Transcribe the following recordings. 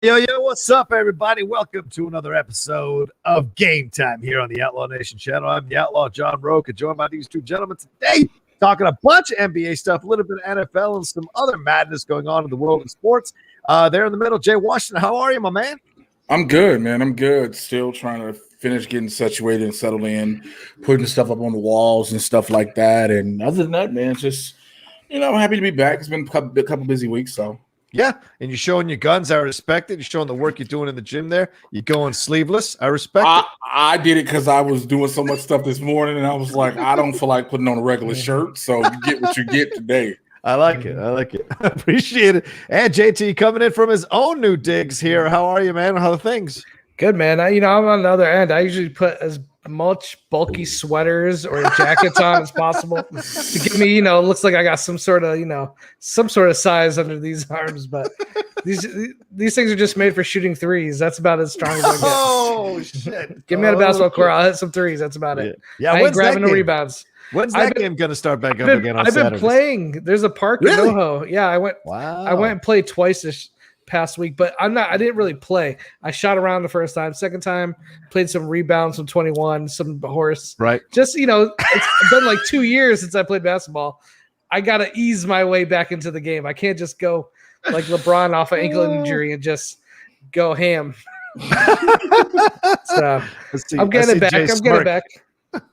Yo, what's up, everybody? Welcome to another episode of Game Time here on the Outlaw Nation channel. I'm the Outlaw John Rocha, joined by these two gentlemen today, talking a bunch of NBA stuff, a little bit of NFL, and some other madness going on in the world of sports. There in the middle, Jay Washington, how are you, my man? I'm good, man. I'm good. Still trying to finish getting situated and settled in, putting stuff up on the walls and stuff like that. And other than that, man, just, I'm happy to be back. It's been a couple busy weeks, so. Yeah, and you're showing your guns. I respect it. You're showing the work you're doing in the gym there. You're going sleeveless. I respect it. I did it because I was doing so much stuff this morning, and I was like, I don't feel like putting on a regular shirt, so you get what you get today. I like it. I appreciate it. And JT coming in from his own new digs here. How are you, man? How are things? Good, man. I'm on the other end. I usually put as much bulky sweaters or jackets on as possible to give me, it looks like I got some sort of size under these arms. But these things are just made for shooting threes. That's about as strong as I get. Oh shit! Give me on a basketball court. I'll hit some threes. That's about it. Yeah, I ain't grabbing no rebounds. When's that game going to start back up again on I've been Saturdays? playing. There's a park in NoHo. Yeah, I went. Wow. I went and played twice this past week, but I didn't really play. I shot around the first time. Second time, played some rebounds, some 21, some horse. Right. Just, it's been like 2 years since I played basketball. I got to ease my way back into the game. I can't just go like LeBron off an ankle injury and just go ham. So I'm getting it back. I'm getting it back.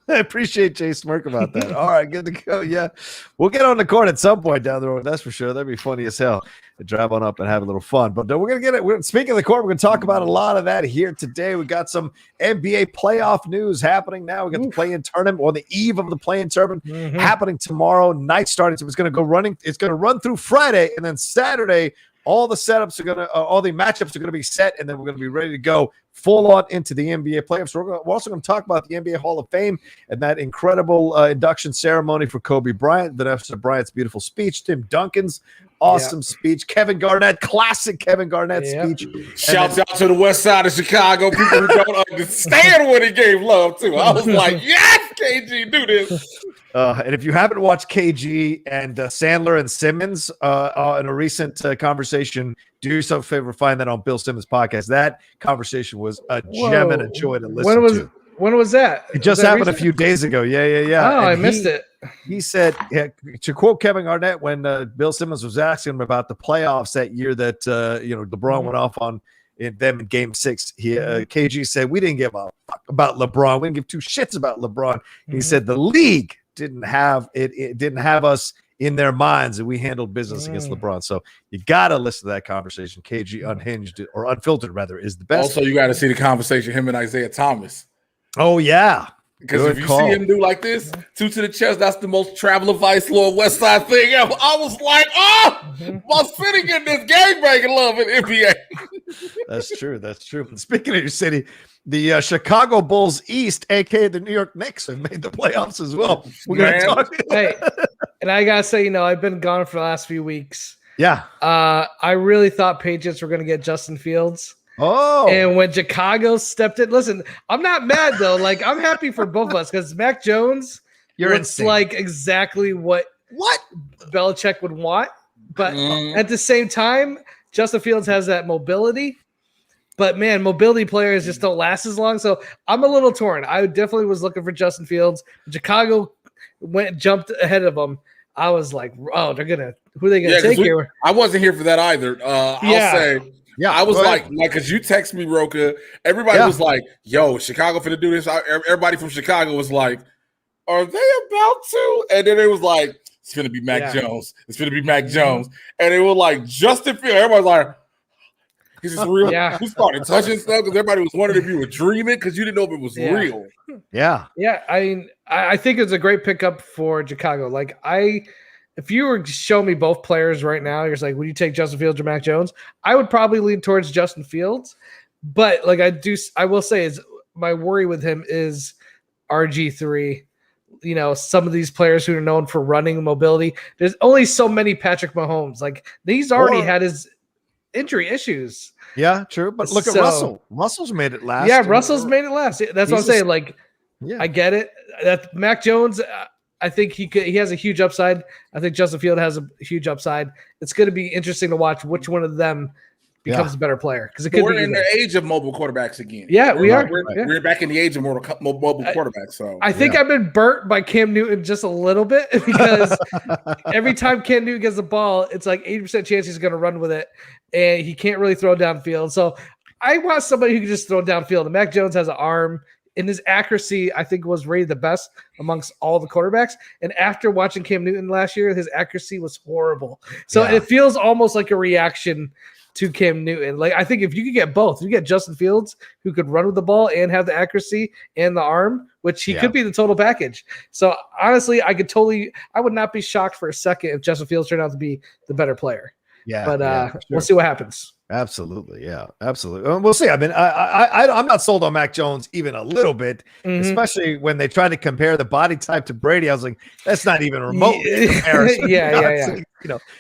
I appreciate Jay Smirk about that. All right, good to go. Yeah, we'll get on the court at some point down the road. That's for sure. That'd be funny as hell to drive on up and have a little fun. But we're going to get it. Speaking of the court, we're going to talk about a lot of that here today. We got some NBA playoff news happening now. We got the play-in tournament on the eve of the play-in tournament happening tomorrow night starting. So it's going to go running. It's going to run through Friday, and then Saturday, all the setups are going to, all the matchups are going to be set, and then we're going to be ready to go full on into the NBA playoffs. We're also going to talk about the NBA Hall of Fame and that incredible induction ceremony for Kobe Bryant, Vanessa Bryant's beautiful speech, Tim Duncan's awesome speech, Kevin Garnett, classic Kevin Garnett speech. Shouts out to the west side of Chicago, people who don't understand what he gave love to. I was like, yes, KG, do this. And if you haven't watched KG and Sandler and Simmons in a recent conversation, do yourself a favor, find that on Bill Simmons' podcast. That conversation was a gem and a joy to listen to. When was that? It just happened a few days ago. Yeah. Oh, I missed it. He said, to quote Kevin Garnett, when Bill Simmons was asking him about the playoffs that year that LeBron went off on them in Game 6, KG said, "We didn't give a fuck about LeBron. We didn't give two shits about LeBron." He said the league didn't have it. It didn't have us in their minds, and we handled business against LeBron. So you got to listen to that conversation. KG Unhinged or Unfiltered rather is the best. Also, you got to see the conversation him and Isaiah Thomas. Oh yeah, because if you see him do like this, two to the chest, that's the most travel advice Lord West Side thing ever. I was like, my city getting this gangbanging love in NBA. That's true. But speaking of your city, the Chicago Bulls East, aka the New York Knicks, have made the playoffs as well. We're going to talk. Hey, and I gotta say, I've been gone for the last few weeks. Yeah. I really thought Patriots were going to get Justin Fields. Oh. And when Chicago stepped in, listen, I'm not mad though. Like, I'm happy for both of us because Mac Jones looks like exactly what Belichick would want. But at the same time, Justin Fields has that mobility. But man, mobility players just don't last as long. So I'm a little torn. I definitely was looking for Justin Fields. Chicago jumped ahead of them. I was like, oh, who are they gonna take here? I wasn't here for that either. I'll say. Yeah, I was like, because you text me, Rocha. Everybody was like, yo, Chicago finna do this. Everybody from Chicago was like, are they about to? And then it was like, it's finna be Mac Jones. It's finna be Mac Jones. And it was like, Justin Fields. Everybody's like, is this real? You started touching stuff because everybody was wondering if you were dreaming because you didn't know if it was real. Yeah. Yeah. I mean, I think it's a great pickup for Chicago. Like, if you were to show me both players right now, you're just like, would you take Justin Fields or Mac Jones? I would probably lean towards Justin Fields. But like I will say is my worry with him is RG3. Some of these players who are known for running mobility. There's only so many Patrick Mahomes. Like, he's already had his injury issues. Yeah, true. But look at Russell. Russell's made it last. Yeah, Russell's made it last. That's what I'm saying. Like, I get it. That Mac Jones, I think he has a huge upside. I think Justin Field has a huge upside. It's going to be interesting to watch which one of them becomes a better player. Because we're in the age of mobile quarterbacks again. Yeah, we are. We're back in the age of mobile quarterbacks. So I think I've been burnt by Cam Newton just a little bit because every time Cam Newton gets the ball, it's like 80% chance he's going to run with it, and he can't really throw downfield. So I want somebody who can just throw downfield. And Mac Jones has an arm, and his accuracy, I think, was rated the best amongst all the quarterbacks. And after watching Cam Newton last year, his accuracy was horrible. So it feels almost like a reaction to Cam Newton. Like, I think if you could get both, you get Justin Fields, who could run with the ball and have the accuracy and the arm, which he could be the total package. So honestly, I would not be shocked for a second if Justin Fields turned out to be the better player. We'll see what happens. Absolutely. Yeah, absolutely. We'll see. I mean, I'm not sold on Mac Jones even a little bit, especially when they try to compare the body type to Brady. I was like, that's not even remotely comparison.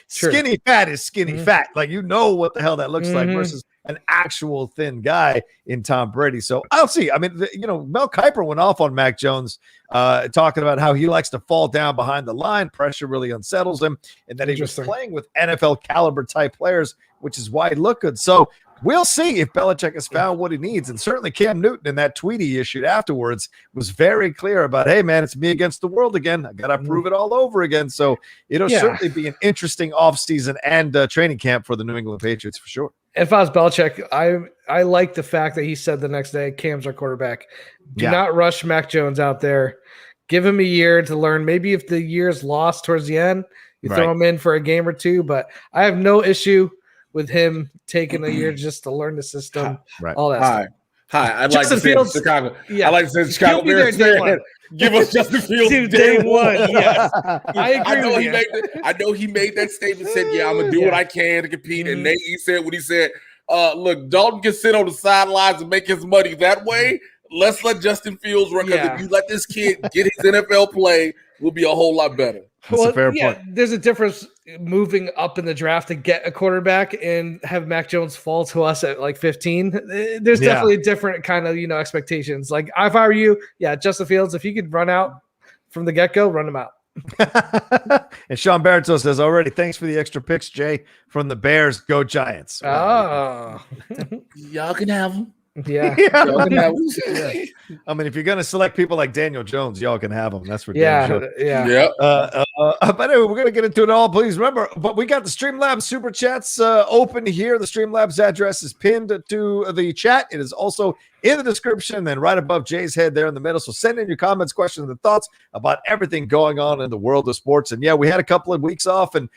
Skinny fat is skinny fat. Like, what the hell that looks like versus an actual thin guy in Tom Brady. So I'll see. I mean, Mel Kiper went off on Mac Jones, talking about how he likes to fall down behind the line. Pressure really unsettles him, and that he was playing with NFL caliber type players, which is why he looked good. So we'll see if Belichick has found what he needs. And certainly Cam Newton, in that tweet he issued afterwards, was very clear about, hey, man, it's me against the world again. I got to prove it all over again. So it'll certainly be an interesting offseason and training camp for the New England Patriots for sure. If I was Belichick, I like the fact that he said the next day, Cam's our quarterback. Do not rush Mac Jones out there. Give him a year to learn. Maybe if the year's lost towards the end, you throw him in for a game or two. But I have no issue with him taking a year just to learn the system. All that stuff. Hi, I'd like to say Chicago. Yeah. I'd like to say Chicago Bears fan. Give us Justin Fields day one. Yes. I know he made that statement, said, I'm going to do what I can to compete. And he said what he said. Look, Dalton can sit on the sidelines and make his money that way. Let's let Justin Fields run. Because if you let this kid get his NFL play, we'll be a whole lot better. That's a fair point. There's a difference moving up in the draft to get a quarterback and have Mac Jones fall to us at like 15. There's definitely a different kind of, expectations. Like, if I were you, Justin Fields, if you could run out from the get-go, run him out. And Sean Barreto says already, thanks for the extra picks, Jay, from the Bears. Go Giants. Oh. Y'all can have them. Yeah. I mean, if you're going to select people like Daniel Jones, y'all can have them. That's for damn sure. But anyway, we're going to get into it all. Please remember, but we got the Streamlabs Super Chats open here. The Streamlabs address is pinned to the chat. It is also in the description, then right above Jay's head there in the middle. So send in your comments, questions, and thoughts about everything going on in the world of sports. And we had a couple of weeks off, and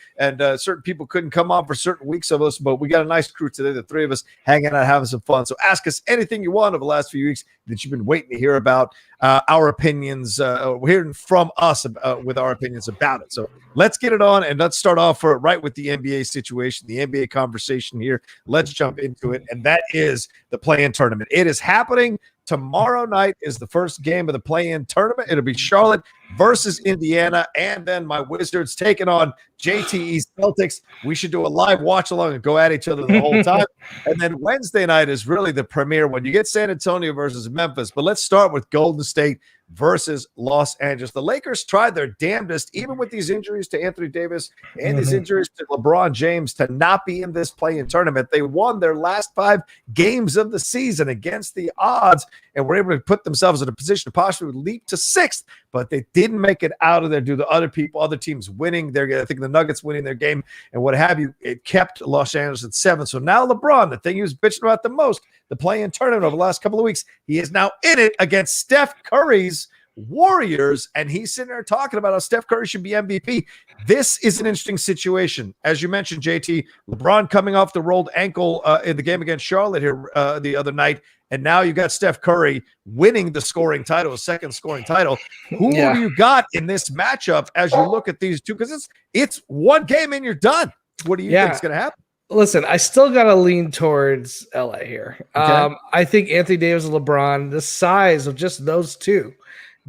certain people couldn't come on for certain weeks of us, but we got a nice crew today, the three of us hanging out, having some fun. So ask us anything you want over the last few weeks that you've been waiting to hear about, our opinions, hearing from us with our opinions about it. So let's get it on, and let's start off right with the NBA situation, the NBA conversation here. Let's jump into it, and that is the play-in tournament. It is happening. Tomorrow night is the first game of the play-in tournament. It'll be Charlotte versus Indiana, and then my Wizards taking on JTE's Celtics. We should do a live watch-along and go at each other the whole time. And then Wednesday night is really the premiere when you get San Antonio versus Memphis. But let's start with Golden State versus Los Angeles. The Lakers tried their damnedest, even with these injuries to Anthony Davis and these injuries to LeBron James, to not be in this play-in tournament. They won their last 5 games of the season against the odds and were able to put themselves in a position to possibly leap to 6th, but they didn't make it out of there due to other teams winning. I think the Nuggets winning their game and what have you. It kept Los Angeles at 7. So now LeBron, the thing he was bitching about the most, the play-in tournament over the last couple of weeks, he is now in it against Steph Curry's Warriors, and he's sitting there talking about how Steph Curry should be MVP. This is an interesting situation. As you mentioned, JT, LeBron coming off the rolled ankle in the game against Charlotte here the other night, and now you got Steph Curry winning the scoring title, a second scoring title. Who do you got in this matchup as you look at these two? Because it's one game and you're done. What do you think is going to happen? Listen, I still got to lean towards LA here. Okay. I think Anthony Davis and LeBron, the size of just those two,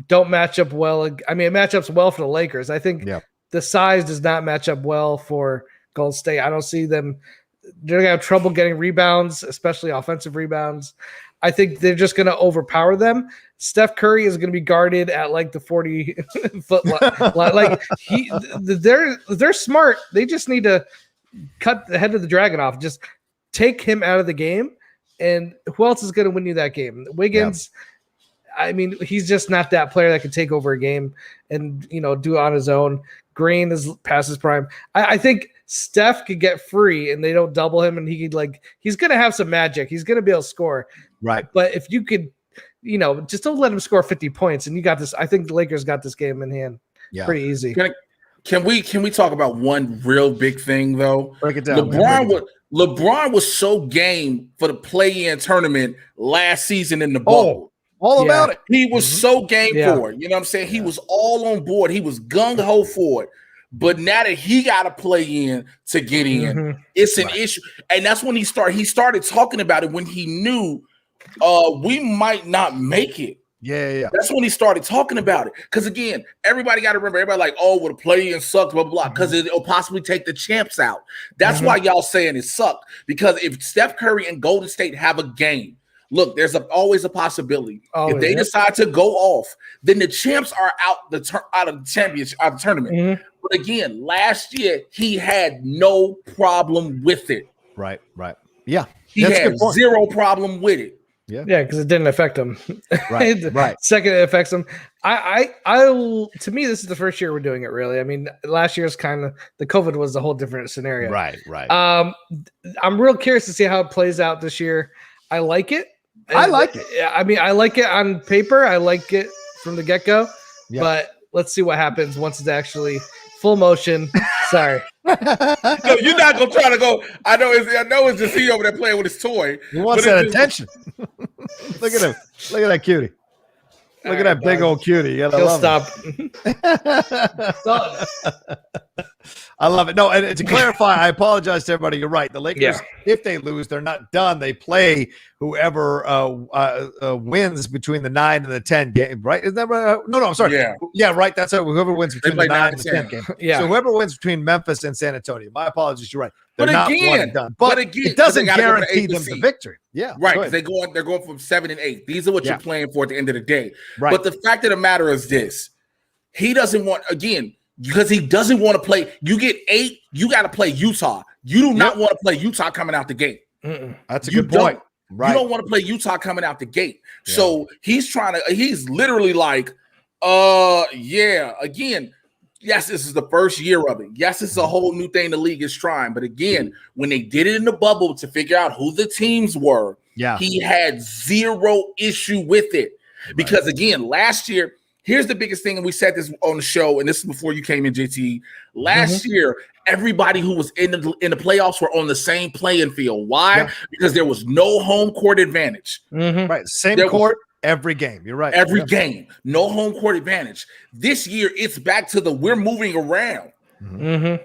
don't match up well. I mean, it matchups well for the Lakers. I think the size does not match up well for Golden State. I don't see them. They're going to have trouble getting rebounds, especially offensive rebounds. I think they're just going to overpower them. Steph Curry is going to be guarded at like the 40-foot line. Like they're smart. They just need to cut the head of the dragon off. Just take him out of the game, and who else is going to win you that game? Wiggins. Yeah. I mean, he's just not that player that can take over a game and do it on his own. Green is past his prime. I think Steph could get free and they don't double him, and he's going to have some magic. He's going to be able to score. Right. But if you could, just don't let him score 50 points, and you got this. I think the Lakers got this game in hand. Yeah. Pretty easy. Can we talk about one real big thing though? Break it down. LeBron was so game for the play-in tournament last season in the bubble. All about it. He was so game for it. You know what I'm saying? He was all on board. He was gung-ho for it. But now that he got to play in to get in, it's an issue. And that's when he started talking about it when he knew we might not make it. Yeah. That's when he started talking about it. Because, again, everybody got to remember, everybody like, oh, well, the play-in sucked, blah, blah, blah, because it'll possibly take the champs out. That's why y'all saying it sucked. Because if Steph Curry and Golden State have a game, look, there's always a possibility. If they decide to go off, then the champs are out of the championship, out of the tournament. But again, last year he had no problem with it. Right. Yeah, he had zero problem with it. Yeah, because it didn't affect him. Right. Second, it affects him. To me, this is the first year we're doing it. Really, I mean, last year's kind of the COVID was a whole different scenario. Right. I'm real curious to see how it plays out this year. I like it. I like it. I mean, I like it on paper. I like it from the get-go. Yeah. But let's see what happens once it's actually full motion. Sorry. No, you're not gonna try to go. I know it's just he over there playing with his toy. He wants that attention. Look at him. Look at that cutie. Look at that big old cutie. You gotta love it. I love it. No, and to clarify, I apologize to everybody. You're right. The Lakers, if they lose, they're not done. They play whoever wins between the 9 and the 10 game, right? Isn't that right? No, I'm sorry. Yeah, right. That's whoever wins between the 9 and the 10 game. Yeah. So whoever wins between Memphis and San Antonio. My apologies. You're right. They're not one and done. But it doesn't guarantee them the victory. Yeah, right. Because they're going from 7 and 8. These are what you're playing for at the end of the day. Right. But the fact of the matter is this: he doesn't want because he doesn't want to play. You get 8, you got to play Utah. You do not want to play Utah coming out the gate. That's a good point. Right. You don't want to play Utah coming out the gate. Yeah. So he's literally like, again, yes, this is the first year of it. Yes, this is a whole new thing the league is trying. But again, when they did it in the bubble to figure out who the teams were, he had zero issue with it. Because again, last year, here's the biggest thing, and we said this on the show, and this is before you came in, JT. Last year, everybody who was in the playoffs were on the same playing field. Why? Yeah. Because there was no home court advantage. Right, same court every game. You're right. Every game, no home court advantage. This year, it's back to we're moving around. And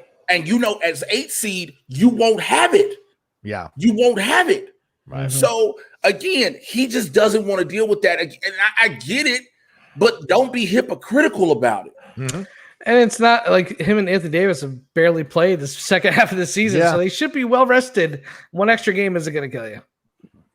as 8 seed, you won't have it. Yeah, you won't have it. Right. So again, he just doesn't want to deal with that. And I get it. But don't be hypocritical about it. And it's not like him and Anthony Davis have barely played the second half of the season, so they should be well rested. One extra game isn't going to kill you.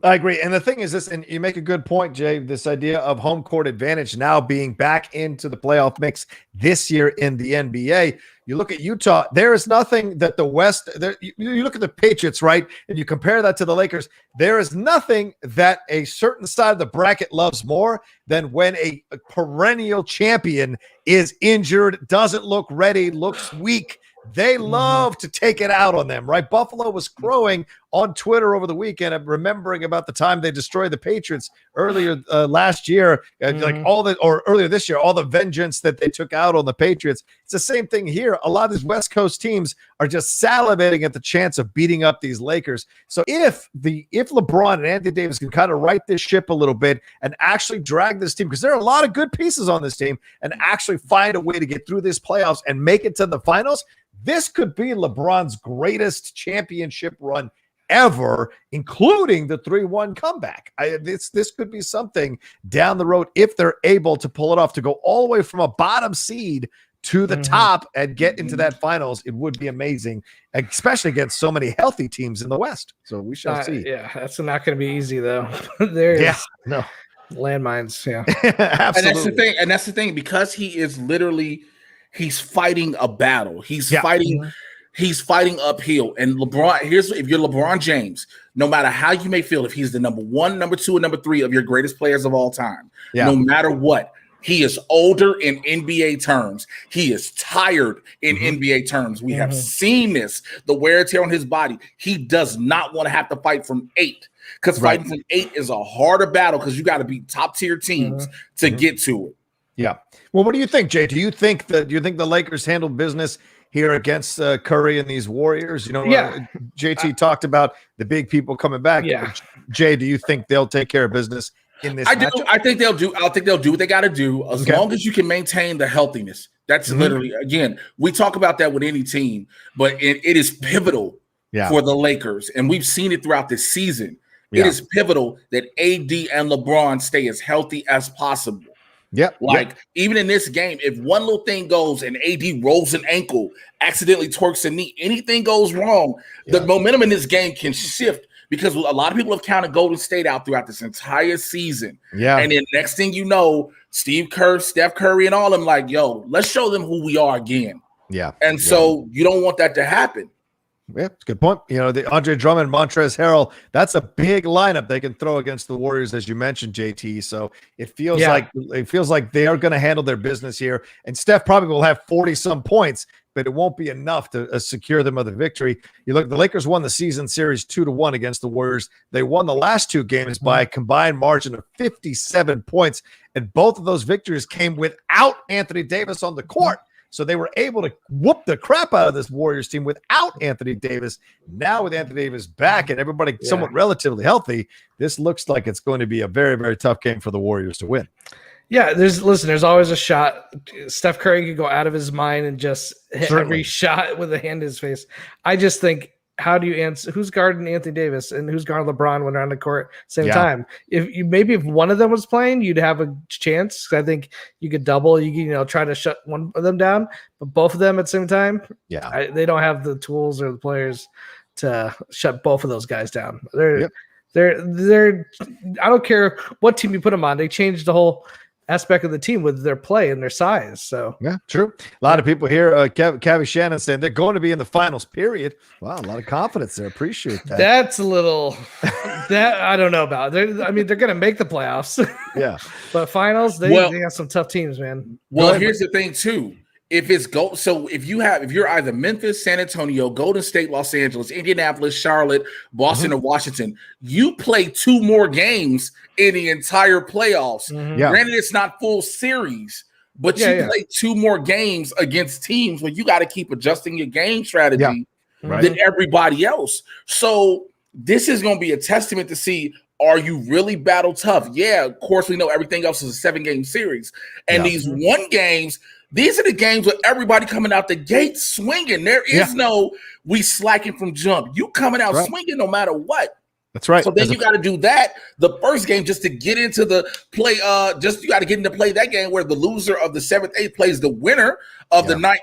I agree. And the thing is this, and you make a good point, Jay, this idea of home court advantage now being back into the playoff mix this year in the NBA. You look at Utah, there is nothing that the West, you look at the Patriots, right? And you compare that to the Lakers. There is nothing that a certain side of the bracket loves more than when a perennial champion is injured, doesn't look ready, looks weak. They love to take it out on them, right? Buffalo was crowing on Twitter over the weekend. I'm remembering about the time they destroyed the Patriots earlier last year, or earlier this year, all the vengeance that they took out on the Patriots. It's the same thing here. A lot of these West Coast teams are just salivating at the chance of beating up these Lakers. So if LeBron and Anthony Davis can kind of right this ship a little bit and actually drag this team, because there are a lot of good pieces on this team, and actually find a way to get through this playoffs and make it to the finals, this could be LeBron's greatest championship run ever, including the 3-1 comeback. This could be something down the road if they're able to pull it off, to go all the way from a bottom seed to the top and get into that finals. It would be amazing, especially against so many healthy teams in the West. So we shall see. Yeah, that's not going to be easy though. No landmines. Yeah, absolutely. And that's the thing, because he is literally. He's fighting a battle. He's fighting. he's fighting uphill. And LeBron, if you're LeBron James, no matter how you may feel, if he's the number 1, number 2, and number 3 of your greatest players of all time, no matter what, he is older in NBA terms. He is tired in NBA terms. We have seen this, the wear and tear on his body. He does not want to have to fight from 8, because fighting from 8 is a harder battle, because you got to beat top tier teams to get to it. Yeah. Well, what do you think, Jay? Do you think the Lakers handled business here against Curry and these Warriors? You know, JT talked about the big people coming back. Yeah. Jay, do you think they'll take care of business in this matchup? I think they'll do what they got to do, as long as you can maintain the healthiness. That's literally, again, we talk about that with any team, but it is pivotal for the Lakers, and we've seen it throughout this season. It is pivotal that AD and LeBron stay as healthy as possible. Even in this game, if one little thing goes and AD rolls an ankle, accidentally twerks a knee, anything goes wrong, the momentum in this game can shift, because a lot of people have counted Golden State out throughout this entire season. And then next thing you know, Steve Kerr, Steph Curry, and all of them like, yo, let's show them who we are again. And so you don't want that to happen. Yeah, it's a good point. You know, the Andre Drummond, Montrezl Harrell, that's a big lineup they can throw against the Warriors, as you mentioned, JT. So it feels like they are going to handle their business here. And Steph probably will have 40-some points, but it won't be enough to secure them of the victory. You look, the Lakers won the season series 2-1 against the Warriors. They won the last 2 games by a combined margin of 57 points, and both of those victories came without Anthony Davis on the court. So they were able to whoop the crap out of this Warriors team without Anthony Davis. Now with Anthony Davis back and everybody somewhat relatively healthy, this looks like it's going to be a very, very tough game for the Warriors to win. Yeah, there's always a shot. Steph Curry could go out of his mind and just hit every shot with a hand in his face. I just think, how do you answer? Who's guarding Anthony Davis and who's guarding LeBron when they're on the court at the same time? If one of them was playing, you'd have a chance. I think you could double. You try to shut one of them down, but both of them at the same time, they don't have the tools or the players to shut both of those guys down. They're I don't care what team you put them on. They changed the whole aspect of the team with their play and their size. So true. A lot of people here, Cavi Shannon saying they're going to be in the finals, period. Wow, a lot of confidence there. Appreciate that. That's a little that I don't know about. They're going to make the playoffs. But finals, they have some tough teams, man. Well, here's the thing too. If you're either Memphis, San Antonio, Golden State, Los Angeles, Indianapolis, Charlotte, Boston, or Washington, you play 2 more games in the entire playoffs. Granted, it's not full series, but you play 2 more games against teams where you got to keep adjusting your game strategy than everybody else. So this is going to be a testament to see, are you really battle tough? Yeah, of course, we know everything else is a 7-game series. And these 1 games, these are the games with everybody coming out the gate swinging. There is no we slacking from jump. You coming out swinging no matter what. That's right. So then you got to do that the first game just to get into the play. You got to get into play that game where the loser of the 7th, 8th plays the winner of the night.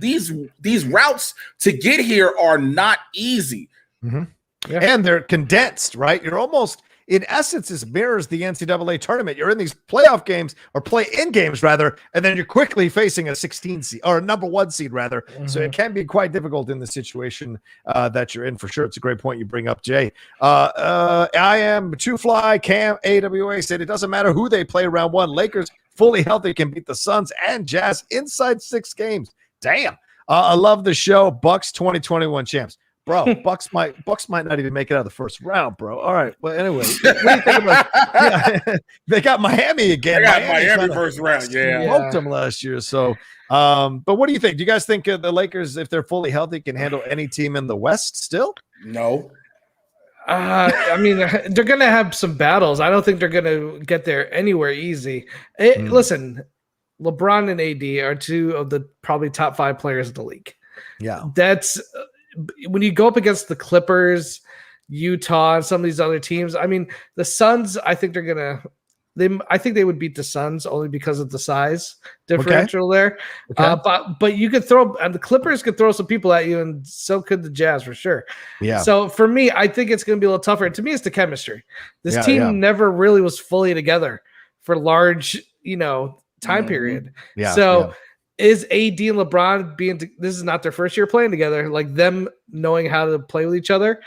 These routes to get here are not easy. And they're condensed, right? You're almost, in essence, it mirrors the NCAA tournament. You're in these playoff games, or play-in games rather, and then you're quickly facing a 16 seed or a number 1 seed rather. So it can be quite difficult in the situation that you're in, for sure. It's a great point you bring up, Jay. I am Two Fly Cam AWA said it doesn't matter who they play round 1. Lakers fully healthy can beat the Suns and Jazz inside 6 games. Damn. I love the show. Bucks 2021 champs. Bro, Bucks might not even make it out of the first round, bro. All right. Well, anyway, what do you think about, they got Miami again. They got Miami first round. Smoked them last year. So, but what do you think? Do you guys think the Lakers, if they're fully healthy, can handle any team in the West still? No. I mean, they're going to have some battles. I don't think they're going to get there anywhere easy. Listen, LeBron and AD are 2 of the probably top 5 players in the league. Yeah. That's when you go up against the Clippers, Utah, and some of these other teams. I mean, the Suns, I think I think they would beat the Suns only because of the size differential there. But you could the Clippers could throw some people at you, and so could the Jazz for sure. So for me, I think it's going to be a little tougher. And to me, it's the chemistry. This team never really was fully together for large, time period. is AD and LeBron this is not their first year playing together, like them knowing how to play with each other,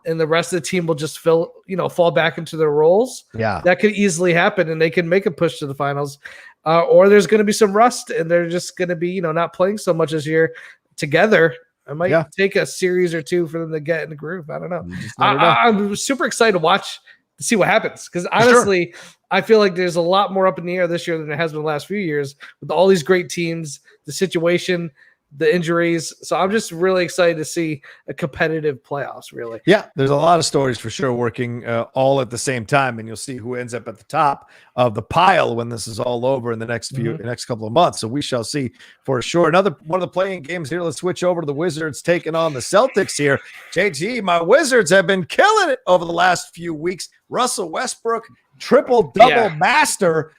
and the rest of the team will just fall back into their roles. Yeah, that could easily happen, and they can make a push to the finals. Or there's going to be some rust, and they're just going to be, not playing so much this year together. It might take a series or two for them to get in the groove. I don't know. I'm super excited to see what happens, because honestly, I feel like there's a lot more up in the air this year than there has been the last few years with all these great teams, the situation, the injuries. So I'm just really excited to see a competitive playoffs, really. Yeah, there's a lot of stories for sure working all at the same time, and you'll see who ends up at the top of the pile when this is all over in the next couple of months. So we shall see for sure. Another one of the playing games here. Let's switch over to the Wizards taking on the Celtics here. JT, my Wizards have been killing it over the last few weeks. Russell Westbrook, triple-double master,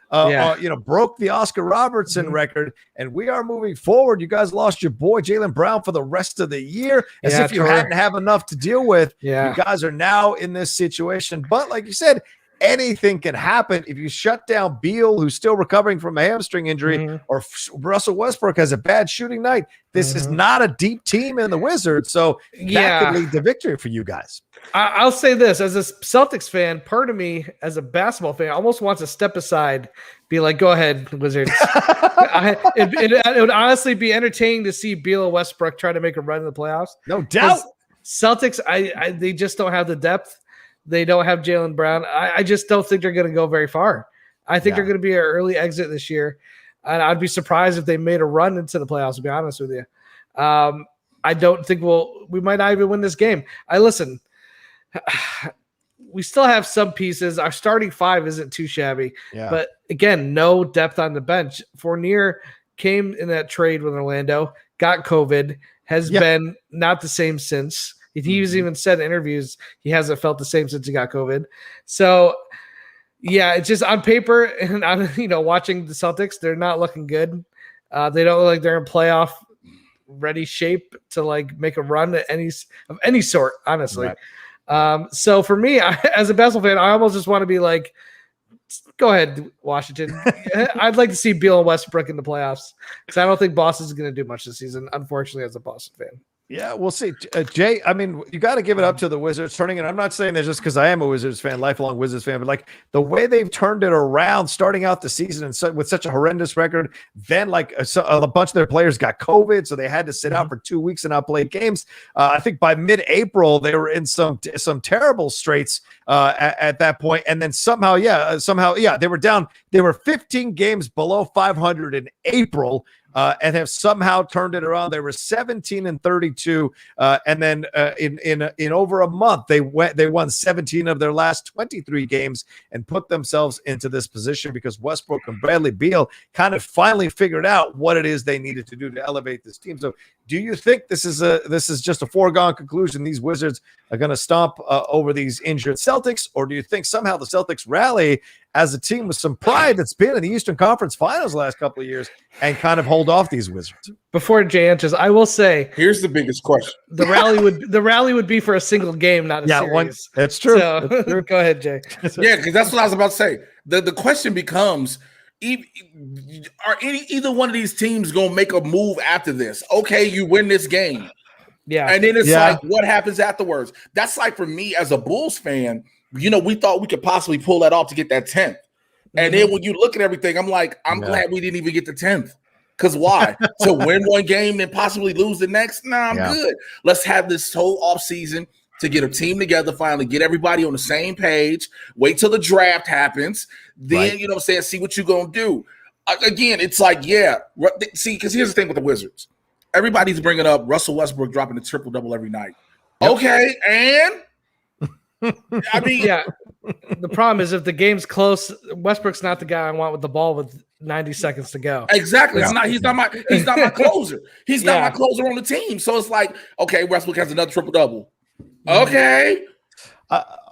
broke the Oscar Robertson record, and we are moving forward. You guys lost your boy Jaylen Brown for the rest of the year, as if you hadn't have enough to deal with. You guys are now in this situation, but like you said, anything can happen if you shut down Beal, who's still recovering from a hamstring injury, or Russell Westbrook has a bad shooting night. This is not a deep team in the Wizards, so that could lead to victory for you guys. I'll say this, as a Celtics fan, part of me as a basketball fan almost wants to step aside, be like, go ahead, Wizards. It would honestly be entertaining to see Beal and Westbrook try to make a run in the playoffs. No doubt. Celtics, they just don't have the depth. They don't have Jaylen Brown. I just don't think they're going to go very far. I think they're going to be an early exit this year. And I'd be surprised if they made a run into the playoffs, to be honest with you. I don't think we might not even win this game. We still have some pieces. Our starting five isn't too shabby. But again, no depth on the bench. Fournier came in that trade with Orlando, got COVID, has been not the same since. He's even said in interviews he hasn't felt the same since he got COVID. So, it's just on paper, and I'm watching the Celtics, they're not looking good. They don't look like they're in playoff ready shape to like make a run of any sort, honestly. Right. So for me, as a basketball fan, I almost just want to be like, go ahead, Washington. I'd like to see Beal and Westbrook in the playoffs, because I don't think Boston's going to do much this season, unfortunately, as a Boston fan. Yeah, we'll see. Jay, I mean, you got to give it up to the Wizards turning it. I'm not saying that just because I am a Wizards fan, lifelong Wizards fan, but like the way they've turned it around, starting out the season and with such a horrendous record, then like a bunch of their players got COVID, so they had to sit out for 2 weeks and not play games. I think by mid-April they were in some terrible straits at that point, and then somehow they were down. They were 15 games below 500 in April. And have somehow turned it around. They were 17-32, and then in over a month they won 17 of their last 23 games and put themselves into this position because Westbrook and Bradley Beal kind of finally figured out what it is they needed to do to elevate this team. So, do you think this is just a foregone conclusion? These Wizards are going to stomp over these injured Celtics, or do you think somehow the Celtics rally as a team with some pride that's been in the Eastern Conference Finals the last couple of years and kind of hold off these Wizards? Before Jay answers, I will say here's the biggest question: the rally would be for a single game, not a series. That's true. So, that's true. Go ahead, Jay. Yeah, because that's what I was about to say. The question becomes: are either one of these teams going to make a move after this? Okay, you win this game. Yeah. And then it's like, what happens afterwards? That's like for me as a Bulls fan, we thought we could possibly pull that off to get that 10th. And then when you look at everything, I'm like, I'm glad we didn't even get the 10th. Because why? To win one game and possibly lose the next? Nah, I'm good. Let's have this whole offseason to get a team together, finally get everybody on the same page, wait till the draft happens, then, you know what I'm saying, see what you're going to do. Again, it's like, see, because here's the thing with the Wizards. Everybody's bringing up Russell Westbrook dropping a triple-double every night. Yep. Okay, and? I mean, the problem is if the game's close, Westbrook's not the guy I want with the ball with 90 seconds to go. Exactly. He's not my closer. He's not my closer on the team. So it's like, okay, Westbrook has another triple-double. Okay.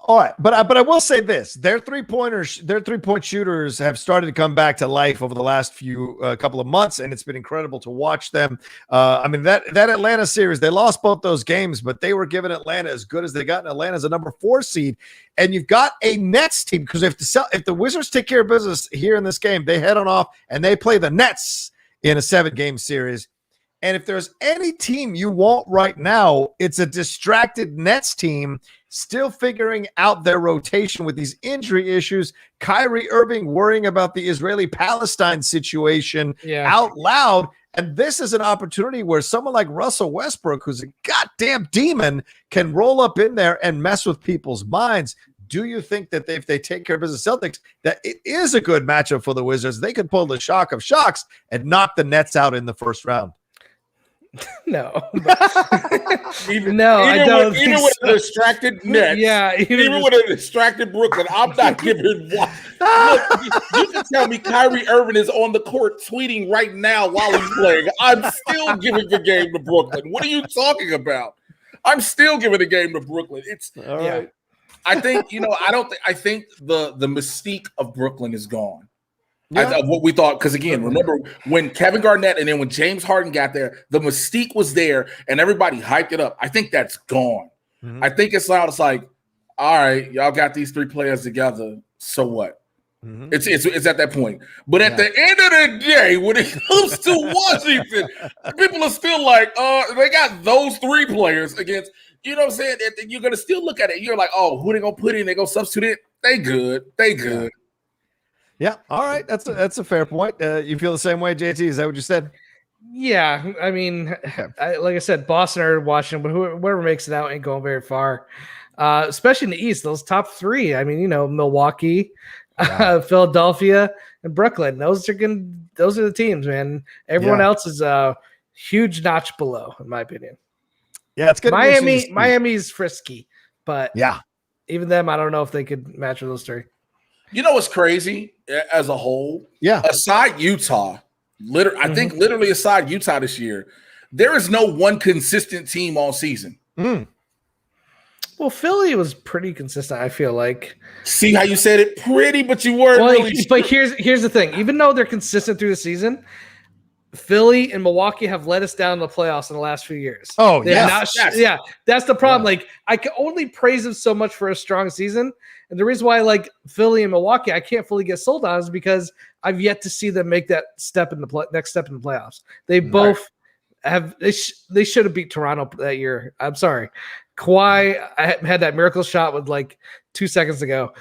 All right, but I will say this: their 3-point shooters have started to come back to life over the last few couple of months, and it's been incredible to watch them. I mean that Atlanta series, they lost both those games, but they were giving Atlanta as good as they got, and Atlanta's a number 4 seed. And you've got a Nets team, because if the Wizards take care of business here in this game, they head on off and they play the Nets in a 7-game series. And if there's any team you want right now, it's a distracted Nets team still figuring out their rotation with these injury issues. Kyrie Irving worrying about the Israeli-Palestine situation out loud. And this is an opportunity where someone like Russell Westbrook, who's a goddamn demon, can roll up in there and mess with people's minds. Do you think that if they take care of business Celtics, that it is a good matchup for the Wizards? They could pull the shock of shocks and knock the Nets out in the first round. No, even with a distracted Nets, even with a distracted Brooklyn, I'm not giving one. Look, you can tell me Kyrie Irving is on the court tweeting right now while he's playing. I'm still giving the game to Brooklyn. What are you talking about? I'm still giving the game to Brooklyn. It's all right. I think I think the mystique of Brooklyn is gone. Of what we thought, because again, remember when Kevin Garnett and then when James Harden got there, the mystique was there and everybody hyped it up. I think that's gone. I think it's like, all right, y'all got these 3 players together, so what? It's at that point. But at the end of the day, when it comes to Washington, people are still like, they got those 3 players against, you know what I'm saying? You're gonna still look at it. You're like, oh, who they gonna put in? They gonna substitute it? They good. Yeah. All right. That's a fair point. You feel the same way, JT? Is that what you said? Yeah. I mean, like I said, Boston or Washington, but whoever makes it out ain't going very far. Especially in the East, those top 3. I mean, Milwaukee, Philadelphia, and Brooklyn. Those are the teams, man. Everyone else is a huge notch below, in my opinion. Yeah, it's good. Miami's frisky, but even them, I don't know if they could match with those 3. You know what's crazy as a whole? Yeah. Aside Utah, I think literally aside Utah this year, there is no one consistent team all season. Well, Philly was pretty consistent, I feel like. See how you said it? Pretty, but you weren't really. But here's the thing. Even though they're consistent through the season, Philly and Milwaukee have let us down in the playoffs in the last few years. Oh, yes. Yeah, that's the problem. Like, I can only praise them so much for a strong season. And the reason why I like Philly and Milwaukee, I can't fully get sold on is because I've yet to see them make that next step in the playoffs. They both have. They should have beat Toronto that year. I'm sorry. Kawhi had that miracle shot with like 2 seconds to go.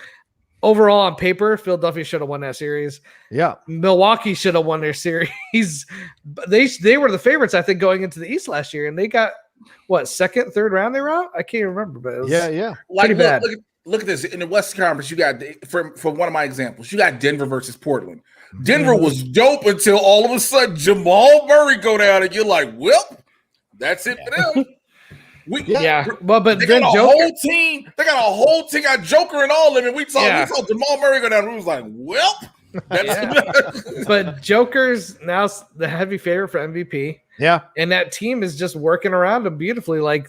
Overall, on paper, Philadelphia should have won that series. Yeah. Milwaukee should have won their series. They were the favorites, I think, going into the East last year, and they got second, third round they were out? I can't remember, but it was pretty bad. Look at this. In the Western Conference, you got, for one of my examples, you got Denver versus Portland. Denver was dope until all of a sudden Jamal Murray go down, and you're like, well, that's it for them. But they then got a whole team. They got a whole team. Got Joker and all of them. And we saw Jamal Murray go down. We was like, well, but Joker's now the heavy favorite for MVP. Yeah, and that team is just working around him beautifully. Like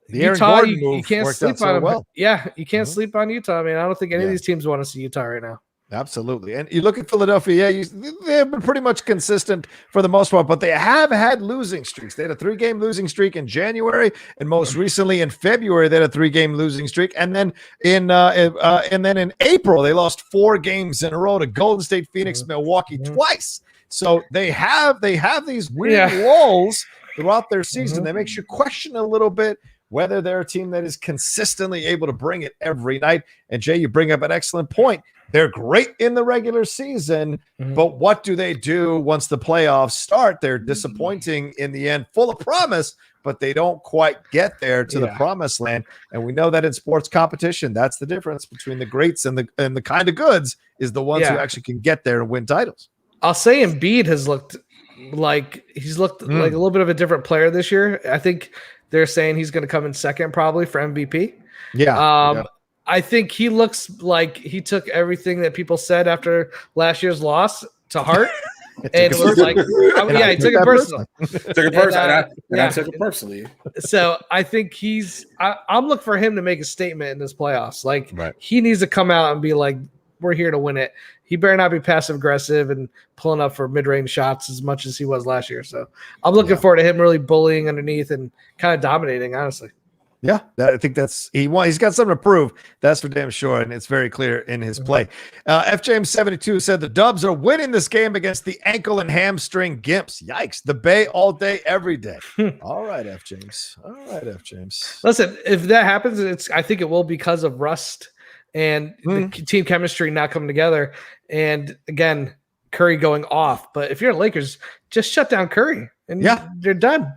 the Utah, you can't sleep on them. Well. Yeah, you can't sleep on Utah. I mean, I don't think any of these teams want to see Utah right now. Absolutely. And you look at Philadelphia, they've been pretty much consistent for the most part, but they have had losing streaks. They had a 3-game losing streak in January, and most recently in February, they had a 3-game losing streak. And then in April, they lost 4 games in a row to Golden State, Phoenix, Milwaukee twice. So they have these weird lulls throughout their season that makes you question a little bit whether they're a team that is consistently able to bring it every night. And Jay, you bring up an excellent point. They're great in the regular season, but what do they do once the playoffs start? They're disappointing in the end, full of promise, but they don't quite get there to the promised land. And we know that in sports competition, that's the difference between the greats and the kind of goods is the ones who actually can get there and win titles. I'll say Embiid has looked like like a little bit of a different player this year. I think they're saying he's going to come in second probably for MVP. I think he looks like he took everything that people said after last year's loss to heart. And was like, he took it personally. I took it personally. So I think I'm looking for him to make a statement in this playoffs. Like he needs to come out and be like, we're here to win it. He better not be passive aggressive and pulling up for mid-range shots as much as he was last year. So I'm looking forward to him really bullying underneath and kind of dominating, honestly. Yeah, I think he's got something to prove. That's for damn sure, and it's very clear in his play. F James 72 said the Dubs are winning this game against the ankle and hamstring Gimps. Yikes! The Bay all day, every day. All right, F James. Listen, if that happens, I think it will because of rust and the team chemistry not coming together, and again, Curry going off. But if you're Lakers, just shut down Curry, and you're done.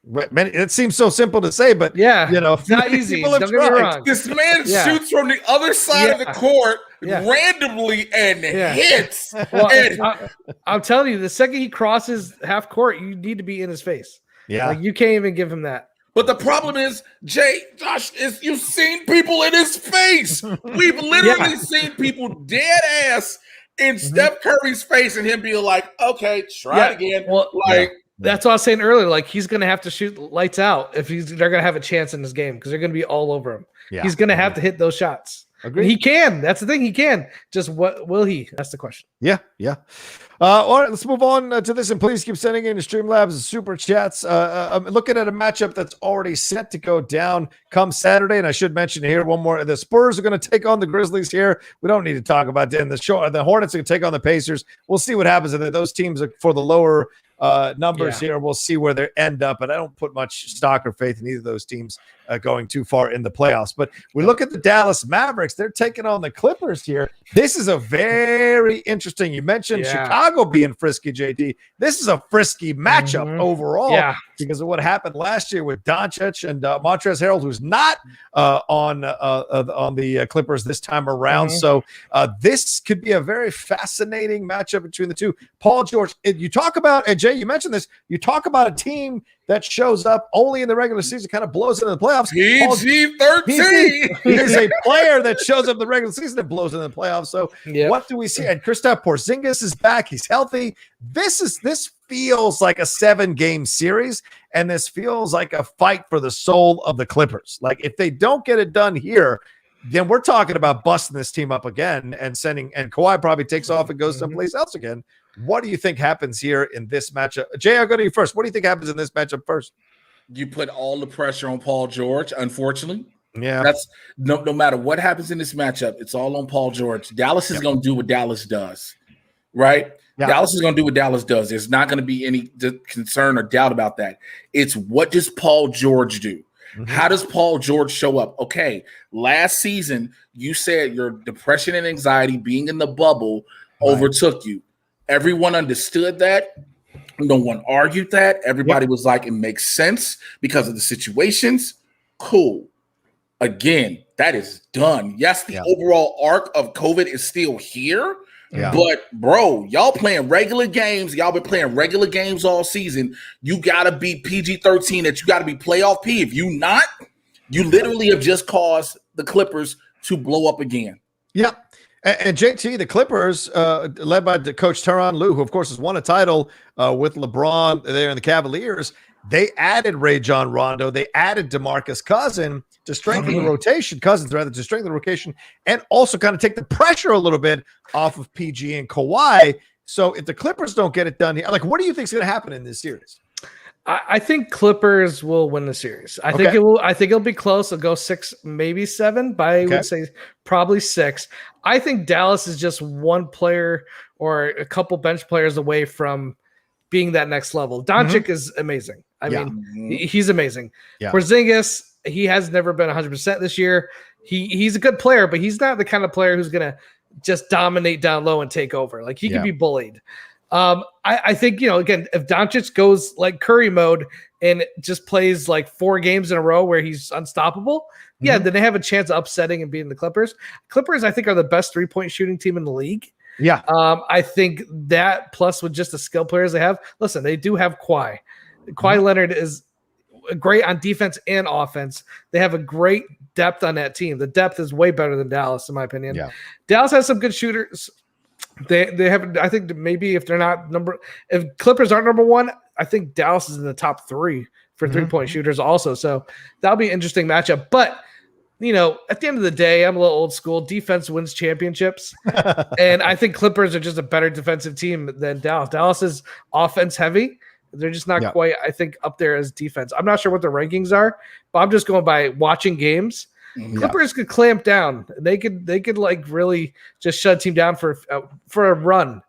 It seems so simple to say, but it's not easy. Don't get me wrong. This man shoots from the other side of the court randomly and hits. Well, I'm telling you, the second he crosses half court, you need to be in his face. Yeah, like you can't even give him that. But the problem is, Josh, is you've seen people in his face. We've literally seen people dead ass in Steph Curry's face, and him being like, "Okay, try it again." Well, that's what I was saying earlier. Like he's going to have to shoot lights out if they're going to have a chance in this game because they're going to be all over him. Yeah. He's going to have to hit those shots. Agreed. He can. That's the thing. He can. Just what will he? That's the question. Yeah. All right, let's move on to this, and please keep sending in the Streamlabs super chats. I'm looking at a matchup that's already set to go down come Saturday, and I should mention here one more. The Spurs are going to take on the Grizzlies here. We don't need to talk about that in the show. The Hornets are going to take on the Pacers. We'll see what happens. And those teams are for the lower numbers here. We'll see where they end up, but I don't put much stock or faith in either of those teams going too far in the playoffs. But we look at the Dallas Mavericks. They're taking on the Clippers here. This is a very interesting. You mentioned Chicago being frisky, JD. This is a frisky matchup overall because of what happened last year with Doncic and Montrezl Harrell, who's not on the Clippers this time around. So this could be a very fascinating matchup between the two. Paul George, you talk about, and Jay, you mentioned this, you talk about a team that shows up only in the regular season, kind of blows into the playoffs. PG-13. He is a player that shows up in the regular season and blows into the playoffs. So what do we see? And Kristaps Porzingis is back. He's healthy. This feels like a 7-game series, and this feels like a fight for the soul of the Clippers. Like if they don't get it done here, then we're talking about busting this team up again and Kawhi probably takes off and goes someplace else again. What do you think happens here in this matchup? Jay, I'll go to you first. What do you think happens in this matchup first? You put all the pressure on Paul George, unfortunately. Yeah. That's no matter what happens in this matchup, it's all on Paul George. Dallas is going to do what Dallas does, right? Yeah. Dallas is going to do what Dallas does. There's not going to be any concern or doubt about that. It's what does Paul George do? How does Paul George show up? Okay, last season, you said your depression and anxiety being in the bubble overtook you. Everyone understood that. No one argued that. Everybody was like, it makes sense because of the situations. Cool. Again, that is done. Yes, the overall arc of COVID is still here. Yeah. But, bro, y'all playing regular games. Y'all been playing regular games all season. You got to be PG-13. That you got to be playoff P. If you not, you literally have just caused the Clippers to blow up again. Yeah. And JT, the Clippers, led by the coach Tyronn Lue, who, of course, has won a title with LeBron there in the Cavaliers, they added Rajon Rondo. They added DeMarcus Cousins to strengthen the rotation, to strengthen the rotation, and also kind of take the pressure a little bit off of PG and Kawhi. So if the Clippers don't get it done here, like, what do you think is going to happen in this series? I think Clippers will win the series. I think it will. I think it'll be close. It'll go 6, maybe 7, but I would say probably 6. I think Dallas is just one player or a couple bench players away from being that next level. Doncic is amazing. I mean, he's amazing. Yeah. Porzingis, he has never been 100% this year. He's a good player, but he's not the kind of player who's going to just dominate down low and take over. Like he can be bullied. I think, again, if Doncic goes like Curry mode and just plays like 4 games in a row where he's unstoppable, then they have a chance of upsetting and beating the Clippers. Clippers, I think, are the best 3-point shooting team in the league. Yeah. I think that plus with just the skill players they have, listen, they do have Kawhi. Kawhi Leonard is great on defense and offense. They have a great depth on that team. The depth is way better than Dallas, in my opinion. Yeah. Dallas has some good shooters. They have, I think maybe if Clippers aren't number 1, I think Dallas is in the top 3 for 3-point shooters also. So that'll be an interesting matchup. But, at the end of the day, I'm a little old school. Defense wins championships. And I think Clippers are just a better defensive team than Dallas. Dallas is offense heavy. They're just not quite, I think, up there as defense. I'm not sure what the rankings are, but I'm just going by watching games. Clippers could clamp down. They could like really just shut a team down for a run.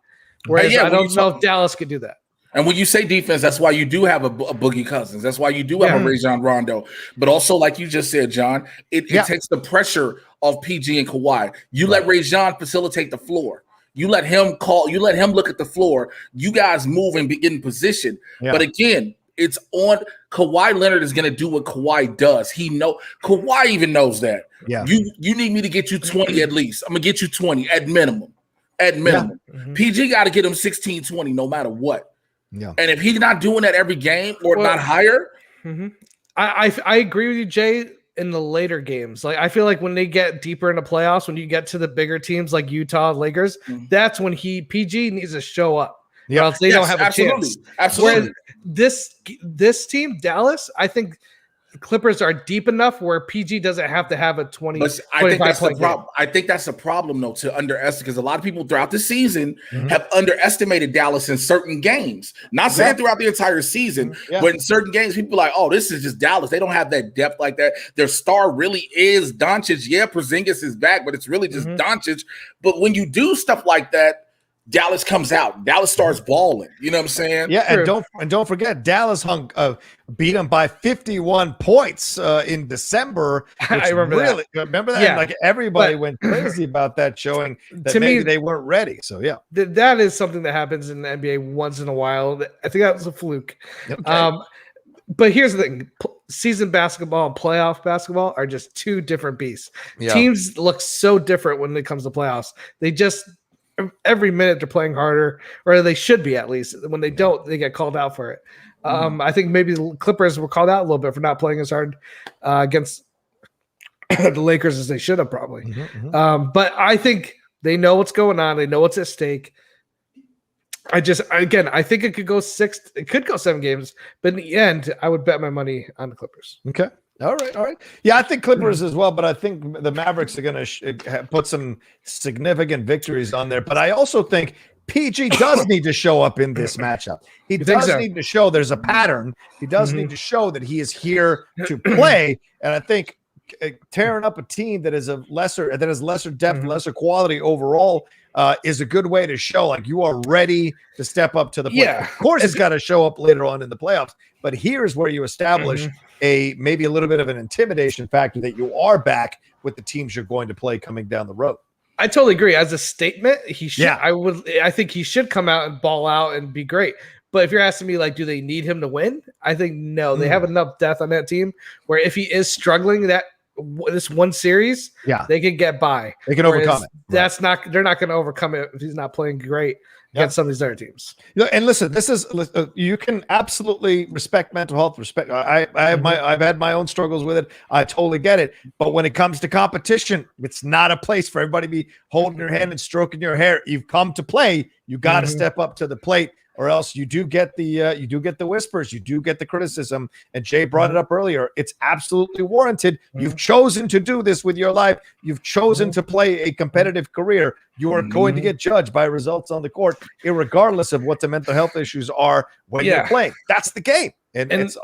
Whereas I don't know if Dallas could do that. And when you say defense, that's why you do have a Boogie Cousins. That's why you do have a Rajon Rondo. But also, like you just said, John, it takes the pressure off PG and Kawhi. You let Rajon facilitate the floor. You let him call. You let him look at the floor. You guys move and get in position. Yeah. But again, it's on Kawhi Leonard is going to do what Kawhi does. Kawhi even knows that. Yeah. You need me to get you 20 at least. I'm going to get you 20 at minimum. At minimum. Yeah. Mm-hmm. PG got to get him 16, 20 no matter what. Yeah. And if he's not doing that every game or not higher. Mm-hmm. I agree with you, Jay, in the later games. Like I feel like when they get deeper into playoffs, when you get to the bigger teams like Utah, Lakers, that's when PG needs to show up. Yeah, or else they don't have a chance. Absolutely. Whereas this team, Dallas, I think the Clippers are deep enough where PG doesn't have to have a 20. But I think that's the problem. I think that's a problem though to underestimate because a lot of people throughout the season have underestimated Dallas in certain games. Not saying throughout the entire season, but in certain games, people are like, "Oh, this is just Dallas. They don't have that depth like that. Their star really is Doncic. Yeah, Porzingis is back, but it's really just Doncic. But when you do stuff like that." Dallas comes out. Dallas starts balling. You know what I'm saying? Yeah, and don't forget, Dallas beat them by 51 points in December. I remember that. Remember that? Yeah. Like everybody went crazy about that, showing that maybe they weren't ready. So yeah, that is something that happens in the NBA once in a while. I think that was a fluke. Okay. But here's the thing: season basketball and playoff basketball are just two different beasts. Yeah. Teams look so different when it comes to playoffs. They just every minute they're playing harder, or they should be at least. When they don't, they get called out for it. I think maybe the Clippers were called out a little bit for not playing as hard against the Lakers as they should have probably. But I think they know what's going on. They know what's at stake. I think it could go 6. It could go 7 games, but in the end, I would bet my money on the Clippers. Okay. All right. Yeah, I think Clippers as well, but I think the Mavericks are going to put some significant victories on there. But I also think PG does need to show up in this matchup. He does need to show there's a pattern. He does need to show that he is here to play. And I think tearing up a team that has lesser depth, lesser quality overall is a good way to show like you are ready to step up to the plate. Yeah. Of course, it's got to show up later on in the playoffs. But here's where you establish maybe a little bit of an intimidation factor that you are back with the teams you're going to play coming down the road. I totally agree. As a statement, he should. Yeah. I think he should come out and ball out and be great. But if you're asking me, like, do they need him to win? I think no. They have enough depth on that team where if he is struggling this one series, they can get by. They can overcome it. They're not going to overcome it if he's not playing great against some of these other teams. And listen, this is you can absolutely respect mental health. I've had my own struggles with it. I totally get it. But when it comes to competition, it's not a place for everybody to be holding your hand and stroking your hair. You've come to play. You got to step up to the plate. Or else you do get the whispers, you do get the criticism. And Jay brought it up earlier. It's absolutely warranted. You've chosen to do this with your life. You've chosen to play a competitive career. You are going to get judged by results on the court, regardless of what the mental health issues are when you're playing. That's the game, and it's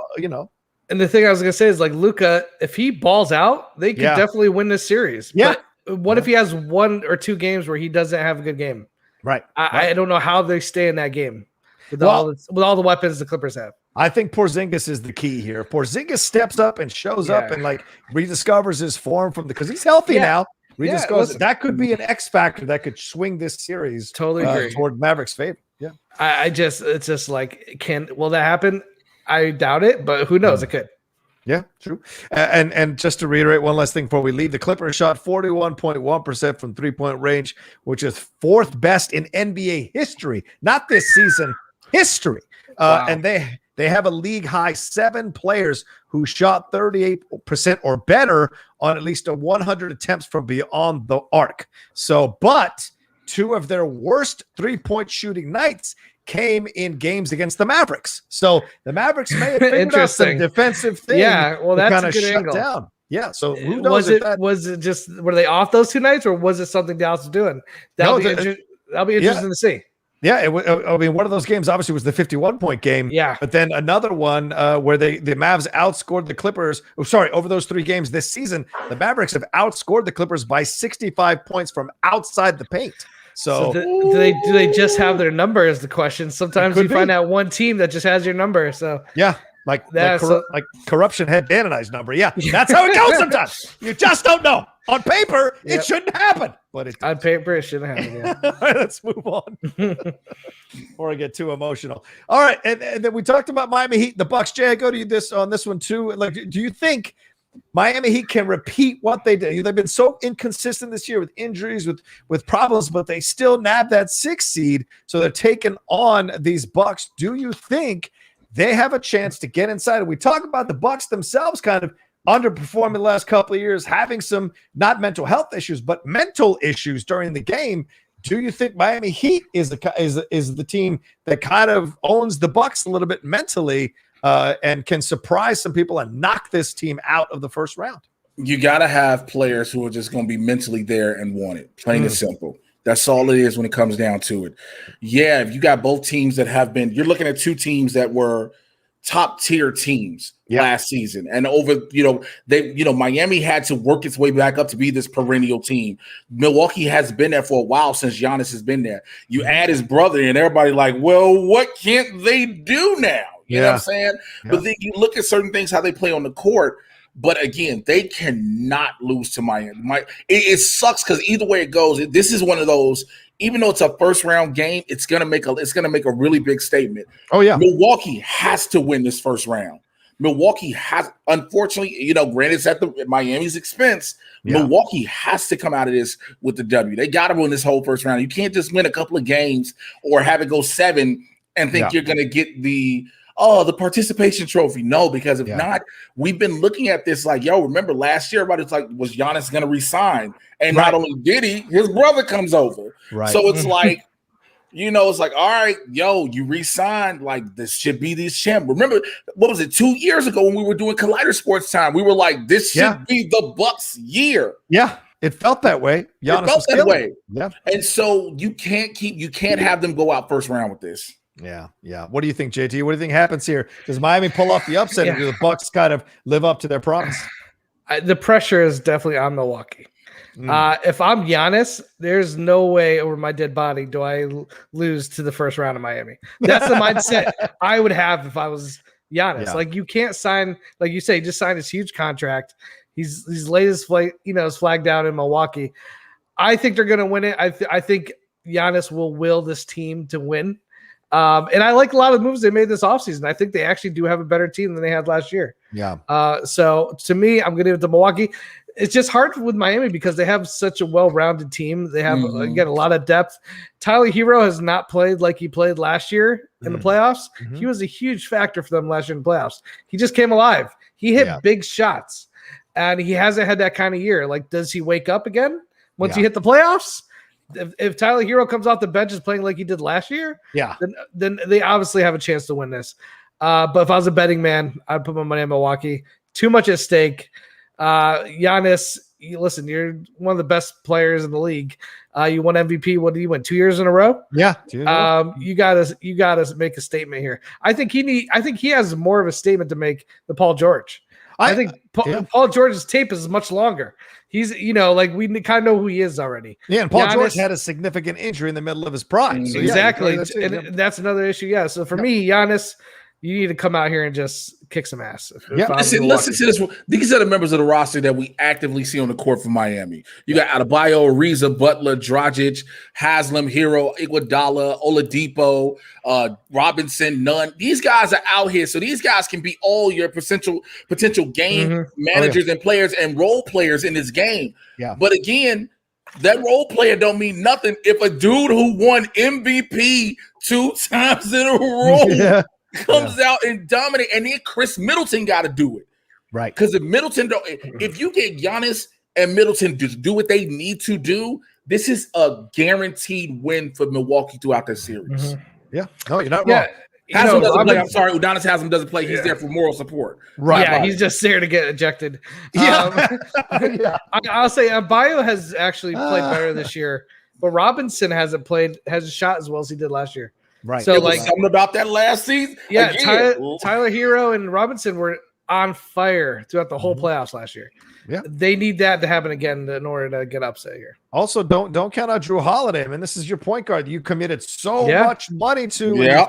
And the thing I was gonna say is like Luka, if he balls out, they could definitely win this series. Yeah. But what if he has 1 or 2 games where he doesn't have a good game? Right. I don't know how they stay in that game. With all the weapons the Clippers have. I think Porzingis is the key here. Porzingis steps up and shows up and like rediscovers his form because he's healthy now. That could be an X factor that could swing this series totally agree. Toward Mavericks' favor. Yeah. It's just like, will that happen? I doubt it, but who knows? It could. Yeah, true. And just to reiterate one last thing before we leave, the Clippers shot 41.1% from 3-point range, which is 4th best in NBA history, not this season. History. And they have a league high 7 players who shot 38% or better on at least 100 attempts from beyond the arc. But 2 of their worst 3-point shooting nights came in games against the Mavericks. So the Mavericks may have figured out some defensive thing. Yeah, well, that's a good angle. Down. Yeah, so who knows? Was it just were they off those 2 nights, or was it something Dallas was doing? That'll be interesting to see. Yeah, I mean, one of those games obviously was the 51-point game. Yeah, but then another one where the Mavs outscored the Clippers. Oh, sorry, over those 3 games this season, the Mavericks have outscored the Clippers by 65 points from outside the paint. So do they just have their number? Is the question. Sometimes you find out one team that just has your number. So yeah. Like corruption had Dan and I's number. Yeah, that's how it goes sometimes. You just don't know. On paper, it shouldn't happen. But on paper, it shouldn't happen. Yeah. All right, let's move on before I get too emotional. All right, and then we talked about Miami Heat, the Bucks. Jay, I go to you on this one too. Like, do you think Miami Heat can repeat what they did? They've been so inconsistent this year with injuries, with problems, but they still nab that 6th seed. So they're taking on these Bucks. Do you think they have a chance to get inside? We talk about the Bucks themselves kind of underperforming the last couple of years, having some not mental health issues, but mental issues during the game. Do you think Miami Heat is the team that kind of owns the Bucks a little bit mentally and can surprise some people and knock this team out of the first round? You got to have players who are just going to be mentally there and want it, plain and simple. That's all it is when it comes down to it. Yeah, if you got both teams that have been – you're looking at 2 teams that were top-tier teams last season. And over – Miami had to work its way back up to be this perennial team. Milwaukee has been there for a while since Giannis has been there. You add his brother and everybody like, well, what can't they do now? You know what I'm saying? Yeah. But then you look at certain things, how they play on the court. But again, they cannot lose to Miami. It sucks because either way it goes, this is one of those. Even though it's a first round game, it's gonna make a really big statement. Oh yeah, Milwaukee has to win this first round. Milwaukee has, unfortunately, granted it's at Miami's expense. Yeah. Milwaukee has to come out of this with the W. They got to win this whole first round. You can't just win a couple of games or have it go 7 and think you're gonna get the participation trophy. No, because if not, we've been looking at this like, remember last year, everybody's like, was Giannis going to resign? And not only did he, his brother comes over. Right. So it's like, it's like, all right, you re-signed. Like, this should be this champ. Remember, what was it, 2 years ago when we were doing Collider Sports Time? We were like, this should be the Bucks' year. Yeah. It felt that way. Giannis felt that way. Yeah. And so you can't have them go out first round with this. Yeah. What do you think, JT? What do you think happens here? Does Miami pull off the upset, or do the Bucks kind of live up to their promise? The pressure is definitely on Milwaukee. If I'm Giannis, there's no way over my dead body do I lose to the first round of Miami. That's the mindset I would have if I was Giannis. Yeah. Like, you can't sign, like you say, he just signed this huge contract. He's laid his flag down in Milwaukee. I think they're going to win it. I think Giannis will will this team to win. And I like a lot of the moves they made this offseason. I think they actually do have a better team than they had last year. Yeah. So to me, I'm going to give it to Milwaukee. It's just hard with Miami because they have such a well-rounded team. They have, again, a lot of depth. Tyler Hero has not played like he played last year in the playoffs. He was a huge factor for them last year in the playoffs. He just came alive. He hit big shots, and he hasn't had that kind of year. Like, does he wake up again once you hit the playoffs? If Tyler Hero comes off the bench is playing like he did last year, then they obviously have a chance to win this. But if I was a betting man, I'd put my money on Milwaukee. Too much at stake. Giannis, listen, you're one of the best players in the league. You won MVP. What did you win? 2 years in a row? Yeah. You gotta make a statement here. I think he has more of a statement to make than Paul George. I think Paul George's tape is much longer. He's, like, we kind of know who he is already. Yeah, and Paul George had a significant injury in the middle of his prime. So exactly. That's another issue. Yeah. So for me, Giannis, you need to come out here and just kick some ass. Listen to this. These are the members of the roster that we actively see on the court for Miami. You got Adebayo, Ariza, Butler, Dragic, Haslam, Hero, Iguodala, Oladipo, Robinson, Nunn. These guys are out here, so these guys can be all your potential game managers and players and role players in this game. Yeah. But again, that role player don't mean nothing if a dude who won MVP 2 times in a row comes out and dominate, and then Chris Middleton got to do it, right? Because if you get Giannis and Middleton to do what they need to do, this is a guaranteed win for Milwaukee throughout the series. Yeah, no, you're not wrong. Haslam doesn't play. I'm sorry, Udonis Haslam doesn't play. He's there for moral support. Right. Yeah, he's just there to get ejected. I'll say Bio has actually played better this year but Robinson hasn't shot as well as he did last year. Right. So it was something about that last season. Yeah, Tyler Hero and Robinson were on fire throughout the whole playoffs last year. Yeah, they need that to happen again in order to get upset here. Also, don't count out Drew Holiday. I mean, this is your point guard. You committed so much money to. Yeah.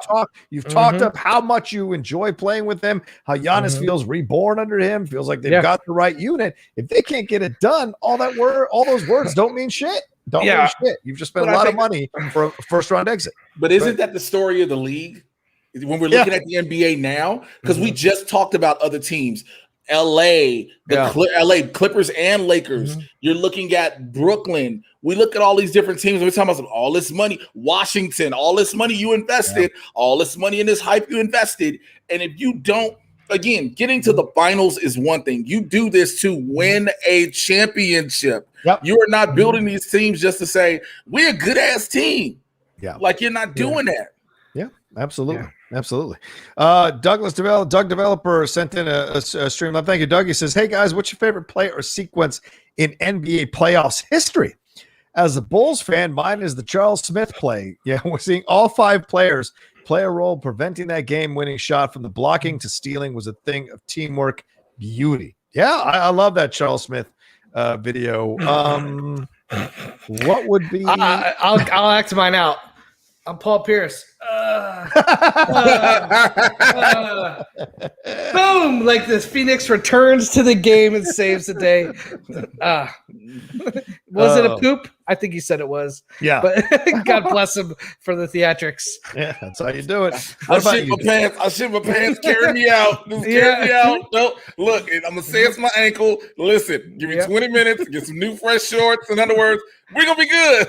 You've talked up how much you enjoy playing with him. How Giannis feels reborn under him. Feels like they've got the right unit. If they can't get it done, all those words don't mean shit. Don't mean shit. You've just spent a lot of money for a first round exit. But isn't that the story of the league? When we're looking at the NBA now, because we just talked about other teams. LA, LA Clippers and Lakers. You're looking at Brooklyn. We look at all these different teams. We're talking about all this money. Washington, all this money you invested, all this money in this hype you invested. And if you don't, again, getting to the finals is one thing. You do this to win a championship. You are not building these teams just to say, we're a good-ass team. Like, you're not doing that. Yeah, absolutely. Absolutely. Doug Developer sent in a stream. Thank you, Doug. He says, hey, guys, what's your favorite play or sequence in NBA playoffs history? As a Bulls fan, mine is the Charles Smith play. Yeah, we're seeing all 5 players play a role. Preventing that game-winning shot from the blocking to stealing was a thing of teamwork beauty. Yeah, I love that Charles Smith video. What would be? I'll act mine out. I'm Paul Pierce. Boom! Like this, Phoenix returns to the game and saves the day. Was it a poop? I think he said it was. Yeah. But God bless him for the theatrics. Yeah, that's how you do it. I shit my pants. Carry me out. Carry me out. No, look, I'm gonna say it's my ankle. Listen, give me 20 minutes. Get some new fresh shorts and underwear. We're gonna be good.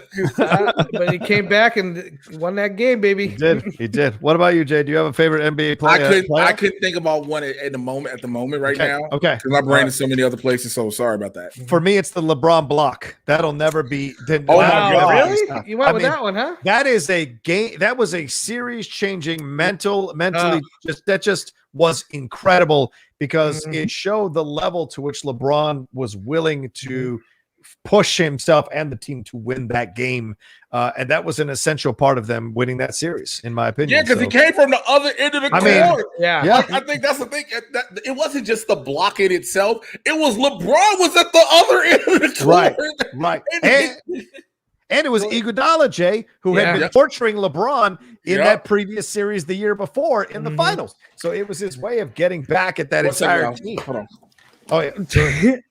But he came back and won that game, baby. He did. What about you, Jay? Do you have a favorite NBA player? I couldn't think about one at the moment right now. Okay. Because my brain is so many other places. So sorry about that. For me, it's the LeBron block. That'll never be. Wow, really? You went with that one, huh? That is a game. That was a series-changing mentally. Just was incredible because it showed the level to which LeBron was willing to push himself and the team to win that game. And that was an essential part of them winning that series, in my opinion. Yeah, because he came from the other end of the court. I think that's the thing. It wasn't just the block in itself. It was LeBron was at the other end of the court. Right. And it was Iguodala, Jay, who had been torturing LeBron in that previous series the year before in the finals. So it was his way of getting back at that entire team. Hold on. Oh yeah.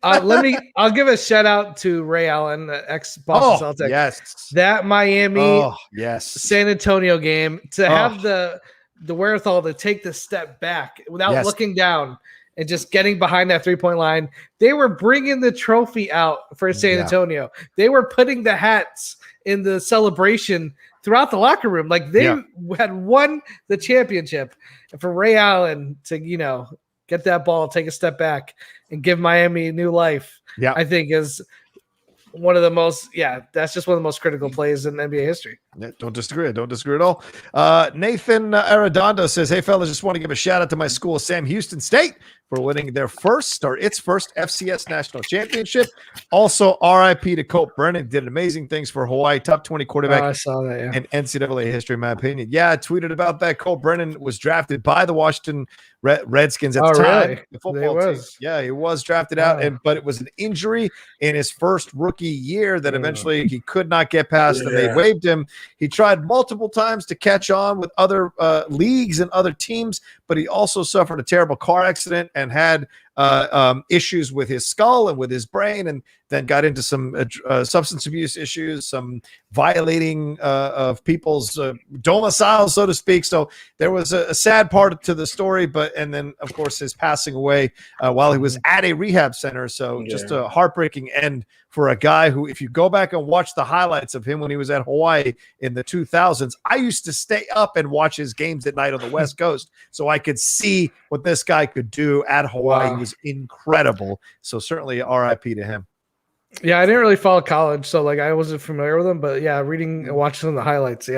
I'll give a shout out to Ray Allen, the ex-Boston Celtics. Yes. That Miami San Antonio game to have the wherewithal to take the step back without looking down and just getting behind that 3-point line. They were bringing the trophy out for San Antonio. They were putting the hats in the celebration throughout the locker room. Like they had won the championship. And for Ray Allen to, get that ball, take a step back, and give Miami new life, I think is one of the most, that's just one of the most critical plays in NBA history. Yeah, don't disagree at all. Nathan Arredondo says, hey, fellas, just want to give a shout out to my school, Sam Houston State, for winning its first FCS national championship. Also, RIP to Cope Brennan. Did amazing things for Hawaii. Top 20 quarterback I saw that, in NCAA history, in my opinion. Yeah, I tweeted about that. Cope Brennan was drafted by the Washington Redskins at the time. Really? The football team. Yeah, he was drafted out, but it was an injury in his first rookie year that eventually he could not get past, and they waived him. He tried multiple times to catch on with other leagues and other teams, but he also suffered a terrible car accident and had issues with his skull and with his brain, and then got into some substance abuse issues, some violating of people's domiciles, so to speak. So there was a sad part to the story, and then, of course, his passing away while he was at a rehab center. So just a heartbreaking end for a guy who, if you go back and watch the highlights of him when he was at Hawaii in the 2000s, I used to stay up and watch his games at night on the West Coast so I could see what this guy could do at Hawaii. He was incredible. So certainly RIP to him. Yeah, I didn't really follow college, so I wasn't familiar with him, but reading and watching some of the highlights,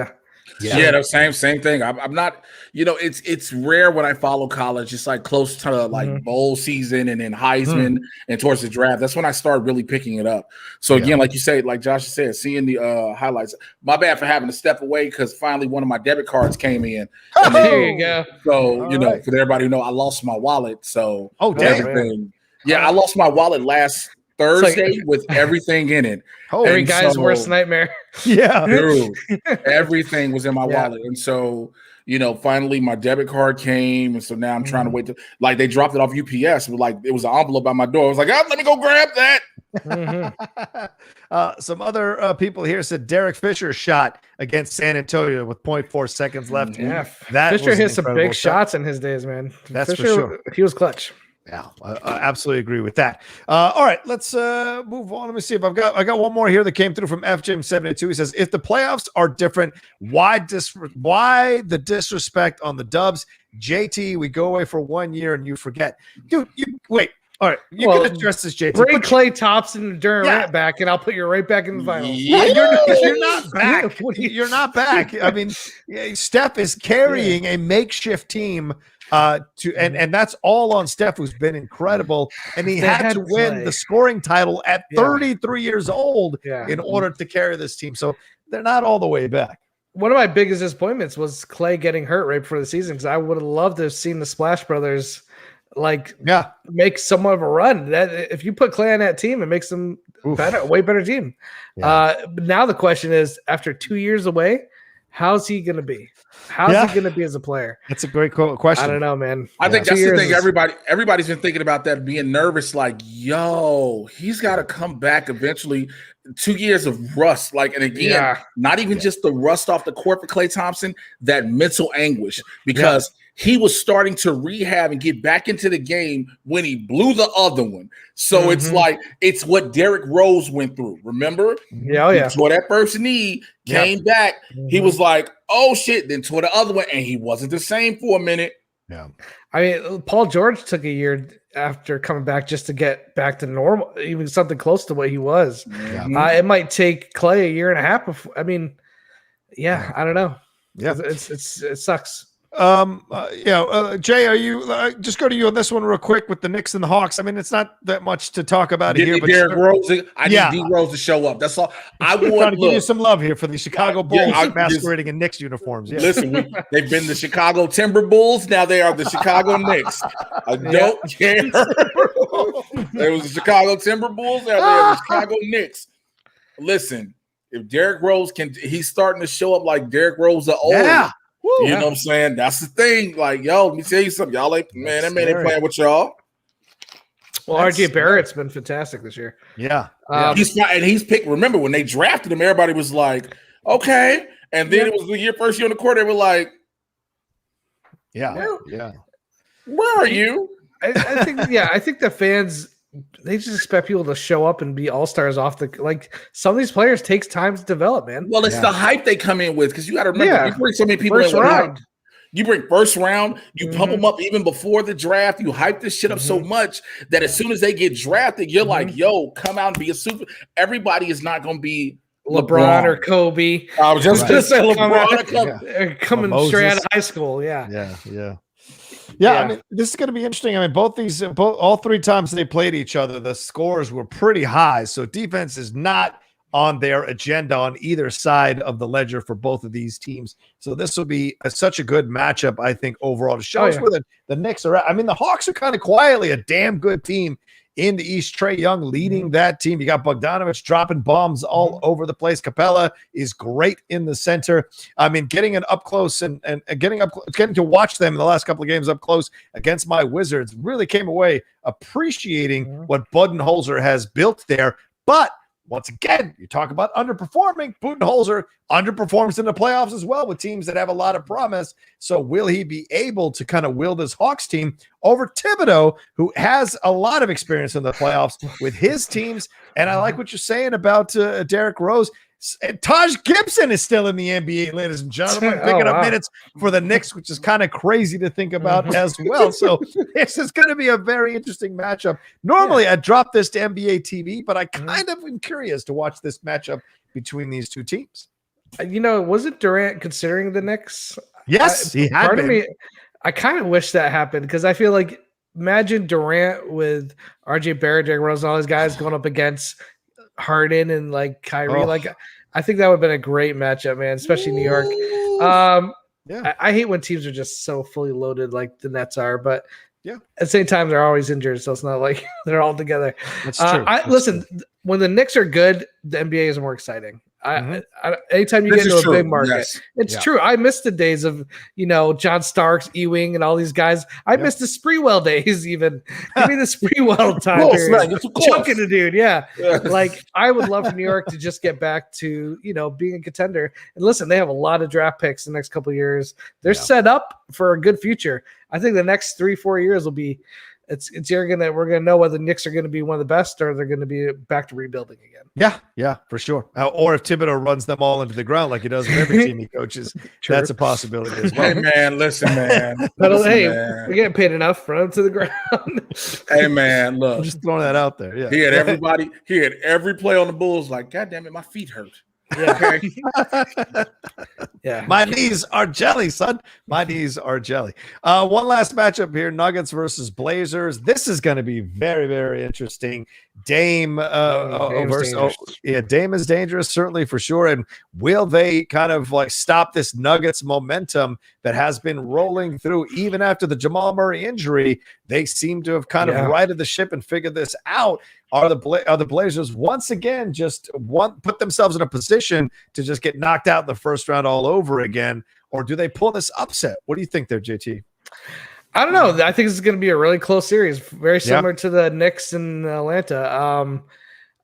Yeah, the same thing. I'm not, it's rare when I follow college. It's like close to like bowl season and then Heisman and towards the draft. That's when I start really picking it up. So again, like you say, like Josh said, seeing the highlights. My bad for having to step away because finally one of my debit cards came in. There you go. So for everybody to know, I lost my wallet. So everything. Yeah, I lost my wallet last Thursday with everything in it. Every guy's worst nightmare. Yeah. Dude, everything was in my wallet. And so, finally my debit card came. And so now I'm trying to wait like they dropped it off UPS. But like it was an envelope by my door. I was like, let me go grab that. Some other people here said Derek Fisher shot against San Antonio with 0.4 seconds left. Yeah, Fisher hit some big shots in his days, man. That's Fisher, for sure. He was clutch. Yeah, I absolutely agree with that. All right, let's move on. Let me see if I got one more here that came through from FJim72. He says, if the playoffs are different, why the disrespect on the Dubs? JT, we go away for 1 year and you forget. Dude, wait. All right, you can address this, JT. Bring Klay Thompson and Durant back, and I'll put you right back in the finals. Yeah, you're not back. You're not back. I mean, Steph is carrying a makeshift team and that's all on Steph, who's been incredible, and he had to win the scoring title at 33 years old in order to carry this team. So they're not all the way back. One of my biggest disappointments was Klay getting hurt right before the season, because I would have loved to have seen the Splash Brothers make somewhat of a run. That if you put Klay on that team, it makes them way better team. But now the question is, after 2 years away, how's he going to be? How's he going to be as a player? That's a great question. I don't know, man. I think that's the thing. Everybody's been thinking about that, being nervous. Like, he's got to come back eventually. 2 years of rust, and again, not even just the rust off the court for Klay Thompson, that mental anguish, because he was starting to rehab and get back into the game when he blew the other one. So it's what Derrick Rose went through. Remember? He tore that first knee, came back. He was like, oh shit, then tore the other one, and he wasn't the same for a minute. Yeah. I mean, Paul George took a year after coming back just to get back to normal, even something close to what he was. It might take Klay a year and a half before. I mean, I don't know. Yeah, it sucks. Jay, are you just go to you on this one real quick with the Knicks and the Hawks? I mean, it's not that much to talk about here. But Derrick Rose, I need D Rose to show up. That's all. I want to give you some love here for the Chicago Bulls masquerading in Knicks uniforms. Yeah. Listen, they've been the Chicago Timber Bulls. Now they are the Chicago Knicks. I don't care. There was the Chicago Timber Bulls. Now they are the Chicago Knicks. Listen, if Derrick Rose he's starting to show up like Derrick Rose the old. Yeah. You know what I'm saying? That's the thing. Like, let me tell you something. Y'all that man ain't playing with y'all. Well, RJ Barrett's been fantastic this year. Yeah. He's picked. Remember when they drafted him, everybody was like, okay. And then it was the first year on the court, they were like, where are you? I think the fans, they just expect people to show up and be all-stars off some of these players takes time to develop, man. Well, it's the hype they come in with, because you got to remember, you bring so many people in round. You bring first round, you pump them up even before the draft, you hype this shit up so much that as soon as they get drafted, you're like, come out and be a super. Everybody is not going to be LeBron or Kobe. I was just going to say LeBron. Coming straight out of high school, Yeah, I mean, this is going to be interesting. I mean, all three times they played each other, the scores were pretty high. So defense is not on their agenda on either side of the ledger for both of these teams. So this will be such a good matchup, I think, overall to show us where the Knicks are at. I mean, the Hawks are kind of quietly a damn good team in the East. Trae Young leading that team. You got Bogdanovich dropping bombs all over the place. Capella is great in the center. I mean, getting it up close and getting to watch them in the last couple of games up close against my Wizards really came away appreciating what Budenholzer has built there. But once again, you talk about underperforming. Budenholzer underperforms in the playoffs as well with teams that have a lot of promise. So will he be able to kind of will this Hawks team over Thibodeau, who has a lot of experience in the playoffs with his teams? And I like what you're saying about Derrick Rose. Taj Gibson is still in the NBA, ladies and gentlemen, picking up minutes for the Knicks, which is kind of crazy to think about as well. So this is going to be a very interesting matchup. Normally, I'd drop this to NBA TV, but I kind of am curious to watch this matchup between these two teams. wasn't Durant considering the Knicks? Yes, he had been. Me, I kind of wish that happened because I feel like imagine Durant with RJ Barrett, Derrick Rose, and all these guys going up against Harden and like Kyrie. Like, I think that would have been a great matchup, man, especially New York. I hate when teams are just so fully loaded like the Nets are, but at the same time, they're always injured, so it's not like they're all together. That's true. Listen, when the Knicks are good, the NBA is more exciting. Anytime you get into a big market, it's true. I miss the days of John Starks, Ewing, and all these guys. I miss the Spreewell days. Even give me the Spreewell time period. Choking a dude, Like I would love for New York to just get back to being a contender. And listen, they have a lot of draft picks the next couple of years. They're set up for a good future. I think the next 3-4 years will be. We're gonna know whether the Knicks are gonna be one of the best or they're gonna be back to rebuilding again. Yeah, for sure. Or if Thibodeau runs them all into the ground like he does with every team he coaches, that's a possibility as well. Hey man, listen, man. We're getting paid enough. Run to the ground. Hey man, look. I'm just throwing that out there. Yeah. He had everybody. He had every play on the Bulls. Like, God damn it, my feet hurt. Yeah. My knees are jelly, son. My knees are jelly. One last matchup here: Nuggets versus Blazers. This is going to be very, very interesting. Dame Dame is dangerous, certainly for sure. And will they kind of like stop this Nuggets momentum that has been rolling through even after the Jamal Murray injury? They seem to have kind of righted the ship and figured this out. Are the Blazers once again put themselves in a position to just get knocked out in the first round all over again, or do they pull this upset? What do you think there, JT? I don't know. I think this is going to be a really close series, very similar to the Knicks in Atlanta.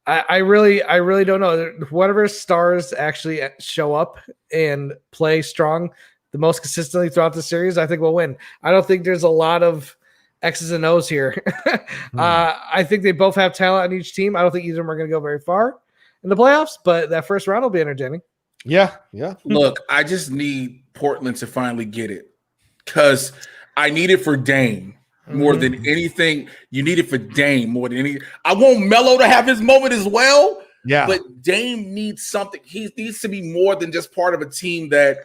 I really don't know. Whatever stars actually show up and play strong the most consistently throughout the series, I think will win. I don't think there's a lot of X's and O's here. I think they both have talent on each team. I don't think either of them are going to go very far in the playoffs, but that first round will be entertaining. Yeah. Look, I just need Portland to finally get it because I need it for Dame more than anything. You need it for Dame more than anything. I want Melo to have his moment as well. Yeah. But Dame needs something. He needs to be more than just part of a team that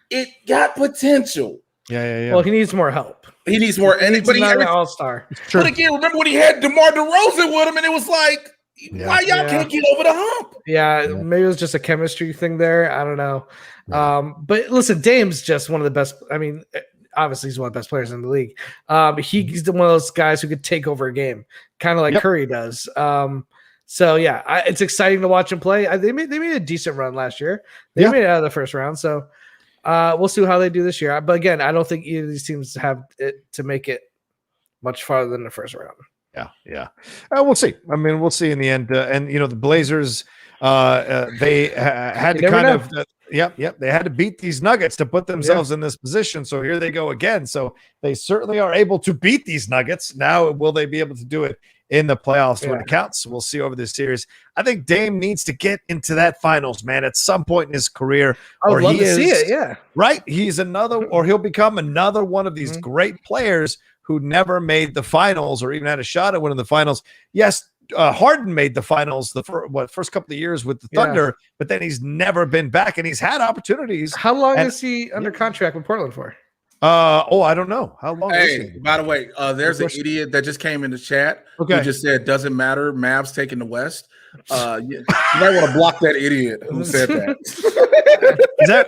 it got potential. Yeah. Well, he needs more help. He needs more. But he's an all-star. But again, remember when he had DeMar DeRozan with him, and it was like, why y'all can't get over the hump? Yeah, maybe it was just a chemistry thing there. I don't know. But listen, Dame's just one of the best. I mean, obviously he's one of the best players in the league. He's one of those guys who could take over a game, kind of like Curry does. So yeah, it's exciting to watch him play. They made a decent run last year. They made it out of the first round. So we'll see how they do this year. But again, I don't think either of these teams have it to make it much farther than the first round. Yeah. We'll see. I mean, we'll see in the end. And the Blazers, they had to kind of. They had to beat these Nuggets to put themselves in this position. So here they go again. So they certainly are able to beat these Nuggets. Now, will they be able to do it in the playoffs when it counts? We'll see over this series. I think Dame needs to get into that finals, man, at some point in his career. I would love to see it. Yeah. Right. He's he'll become another one of these great players who never made the finals or even had a shot at winning the finals. Yes, Harden made the finals the first couple of years with the Thunder, but then he's never been back, and he's had opportunities. How long is he under contract with Portland for? I don't know. How long is he? By the way, there's an idiot that just came in the chat who just said, doesn't matter, Mavs taking the West. You might want to block that idiot who said that.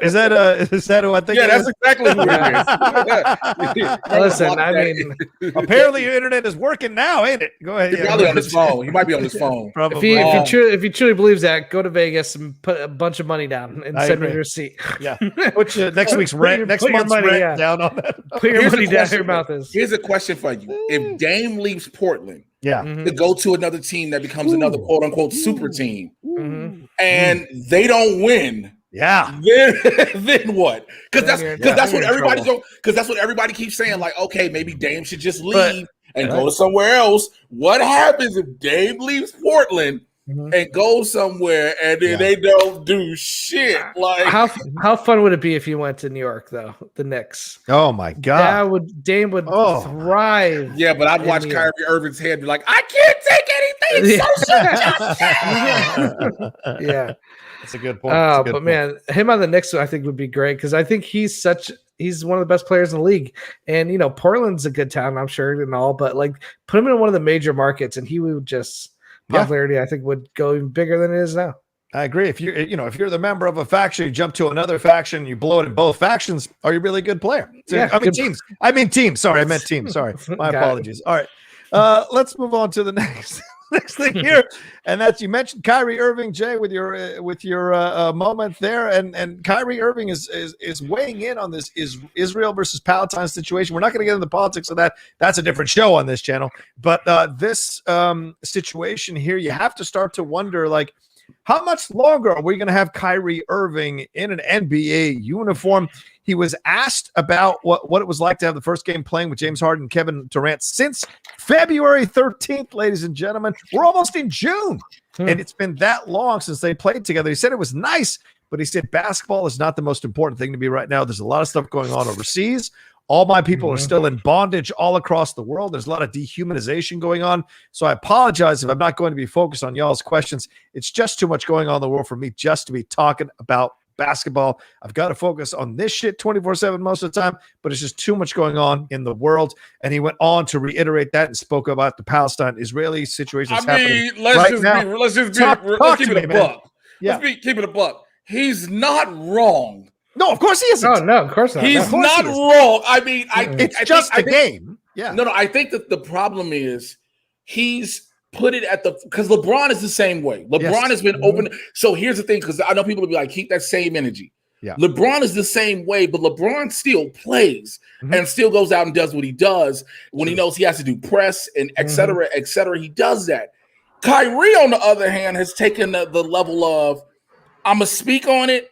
Is that who I think? Yeah, that's exactly who it is. Listen, I mean, apparently your internet is working now, ain't it? Go ahead. He's probably on his phone. He might be on his phone. Probably. If he truly believes that, go to Vegas and put a bunch of money down and send me your receipt. Yeah, put next week's rent, next month's rent down on that. Put your money down your mouth is. Here's a question for you: if Dame leaves Portland, to go to another team that becomes another quote unquote super team, and they don't win. Yeah. Then what? Because that's what everybody because that's what everybody keeps saying. Like, okay, maybe Dame should just leave and go to somewhere else. What happens if Dame leaves Portland and go somewhere, and then they don't do shit. Like how fun would it be if you went to New York though? The Knicks. Oh my god, Dame would thrive. Yeah, but I'd watch Kyrie Irving's head be like, I can't take anything. Yeah, that's a good point. But man, him on the Knicks, I think would be great because I think he's one of the best players in the league. And Portland's a good town, I'm sure, and all, but like put him in one of the major markets, and he would just popularity. I think would go even bigger than it is now. I agree. If you're the member of a faction, you jump to another faction, you blow it in both factions, are you really a good player? Teams. Sorry, I meant teams. Sorry, my apologies. All right, let's move on to the next thing here, and that's you mentioned Kyrie Irving, Jay, with your moment there, and Kyrie Irving is weighing in on this Israel versus Palestine situation. We're not going to get into the politics of that. That's a different show on this channel. But this situation here, you have to start to wonder, like, how much longer are we going to have Kyrie Irving in an NBA uniform? He was asked about what it was like to have the first game playing with James Harden and Kevin Durant since February 13th, ladies and gentlemen. We're almost in June, and it's been that long since they played together. He said it was nice, but he said basketball is not the most important thing to me right now. There's a lot of stuff going on overseas. All my people are still in bondage all across the world. There's a lot of dehumanization going on. So I apologize if I'm not going to be focused on y'all's questions. It's just too much going on in the world for me just to be talking about basketball. I've got to focus on this shit 24/7 most of the time, but it's just too much going on in the world. And he went on to reiterate that and spoke about the Palestine-Israeli situation. Let's keep it a buck. He's not wrong. No, of course he isn't. Oh, no, of course not. He's not wrong. I mean, it's just a game. Yeah. No, I think that the problem is he's put it at because LeBron is the same way. LeBron has been open. So here's the thing, because I know people will be like, keep that same energy. Yeah. LeBron is the same way, but LeBron still plays and still goes out and does what he does when he knows he has to do press and et cetera, et cetera. He does that. Kyrie, on the other hand, has taken the level of, I'm going to speak on it,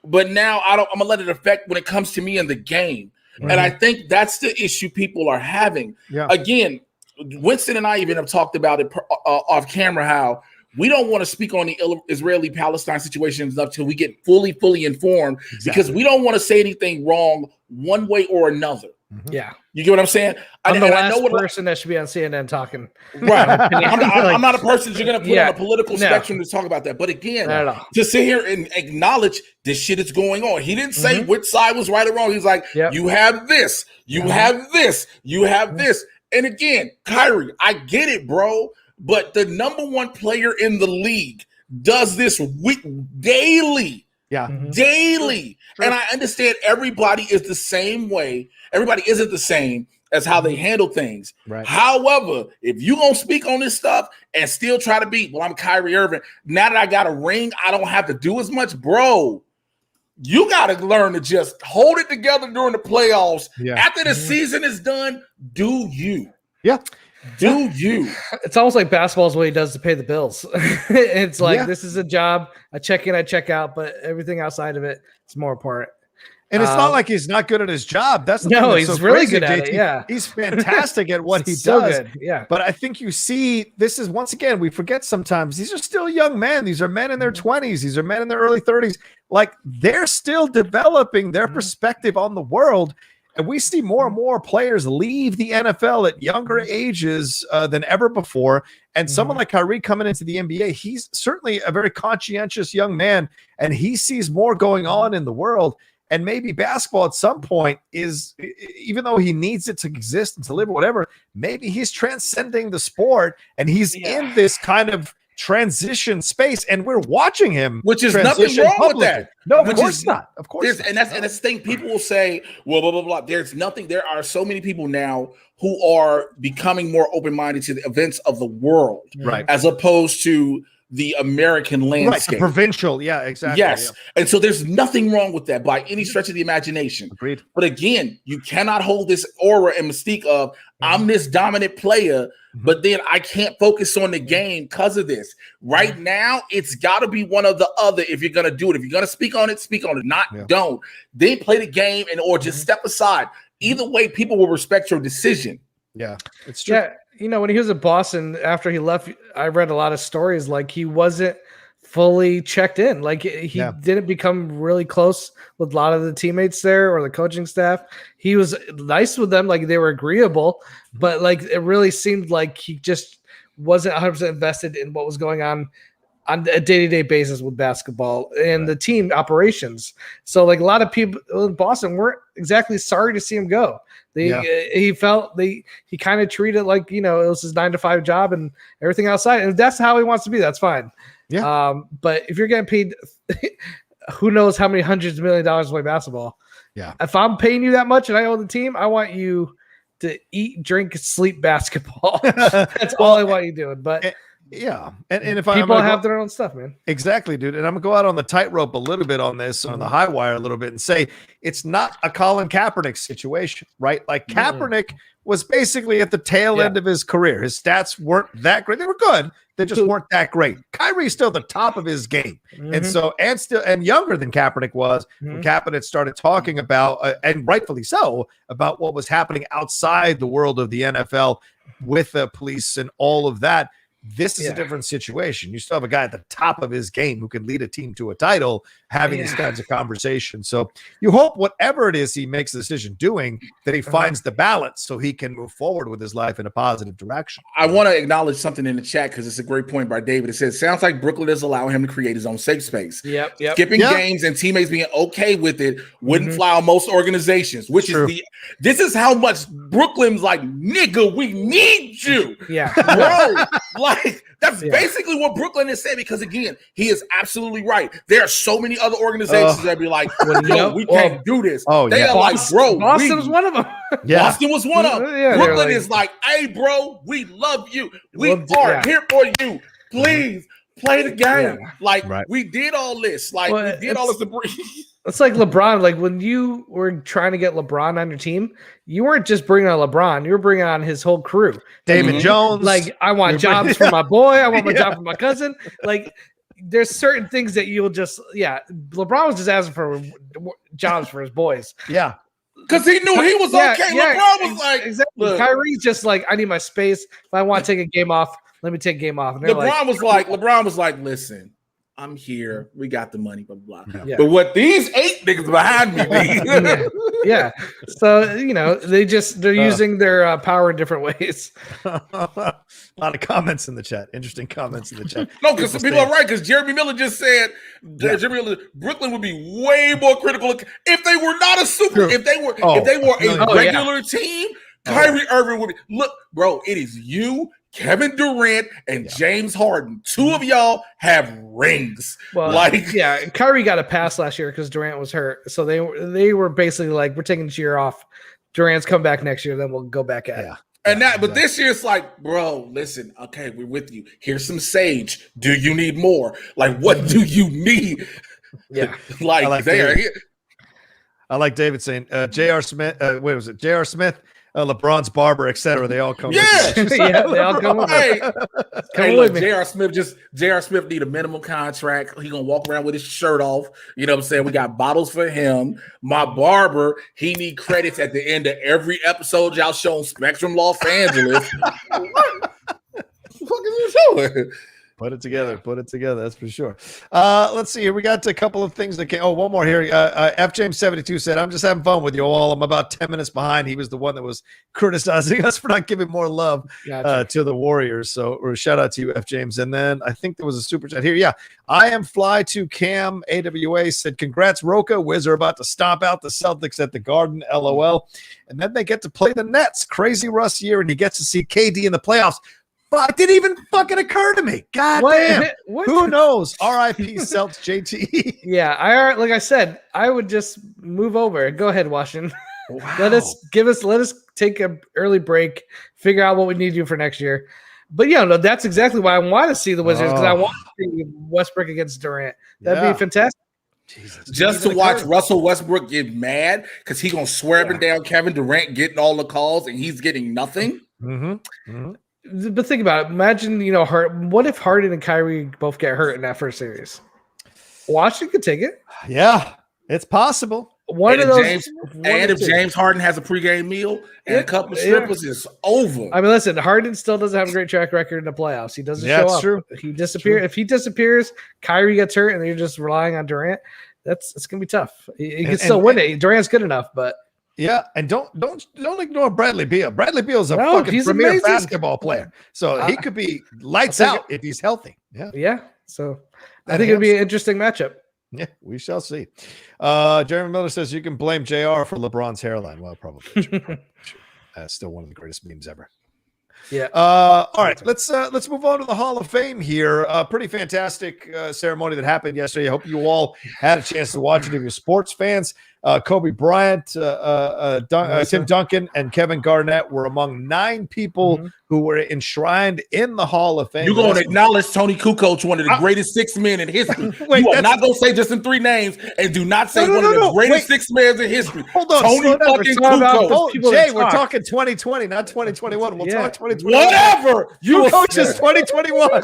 but now I'm going to let it affect when it comes to me in the game. And I think that's the issue people are having. Yeah. Again, Winston and I even have talked about it off camera, how we don't want to speak on the Israeli-Palestine situation until we get fully informed, because we don't want to say anything wrong one way or another. Yeah. You get what I'm saying? I'm the last person that should be on CNN talking. Right. I'm not a person that you're going to put on a political spectrum to talk about that. But again, to sit here and acknowledge this shit is going on. He didn't say which side was right or wrong. He's like, you have this, you have this, you have this. And again, Kyrie, I get it, bro. But the number one player in the league does this daily. Yeah. Daily. True. And I understand everybody is the same way. Everybody isn't the same as how they handle things. Right. However, if you're going to speak on this stuff and still try to be, I'm Kyrie Irving, now that I got a ring, I don't have to do as much, bro. You got to learn to just hold it together during the playoffs. Yeah. After the season is done, do you. Yeah. Do you? It's almost like basketball is what he does to pay the bills. It's like, this is a job. I check in, I check out, but everything outside of it, it's more important. And it's not like he's not good at his job. That's he's really good at it. Yeah, he's fantastic at what he does. Good. Yeah, but I think you see, this is once again, we forget sometimes these are still young men. These are men in their 20s. These are men in their early 30s. Like, they're still developing their perspective on the world. And we see more and more players leave the NFL at younger ages than ever before. And someone like Kyrie coming into the NBA, he's certainly a very conscientious young man, and he sees more going on in the world. And maybe basketball at some point is, even though he needs it to exist and to live or whatever, maybe he's transcending the sport and he's in this kind of transition space, and we're watching him, which is nothing wrong with that. No, of course not. Of course, and that's the thing. People will say, "Well, blah blah blah." There's nothing. There are so many people now who are becoming more open-minded to the events of the world, right, as opposed to the American landscape, right, the provincial. Yeah, exactly. Yes, and so there's nothing wrong with that by any stretch of the imagination. Agreed. But again, you cannot hold this aura and mystique of I'm this dominant player, but then I can't focus on the game because of this. Right now, it's got to be one or the other if you're going to do it. If you're going to speak on it, speak on it. Not don't. Then play the game or just step aside. Either way, people will respect your decision. Yeah, it's true. Yeah, when he was at Boston after he left, I read a lot of stories like he wasn't fully checked in. Like he didn't become really close with a lot of the teammates there or the coaching staff. He was nice with them, like they were agreeable, but like it really seemed like he just wasn't 100% invested in what was going on a day-to-day basis with basketball and the team operations. So like a lot of people in Boston weren't exactly sorry to see him go. He felt he kind of treated it like, it was his 9-to-5 job and everything outside. And if that's how he wants to be, that's fine. Yeah. But if you're getting paid, who knows how many hundreds of $millions to play basketball. Yeah. If I'm paying you that much and I own the team, I want you to eat, drink, sleep basketball. That's all I want you doing. But yeah. And if people have their own stuff, man. Exactly, dude. And I'm gonna go out on the tightrope a little bit on this, on the high wire a little bit, and say it's not a Colin Kaepernick situation, right? Like Kaepernick was basically at the tail end of his career. His stats weren't that great. They were good. They just weren't that great. Kyrie's still the top of his game. And younger than Kaepernick was when Kaepernick started talking about, and rightfully so, about what was happening outside the world of the NFL with the police and all of that. This is a different situation. You still have a guy at the top of his game who can lead a team to a title having these kinds of conversations. So you hope whatever it is he makes the decision doing, that he finds the balance so he can move forward with his life in a positive direction. I want to acknowledge something in the chat because it's a great point by David. It says, sounds like Brooklyn is allowing him to create his own safe space. Yep. Skipping games and teammates being okay with it wouldn't fly on most organizations, which is this is how much Brooklyn's like, nigga, we need you. Yeah. Bro, like that's basically what Brooklyn is saying, because again, he is absolutely right. There are so many other organizations that be like, yo, we can't do this. They are like, bro, Boston was one of them. Boston was one of them. Brooklyn is like, hey, bro, we love you. We are here for you. Please play the game. Like we did all this. Like we did all this to breathe. It's like LeBron. Like when you were trying to get LeBron on your team, you weren't just bringing on LeBron. You were bringing on his whole crew. David Jones. Like, I want jobs for my boy. I want my job for my cousin. Like, there's certain things that you'll just, LeBron was just asking for jobs for his boys. Yeah. Because he knew he was okay. LeBron was like, exactly. Look. Kyrie's just like, I need my space. If I want to take a game off, let me take a game off. And LeBron was like, listen, I'm here. We got the money, blah, blah, blah. Yeah. But what these 8 niggas behind me need. Yeah. So, they're using their power in different ways. A lot of comments in the chat. Interesting comments in the chat. No, because people are right. Because Jeremy Miller just said Brooklyn would be way more critical if they were not a super. If they were a regular team. Kyrie Irving would be. Look, bro, it is you, Kevin Durant, and James Harden. 2 of y'all have rings. Well, Kyrie got a pass last year because Durant was hurt. So they were basically like, we're taking this year off. Durant's come back next year, then we'll go back at it. And but this year it's like, bro, listen, okay, we're with you. Here's some sage. Do you need more? Like, what do you need? Yeah. I like David saying, J.R. Smith, J.R. Smith, LeBron's barber, etc. They all come. They all come with look, J.R. Smith need a minimum contract. He gonna walk around with his shirt off. You know what I'm saying? We got bottles for him. My barber, he need credits at the end of every episode y'all show on Spectrum Los Angeles. What the fuck is you doing? Put it together. That's for sure. Let's see here. We got a couple of things that came. Oh, one more here. F James 72 said, "I'm just having fun with you all. I'm about 10 minutes behind." He was the one that was criticizing us for not giving more love to the Warriors. So, shout out to you, F James. And then I think there was a super chat here. Yeah, I am fly to Cam AWA said, "Congrats, Rocha. Wiz are about to stomp out the Celtics at the Garden. LOL." And then they get to play the Nets. Crazy Russ year, and he gets to see KD in the playoffs. But it didn't even fucking occur to me. God damn. Who knows? R.I.P. Celts JT. Yeah, like I said, I would just move over. Go ahead, Washington. Wow. Let us take an early break, figure out what we need to do for next year. But that's exactly why I want to see the Wizards, because I want to see Westbrook against Durant. That'd be fantastic. Jesus. Just to watch Russell Westbrook get mad because he's gonna swear up and down Kevin Durant getting all the calls and he's getting nothing. But think about it. Imagine, what if Harden and Kyrie both get hurt in that first series? Washington could take it. Yeah, it's possible. One of those. If James Harden has a pregame meal and a couple of strippers, it's over. I mean, listen, Harden still doesn't have a great track record in the playoffs. He doesn't show up. True. He disappears. If he disappears, Kyrie gets hurt, and you're just relying on Durant. It's gonna be tough. He can still win it. Durant's good enough, but yeah, and don't ignore Bradley Beal. Bradley Beal is a fucking premier amazing basketball player, so he could be lights out if he's healthy. Yeah. So I think it'd be an interesting matchup. Yeah, we shall see. Jeremy Miller says you can blame JR for LeBron's hairline. Well, probably. Still one of the greatest memes ever. Yeah. All right. Let's move on to the Hall of Fame here. Pretty fantastic ceremony that happened yesterday. I hope you all had a chance to watch it if you're sports fans. Kobe Bryant, Tim Duncan, and Kevin Garnett were among 9 people who were enshrined in the Hall of Fame. You're going to acknowledge Tony Kukoc, one of the greatest 6 men in history. You are not going to say just in 3 names, and do not say one of the greatest 6 men in history. Hold on, Tony fucking Kukoc. Jay, we're talking 2020, not 2021. We'll talk 2021. Whatever. Kukoc is 2021.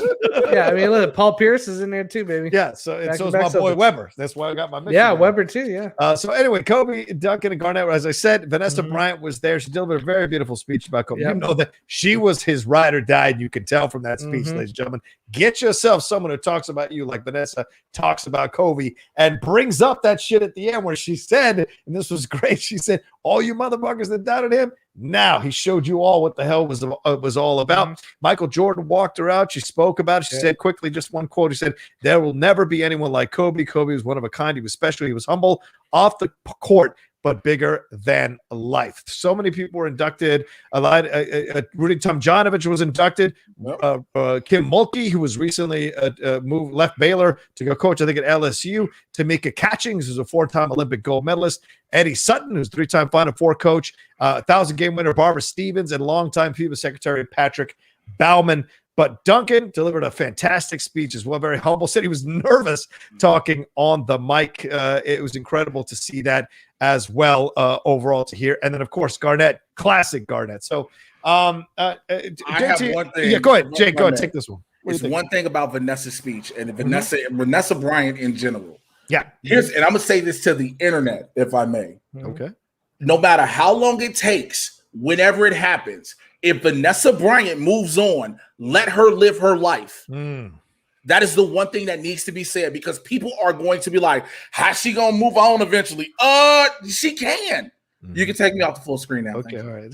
Yeah, I mean, look, Paul Pierce is in there too, baby. Yeah, so is my boy Weber. That's why I got my mention. Yeah, Weber too. Yeah. So anyway, Kobe, Duncan, and Garnett. As I said, Vanessa Bryant was there. She delivered a very beautiful speech about Kobe. You know that she was his ride or die. You can tell from that speech, ladies and gentlemen. Get yourself someone who talks about you like Vanessa talks about Kobe and brings up that shit at the end where she said, and this was great. She said, "All you motherfuckers that doubted him, now he showed you all what the hell was all about." Michael Jordan walked her out. She spoke about it. She said quickly, just one quote. She said, "There will never be anyone like Kobe. Kobe was one of a kind. He was special. He was humble off the court, but bigger than life." So many people were inducted. Rudy Tomjanovich was inducted. Kim Mulkey, who was recently left Baylor to go coach, I think, at LSU. Tamika Catchings, who's a 4-time Olympic gold medalist. Eddie Sutton, who's 3-time Final Four coach. 1,000-game winner Barbara Stevens, and longtime FIBA Secretary Patrick Baumann. But Duncan delivered a fantastic speech as well, very humble. Said he was nervous talking on the mic. It was incredible to see that as well overall to hear. And then, of course, Garnett, classic Garnett. So I have one thing. Yeah, go ahead, Jay. Go ahead, take this one. It's one thing about Vanessa's speech and Vanessa Bryant in general. Yeah. And I'm going to say this to the internet, if I may. Okay. No matter how long it takes, whenever it happens, if Vanessa Bryant moves on, let her live her life. That is the one thing that needs to be said, because people are going to be like, how's she going to move on eventually? She can. You can take me off the full screen now. Okay, all right.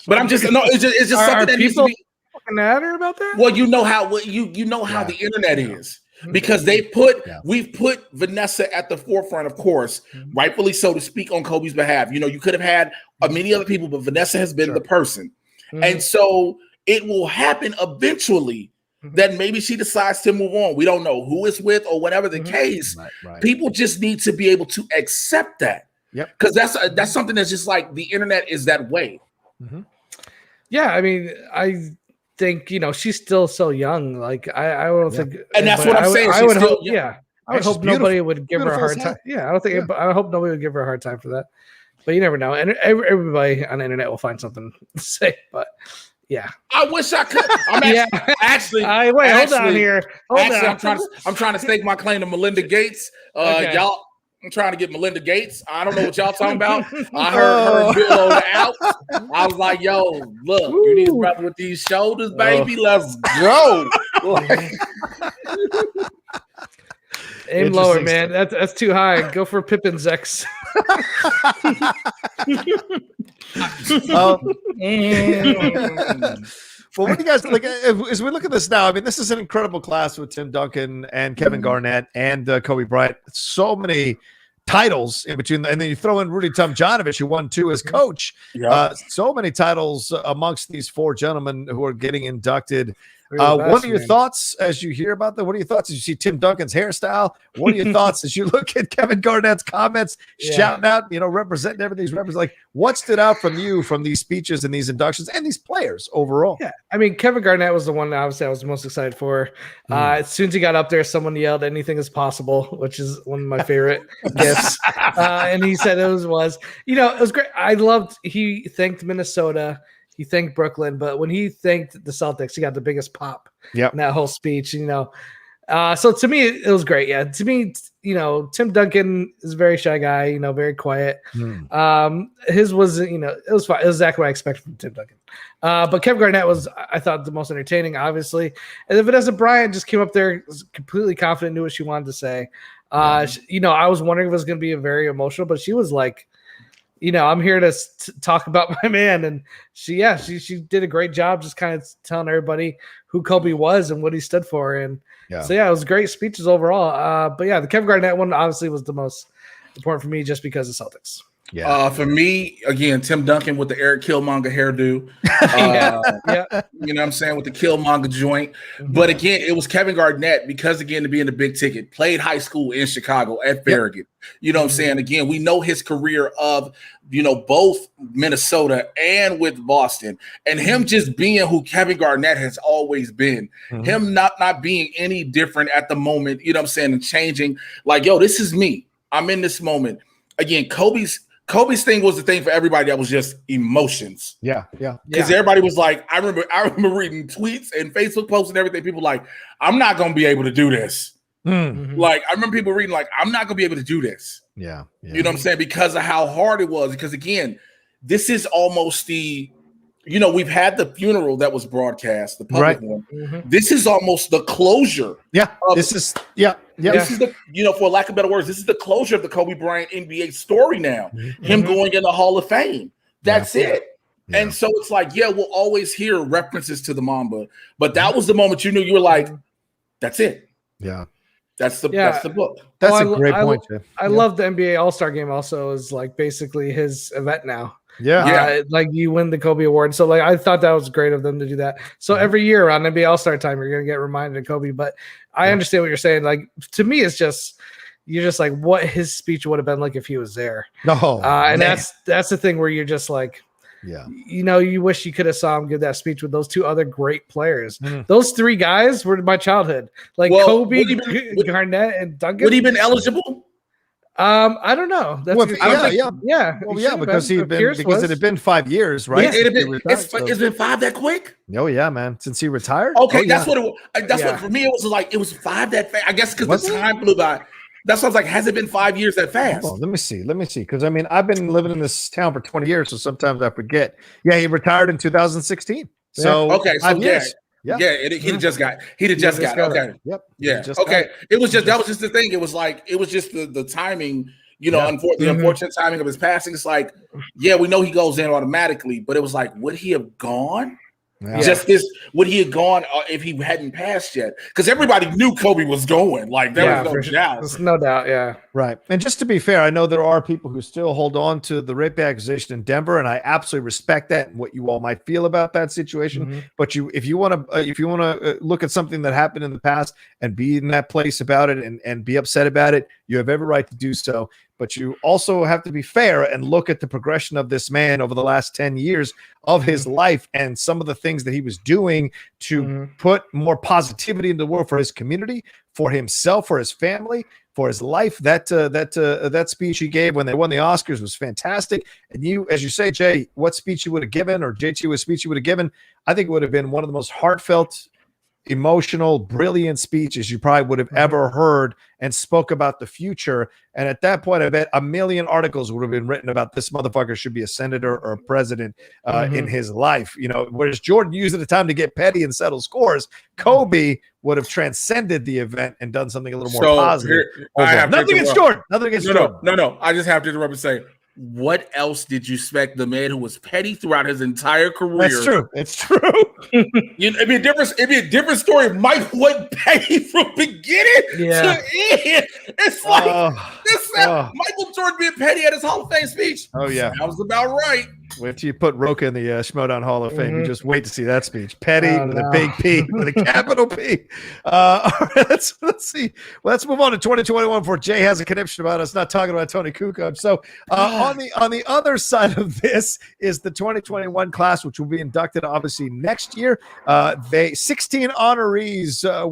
But it's just something that needs to be fucking at her about that. Well, you know how the internet is. Because we've put Vanessa at the forefront, of course, rightfully so, to speak on Kobe's behalf. You know, you could have had many other people, but Vanessa has been the person. And so it will happen eventually that maybe she decides to move on. We don't know who it's with or whatever the case. Right. People just need to be able to accept that. Yep. Because that's something that's just like the internet is that way. Yeah, I mean, I think, she's still so young. Like I don't think, and that's what I'm saying. I would hope, I would hope nobody would give her a hard time. Yeah, I hope nobody would give her a hard time for that. But you never know, and everybody on the internet will find something to say. But yeah, I wish I could. Hold on here. I'm trying to stake my claim to Melinda Gates. Y'all. I'm trying to get Melinda Gates. I don't know what y'all talking about. I heard Bill on the out. I was like, yo, look, you need a brother with these shoulders, baby. Let's go. Aim lower, man. That's too high. Go for Pippin's X. Well, what do you guys like as we look at this now? I mean, this is an incredible class with Tim Duncan and Kevin Garnett and Kobe Bryant. So many titles in between, and then you throw in Rudy Tomjanovich, who won 2 as coach. So many titles amongst these 4 gentlemen who are getting inducted. What are your thoughts as you hear about that? What are your thoughts as you see Tim Duncan's hairstyle? What are your thoughts as you look at Kevin Garnett's comments, shouting out, representing everything's representing? Like, what stood out from you from these speeches and these inductions and these players overall? Yeah, I mean, Kevin Garnett was the one that obviously I was most excited for. As soon as he got up there, someone yelled, "Anything is possible," which is one of my favorite gifts. And he said it was. It was great. He thanked Minnesota. He thanked Brooklyn, but when he thanked the Celtics, he got the biggest pop in that whole speech. So to me, it was great. Yeah, to me, Tim Duncan is a very shy guy. Very quiet. His was, it was fine. It was exactly what I expected from Tim Duncan. But Kevin Garnett was, I thought, the most entertaining, obviously. And then Vanessa Bryant just came up there, was completely confident, knew what she wanted to say. I was wondering if it was going to be a very emotional, but she was like, I'm here to talk about my man, and she did a great job, just kind of telling everybody who Kobe was and what he stood for, and so it was great speeches overall. But the Kevin Garnett one obviously was the most important for me, just because of Celtics. For me, again, Tim Duncan with the Eric Killmonger hairdo. You know what I'm saying, with the Killmonger joint. But again, it was Kevin Garnett because, again, to be in the big ticket, played high school in Chicago at Farragut. You know what I'm saying? Again, we know his career of, both Minnesota and with Boston, and him just being who Kevin Garnett has always been, him not being any different at the moment, you know what I'm saying, and changing, like, yo, this is me. I'm in this moment. Again, Kobe's thing was the thing for everybody that was just emotions. Because everybody was like, I remember reading tweets and Facebook posts and everything. People like, I'm not gonna be able to do this. Like, I remember people reading like, I'm not gonna be able to do this. You know what I'm saying? Because of how hard it was. Because again, this is almost the, we've had the funeral that was broadcast, the public one. This is almost the closure. This is the, for lack of better words, this is the closure of the Kobe Bryant NBA story now. Him going in the Hall of Fame. That's it. And so it's like, we'll always hear references to the Mamba, but that was the moment you knew, you were like, that's it. That's the book. That's a great point. I love the NBA All-Star Game also is like basically his event now. Like you win the Kobe Award. So like I thought that was great of them to do that. So every year around NBA All-Star time, you're gonna get reminded of Kobe. But I understand what you're saying. Like to me, it's just you're just like what his speech would have been like if he was there. And that's the thing where you're just like, you wish you could have saw him give that speech with those two other great players. Those three guys were my childhood. Like Kobe, Garnett, and Duncan. Would he been eligible? I don't know. That's because it had been 5 years, right? It's been 5 that quick. Oh yeah, man. Since he retired. Okay, that's what it was. What for me it was like. It was 5 that fast. I guess because the time flew by. That's what I was like. Has it been 5 years that fast? Oh, let me see. Because I mean, I've been living in this town for 20 years, so sometimes I forget. Yeah, he retired in 2016. So okay, so 5 years. He'd just got. Okay. Yep. Yeah. Okay. It was just that was just the thing. It was like it was just the timing. The unfortunate timing of his passing. It's like, we know he goes in automatically, but it was like, would he have gone? Would he have gone if he hadn't passed yet? Because everybody knew Kobe was going. Like there was no doubt. There's no doubt. Right. And just to be fair, I know there are people who still hold on to the rape accusation in Denver, and I absolutely respect that and what you all might feel about that situation. But if you want to look at something that happened in the past and be in that place about it and be upset about it, you have every right to do so. But you also have to be fair and look at the progression of this man over the last 10 years of his life and some of the things that he was doing to put more positivity into the world for his community, for himself, for his family, for his life. That speech he gave when they won the Oscars was fantastic. And you, as you say, Jay, what speech you would have given, or JT, what speech you would have given, I think it would have been one of the most heartfelt, emotional, brilliant speeches you probably would have ever heard, and spoke about the future. And at that point, I bet a million articles would have been written about this motherfucker should be a senator or a president in his life. Whereas Jordan used the time to get petty and settle scores, Kobe would have transcended the event and done something a little more positive. Nothing against Jordan. No. I just have to interrupt and say, what else did you expect the man who was petty throughout his entire career? That's true. It's true. It'd be a different story. Mike wasn't petty from beginning to end. It's like Michael Jordan being petty at his Hall of Fame speech. Oh yeah, that was about right. Wait till you put Rocha in the Schmodown Hall of Fame. You just wait to see that speech. Petty with a big P, with a capital P. All right, let's see. Well, let's move on to 2021 before Jay has a conniption about us not talking about Tony Kukoc. So on the other side of this is the 2021 class, which will be inducted obviously next year. 16 honorees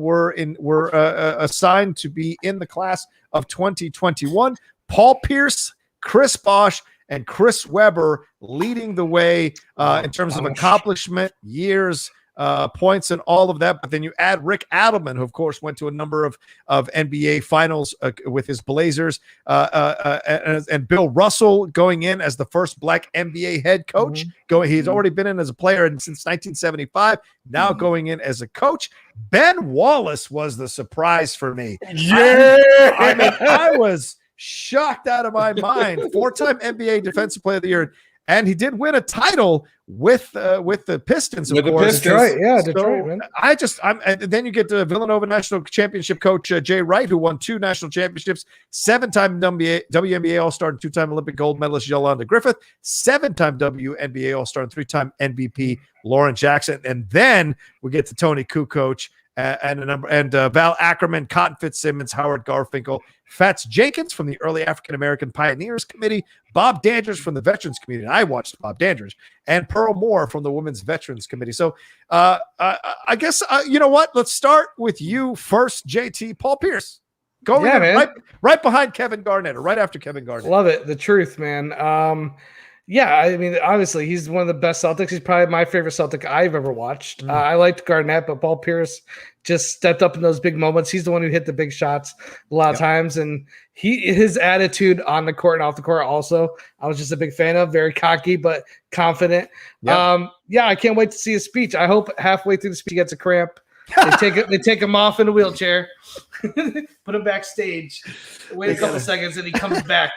were assigned to be in the class of 2021. Paul Pierce, Chris Bosh, and Chris Webber leading the way in terms of accomplishment, years, points and all of that. But then you add Rick Adelman, who of course went to a number of NBA finals with his Blazers, and Bill Russell going in as the first black NBA head coach. He's already been in as a player since 1975, now going in as a coach. Ben Wallace was the surprise for me. I was shocked out of my mind. 4-time NBA Defensive Player of the Year. And he did win a title with the Pistons, of course. Detroit, Detroit, man. And then you get the Villanova National Championship coach Jay Wright, who won 2 national championships, 7-time WNBA All-Star and 2-time Olympic gold medalist Yolanda Griffith, 7-time WNBA All-Star and 3-time MVP Lauren Jackson. And then we get to Tony Kukoc and Val Ackerman, Cotton Fitzsimmons, Howard Garfinkel, Fats Jenkins from the Early African American Pioneers Committee, Bob Dandridge from the Veterans Committee. I watched Bob Dandridge, and Pearl Moore from the Women's Veterans Committee. So I guess, you know what? Let's start with you first, JT. Paul Pierce. Right behind Kevin Garnett, or right after Kevin Garnett. Love it. The truth, man. I mean, obviously, he's one of the best Celtics. He's probably my favorite Celtic I've ever watched. I liked Garnett, but Paul Pierce just stepped up in those big moments. He's the one who hit the big shots a lot of times, and his attitude on the court and off the court also, I was just a big fan of. Very cocky, but confident. I can't wait to see his speech. I hope halfway through the speech he gets a cramp. They take him off in a wheelchair, put him backstage, wait a couple seconds, and he comes back,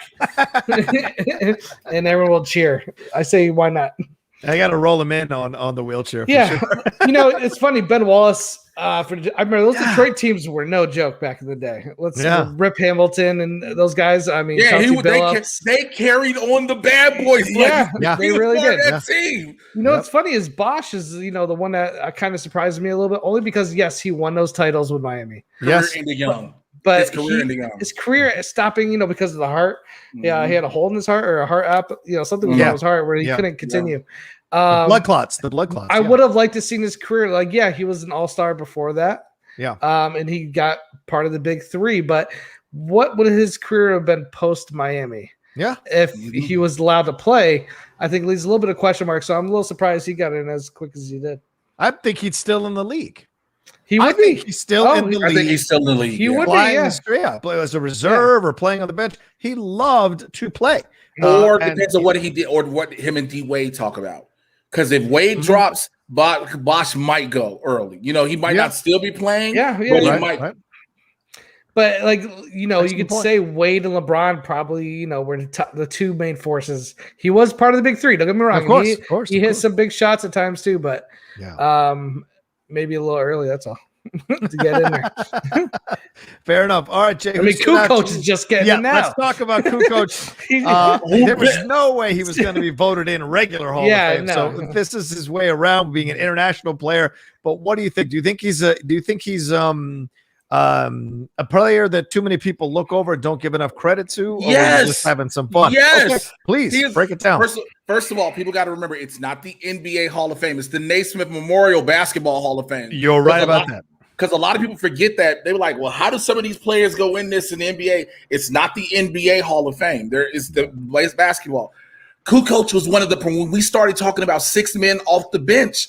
and everyone will cheer. I say, why not? I got to roll him in on the wheelchair. For sure. It's funny. Ben Wallace. I remember those Detroit teams were no joke back in the day. Rip Hamilton and those guys. I mean, they carried on the bad boys. They really did. That team. What's funny is Bosch is the one that kind of surprised me a little bit, only because he won those titles with Miami. But his career is stopping, because of the heart. He had a hole in his heart, or a heart app, something was on his heart where he couldn't continue. The blood clots. I would have liked to see his career. He was an all-star before that. And he got part of the big 3. But what would his career have been post Miami? If he was allowed to play, I think leaves a little bit of question mark. So I'm a little surprised he got in as quick as he did. I think he's still in the league. I think he's still in the league. I think he's still in the league. He would be, play as a reserve or playing on the bench. He loved to play. Or depends on what he did, or what him and D Wade talk about. Because if Wade drops, Bosch might go early. He might not still be playing. But he might. Right. But you could say Wade and LeBron probably, were the 2 main forces. He was part of the big 3. Don't get me wrong. Of course, he hit some big shots at times too, but maybe a little early. That's all. To get in there. Fair enough. All right, Jay. Kukoc is just getting in now. Let's talk about Kukoc. There was no way he was going to be voted in regular Hall of Fame. No. So this is his way around being an international player. But what do you think? Do you think he's a player that too many people look over and don't give enough credit to? Or just having some fun? Yes. Okay, please break it down. First of all, people got to remember, it's not the NBA Hall of Fame. It's the Naismith Memorial Basketball Hall of Fame. You're right about that. Because a lot of people forget that. They were like, well, how do some of these players go in this in the NBA? It's not the NBA Hall of Fame. There is the basketball. Kukoc was one of when we started talking about 6 men off the bench,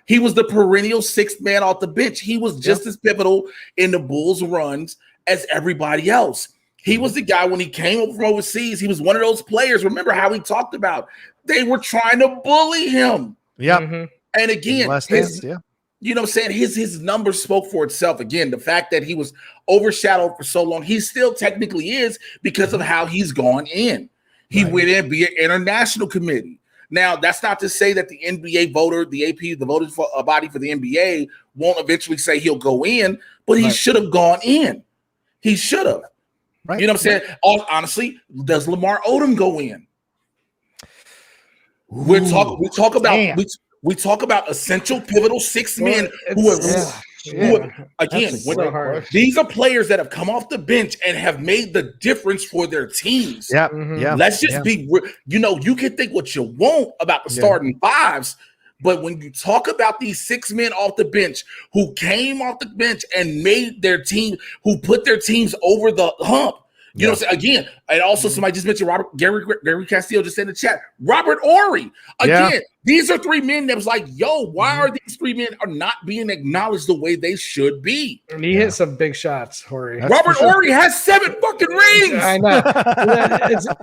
he was the perennial 6th man off the bench. He was just as pivotal in the Bulls' runs as everybody else. He was the guy when he came over from overseas. He was one of those players. Remember how he talked about they were trying to bully him. Yeah. And again, his numbers spoke for itself. Again, the fact that he was overshadowed for so long, he still technically is because of how he's gone in. He went in via international committee. Now, that's not to say that the NBA voter, the AP, the voting body for the NBA won't eventually say he'll go in, but he should have gone in. He should have. Right. You know what I'm saying? Honestly, does Lamar Odom go in? We talk about essential, pivotal 6 men these are players that have come off the bench and have made the difference for their teams. Let's just be, you can think what you want about the starting 5s, but when you talk about these 6 men off the bench who came off the bench and made their team, who put their teams over the hump. You know what I'm saying? Again, and also somebody just mentioned Gary Castillo just said in the chat. Robert Horry. Again, These are three men that was like, yo, why are these three men are not being acknowledged the way they should be? And he hit some big shots, Horry. Robert Horry has 7 fucking rings. I know.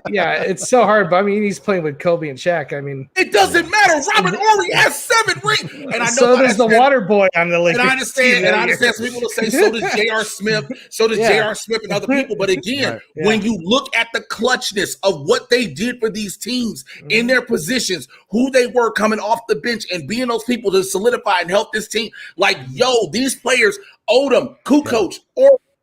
It's so hard, but I mean, he's playing with Kobe and Shaq. I mean, it doesn't matter. Robert Horry has 7 rings, and I know so does the water boy on the Lakers. And I understand. Some people will say so does J.R. Smith, J.R. Smith and other people. But again, when you look at the clutchness of what they did for these teams in their positions, who they were coming off the bench and being those people to solidify and help this team, like, yo, these players, Odom, Kukoc,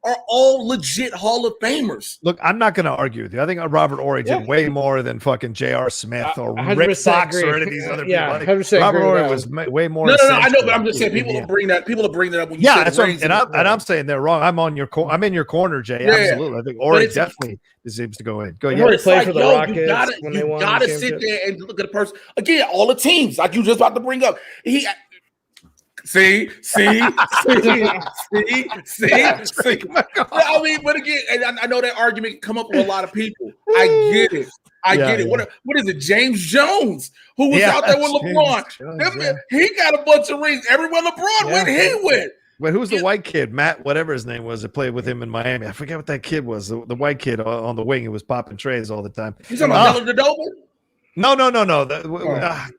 are all legit Hall of Famers. Look, I'm not going to argue with you. I think Robert Horry did way more than fucking J.R. Smith or Rick Fox or any of these other people. Robert Horry was way more. No, I know, but I'm just saying people will bring that up when you say that's what I'm saying they're wrong. I'm in your corner, Jay. Absolutely. I think Horry definitely deserves to go in. Go ahead. Play like, for the Rockets. You gotta sit there and look at the person again. All the teams, like you just about to bring up. See. I mean, but again, and I know that argument can come up with a lot of people. I get it. Get it. What is it? James Jones, who was out there with LeBron. He got a bunch of rings. Everywhere LeBron went, he went. But who's the white kid? Matt, whatever his name was, that played with him in Miami. I forget what that kid was. The white kid on the wing who was popping trays all the time. You talking about Dellavedova? No.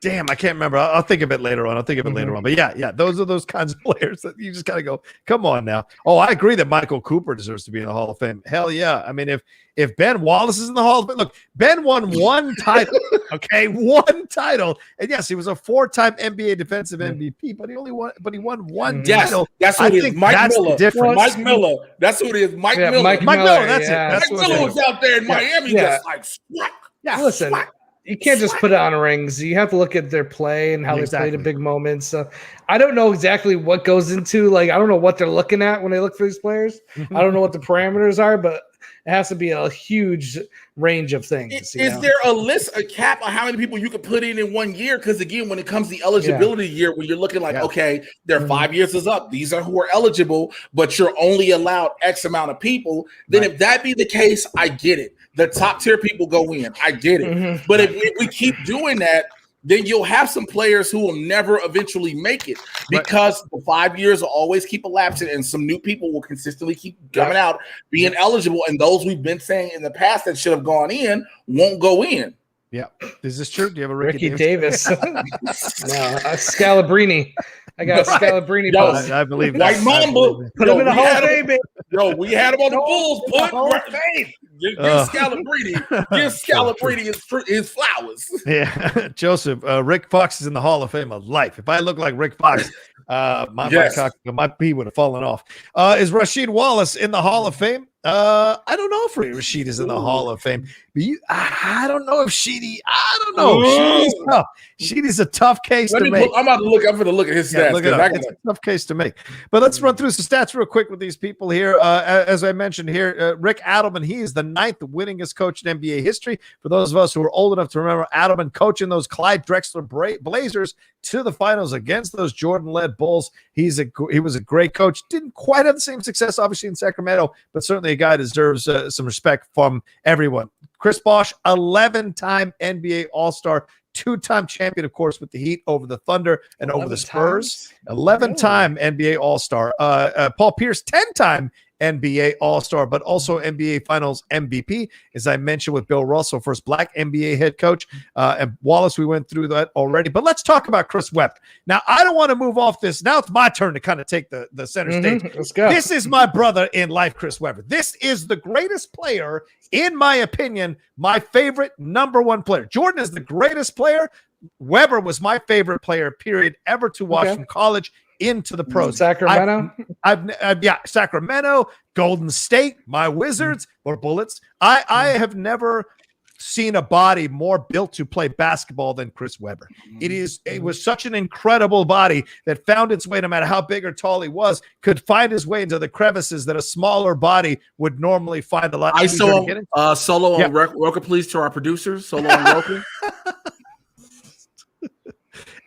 Damn, I can't remember. I'll think of it later on. But yeah, those are those kinds of players that you just gotta go, come on now. Oh, I agree that Michael Cooper deserves to be in the Hall of Fame. Hell yeah. I mean, if Ben Wallace is in the Hall of Fame, look, Ben won one title. Okay, one title. And yes, he was a 4-time NBA defensive MVP, but he won one title. That's what it is. Mike Miller. Mike Miller. That's what it is. Mike Miller. Mike Miller, that's it. Mike Miller was out there in Miami just like swat. Yeah, listen. You can't just put it on rings. You have to look at their play and how they played in big moments. So I don't know exactly what goes into, I don't know what they're looking at when they look for these players. I don't know what the parameters are, but it has to be a huge range of things. Is there a cap on how many people you could put in 1 year? Because again, when it comes to the eligibility year, when you're looking okay, their 5 years is up. These are who are eligible, but you're only allowed X amount of people. Then if that be the case, I get it. The top tier people go in. I get it. But if we keep doing that, then you'll have some players who will never eventually make it because the 5 years will always keep elapsing and some new people will consistently keep coming out, being eligible. And those we've been saying in the past that should have gone in won't go in. Yeah. Is this true? Do you have a Ricky Davis? No, Scalabrini. I got Scalabrini. I believe that. White Mamba. Put him in the Hall of Fame. Yo, we had him on the Bulls. Hall of Fame. Give Scalabrini his flowers. Yeah, Joseph. Rick Fox is in the Hall of Fame of life. If I look like Rick Fox, my pee would have fallen off. Is Rasheed Wallace in the Hall of Fame? I don't know if Rasheed is in the Hall of Fame. I don't know if Sheedy. I don't know. Sheedy's tough. Sheedy's a tough case to make. I'm going to look at his stats. It's a tough case to make. But let's run through some stats real quick with these people here. As I mentioned here, Rick Adelman, he is the 9th winningest coach in NBA history. For those of us who are old enough to remember Adelman coaching those Clyde Drexler Blazers to the finals against those Jordan-led Bulls. He was a great coach. Didn't quite have the same success, obviously, in Sacramento, but certainly a guy deserves some respect from everyone. Chris Bosh, 11-time NBA All-Star, 2-time champion, of course, with the Heat over the Thunder and over the Spurs. 11-time NBA All-Star. Paul Pierce, 10-time NBA All-Star, but also NBA Finals MVP, as I mentioned with Bill Russell, first Black NBA head coach. And Wallace, we went through that already. But let's talk about Chris Webber. Now, I don't want to move off this. Now it's my turn to kind of take the center stage. Let's go. This is my brother in life, Chris Webber. This is the greatest player, in my opinion, my favorite number one player. Jordan is the greatest player. Webber was my favorite player, period, ever to watch from college into the pros. Sacramento? Sacramento, Golden State, my Wizards or Bullets. I have never seen a body more built to play basketball than Chris Webber. It was such an incredible body that found its way, no matter how big or tall he was, could find his way into the crevices that a smaller body would normally find a lot easier to get into. Solo on Rocha, please, to our producers. Solo on Rocha.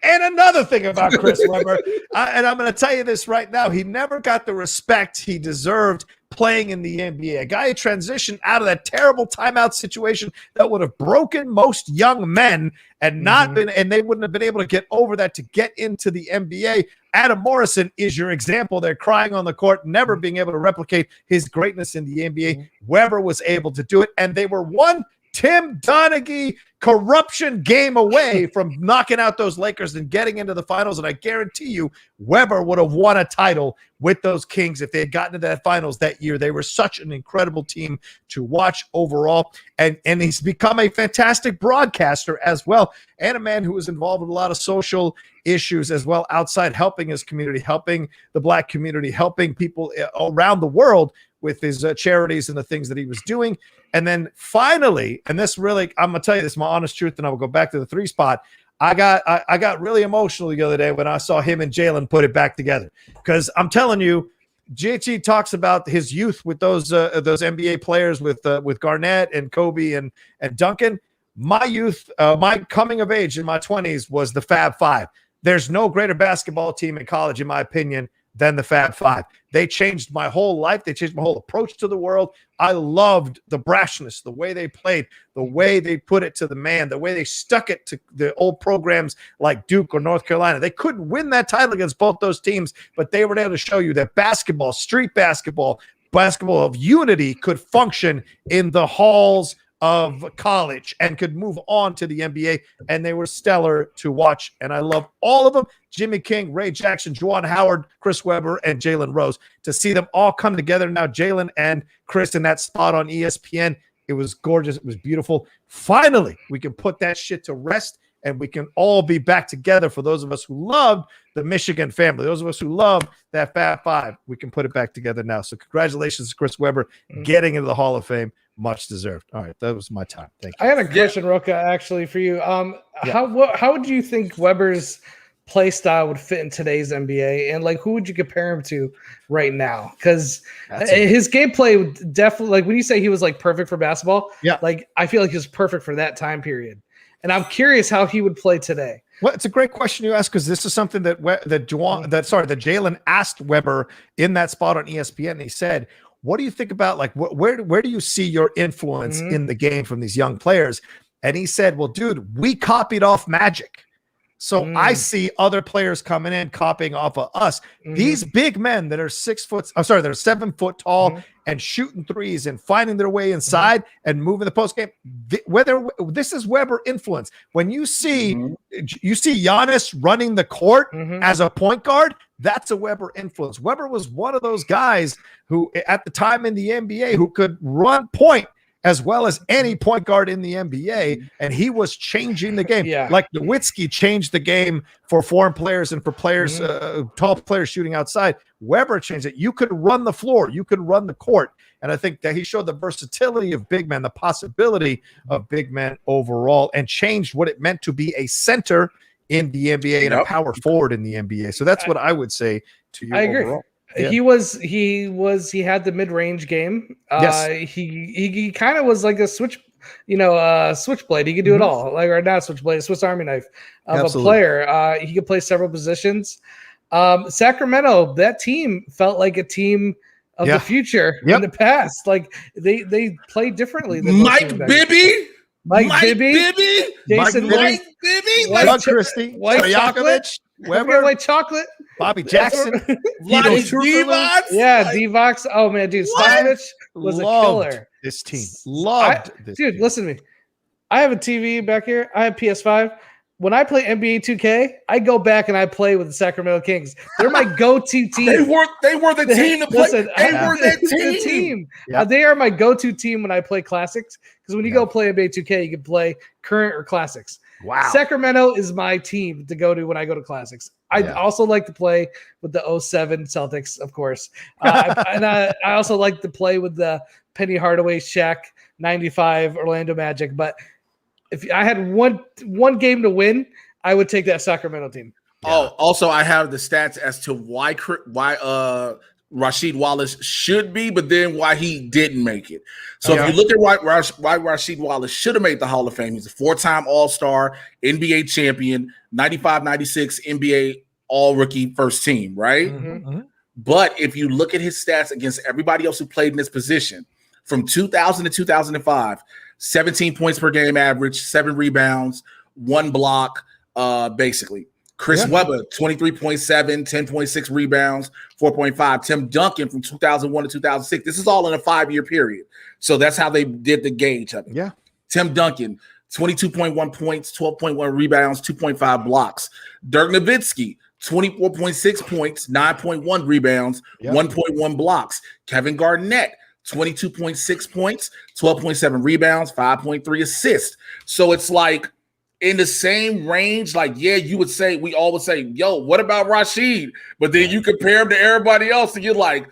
And another thing about Chris Webber, and I'm going to tell you this right now, he never got the respect he deserved playing in the NBA. A guy who transitioned out of that terrible timeout situation that would have broken most young men and not been, and they wouldn't have been able to get over that to get into the NBA. Adam Morrison is your example. They're crying on the court, never being able to replicate his greatness in the NBA. Webber was able to do it, and they were one Tim Donaghy corruption game away from knocking out those Lakers and getting into the finals. And I guarantee you, Webber would have won a title with those Kings if they had gotten to that finals that year. They were such an incredible team to watch overall. And he's become a fantastic broadcaster as well, and a man who was involved with a lot of social issues as well outside, helping his community, helping the Black community, helping people around the world with his charities and the things that he was doing. And then finally, and this really, I'm going to tell you this, my honest truth, and I will go back to the 3 spot. I got really emotional the other day when I saw him and Jalen put it back together, because I'm telling you, JT talks about his youth with those NBA players with Garnett and Kobe and Duncan. My youth, my coming of age in my 20s was the Fab Five. There's no greater basketball team in college, in my opinion, than the Fab Five. They changed my whole life. They changed my whole approach to the world. I loved the brashness, the way they played, the way they put it to the man, the way they stuck it to the old programs like Duke or North Carolina. They couldn't win that title against both those teams, but they were able to show you that basketball, street basketball of unity could function in the halls of college and could move on to the NBA, and they were stellar to watch. And I love all of them: Jimmy King, Ray Jackson, Juwan Howard, Chris Webber, and Jalen Rose. To see them all come together now, Jalen and Chris in that spot on ESPN, it was gorgeous. It was beautiful. Finally, we can put that shit to rest, and we can all be back together. For those of us who loved the Michigan family, those of us who love that Fab Five, we can put it back together now. So congratulations to Chris Webber getting into the Hall of Fame. Much deserved. All right, that was my time. Thank you. I had a question, Rocha, actually, for you. How would you think Webber's play style would fit in today's NBA, and like who would you compare him to right now? Because his gameplay would definitely, like when you say he was like perfect for basketball, like I feel like he was perfect for that time period, and I'm curious how he would play today. Well, it's a great question you ask, because this is something that Jalen asked Webber in that spot on ESPN. And he said, what do you think about, like, where do you see your influence in the game from these young players? And he said, well, dude, we copied off Magic. So I see other players coming in, copying off of us. These big men that are 7 foot tall and shooting threes and finding their way inside and moving the post game. Whether this is Webber influence. When you see Giannis running the court as a point guard, that's a Webber influence. Webber was one of those guys who, at the time in the NBA, who could run point as well as any point guard in the NBA, and he was changing the game. Like Nowitzki changed the game for foreign players and for players, tall players shooting outside. Webber changed it. You could run the floor. You could run the court. And I think that he showed the versatility of big men, the possibility of big men overall, and changed what it meant to be a center in the NBA and a power forward in the NBA. So that's what I would say to you. I agree. Overall. Yeah. He had the mid-range game. He kind of was like a switchblade. He could do it all, like, or not switchblade, a Swiss Army knife of a player. He could play several positions. Sacramento, that team felt like a team of the future in the past. Like they played differently than Mike Bibby. Jason Mike Bibby, Doug Christie, Stojakovic, Webber, White Chocolate, Bobby Jackson, Divac. Divac. Oh man, dude, Stojakovic was a killer. This team dude. Listen to me. I have a TV back here. I have PS5. When I play NBA 2K, I go back and I play with the Sacramento Kings. They're my go-to team. They were the team to play. They were the team. They are my go-to team when I play classics. Because when you go play NBA 2K, you can play current or classics. Wow. Sacramento is my team to go to when I go to classics. I also like to play with the 07 Celtics, of course. I also like to play with the Penny Hardaway, Shaq, 95 Orlando Magic. But if I had one game to win, I would take that Sacramento team. Oh, also I have the stats as to why Rasheed Wallace should be, but then why he didn't make it. So if you look at why Rasheed Wallace should have made the Hall of Fame, he's a 4-time All-Star, NBA champion, 95-96 NBA All-Rookie first team, right? But if you look at his stats against everybody else who played in this position, from 2000 to 2005, 17 points per game average, 7 rebounds, 1 block, basically. Chris Webber, 23.7, 10.6 rebounds, 4.5. Tim Duncan from 2001 to 2006. This is all in a 5-year period. So that's how they did the gauge of it. Yeah. Tim Duncan, 22.1 points, 12.1 rebounds, 2.5 blocks. Dirk Nowitzki, 24.6 points, 9.1 rebounds, 1.1 blocks. Kevin Garnett, 22.6 points, 12.7 rebounds, 5.3 assists. So it's like, in the same range, like, we all would say, yo, what about Rasheed? But then you compare him to everybody else and you're like,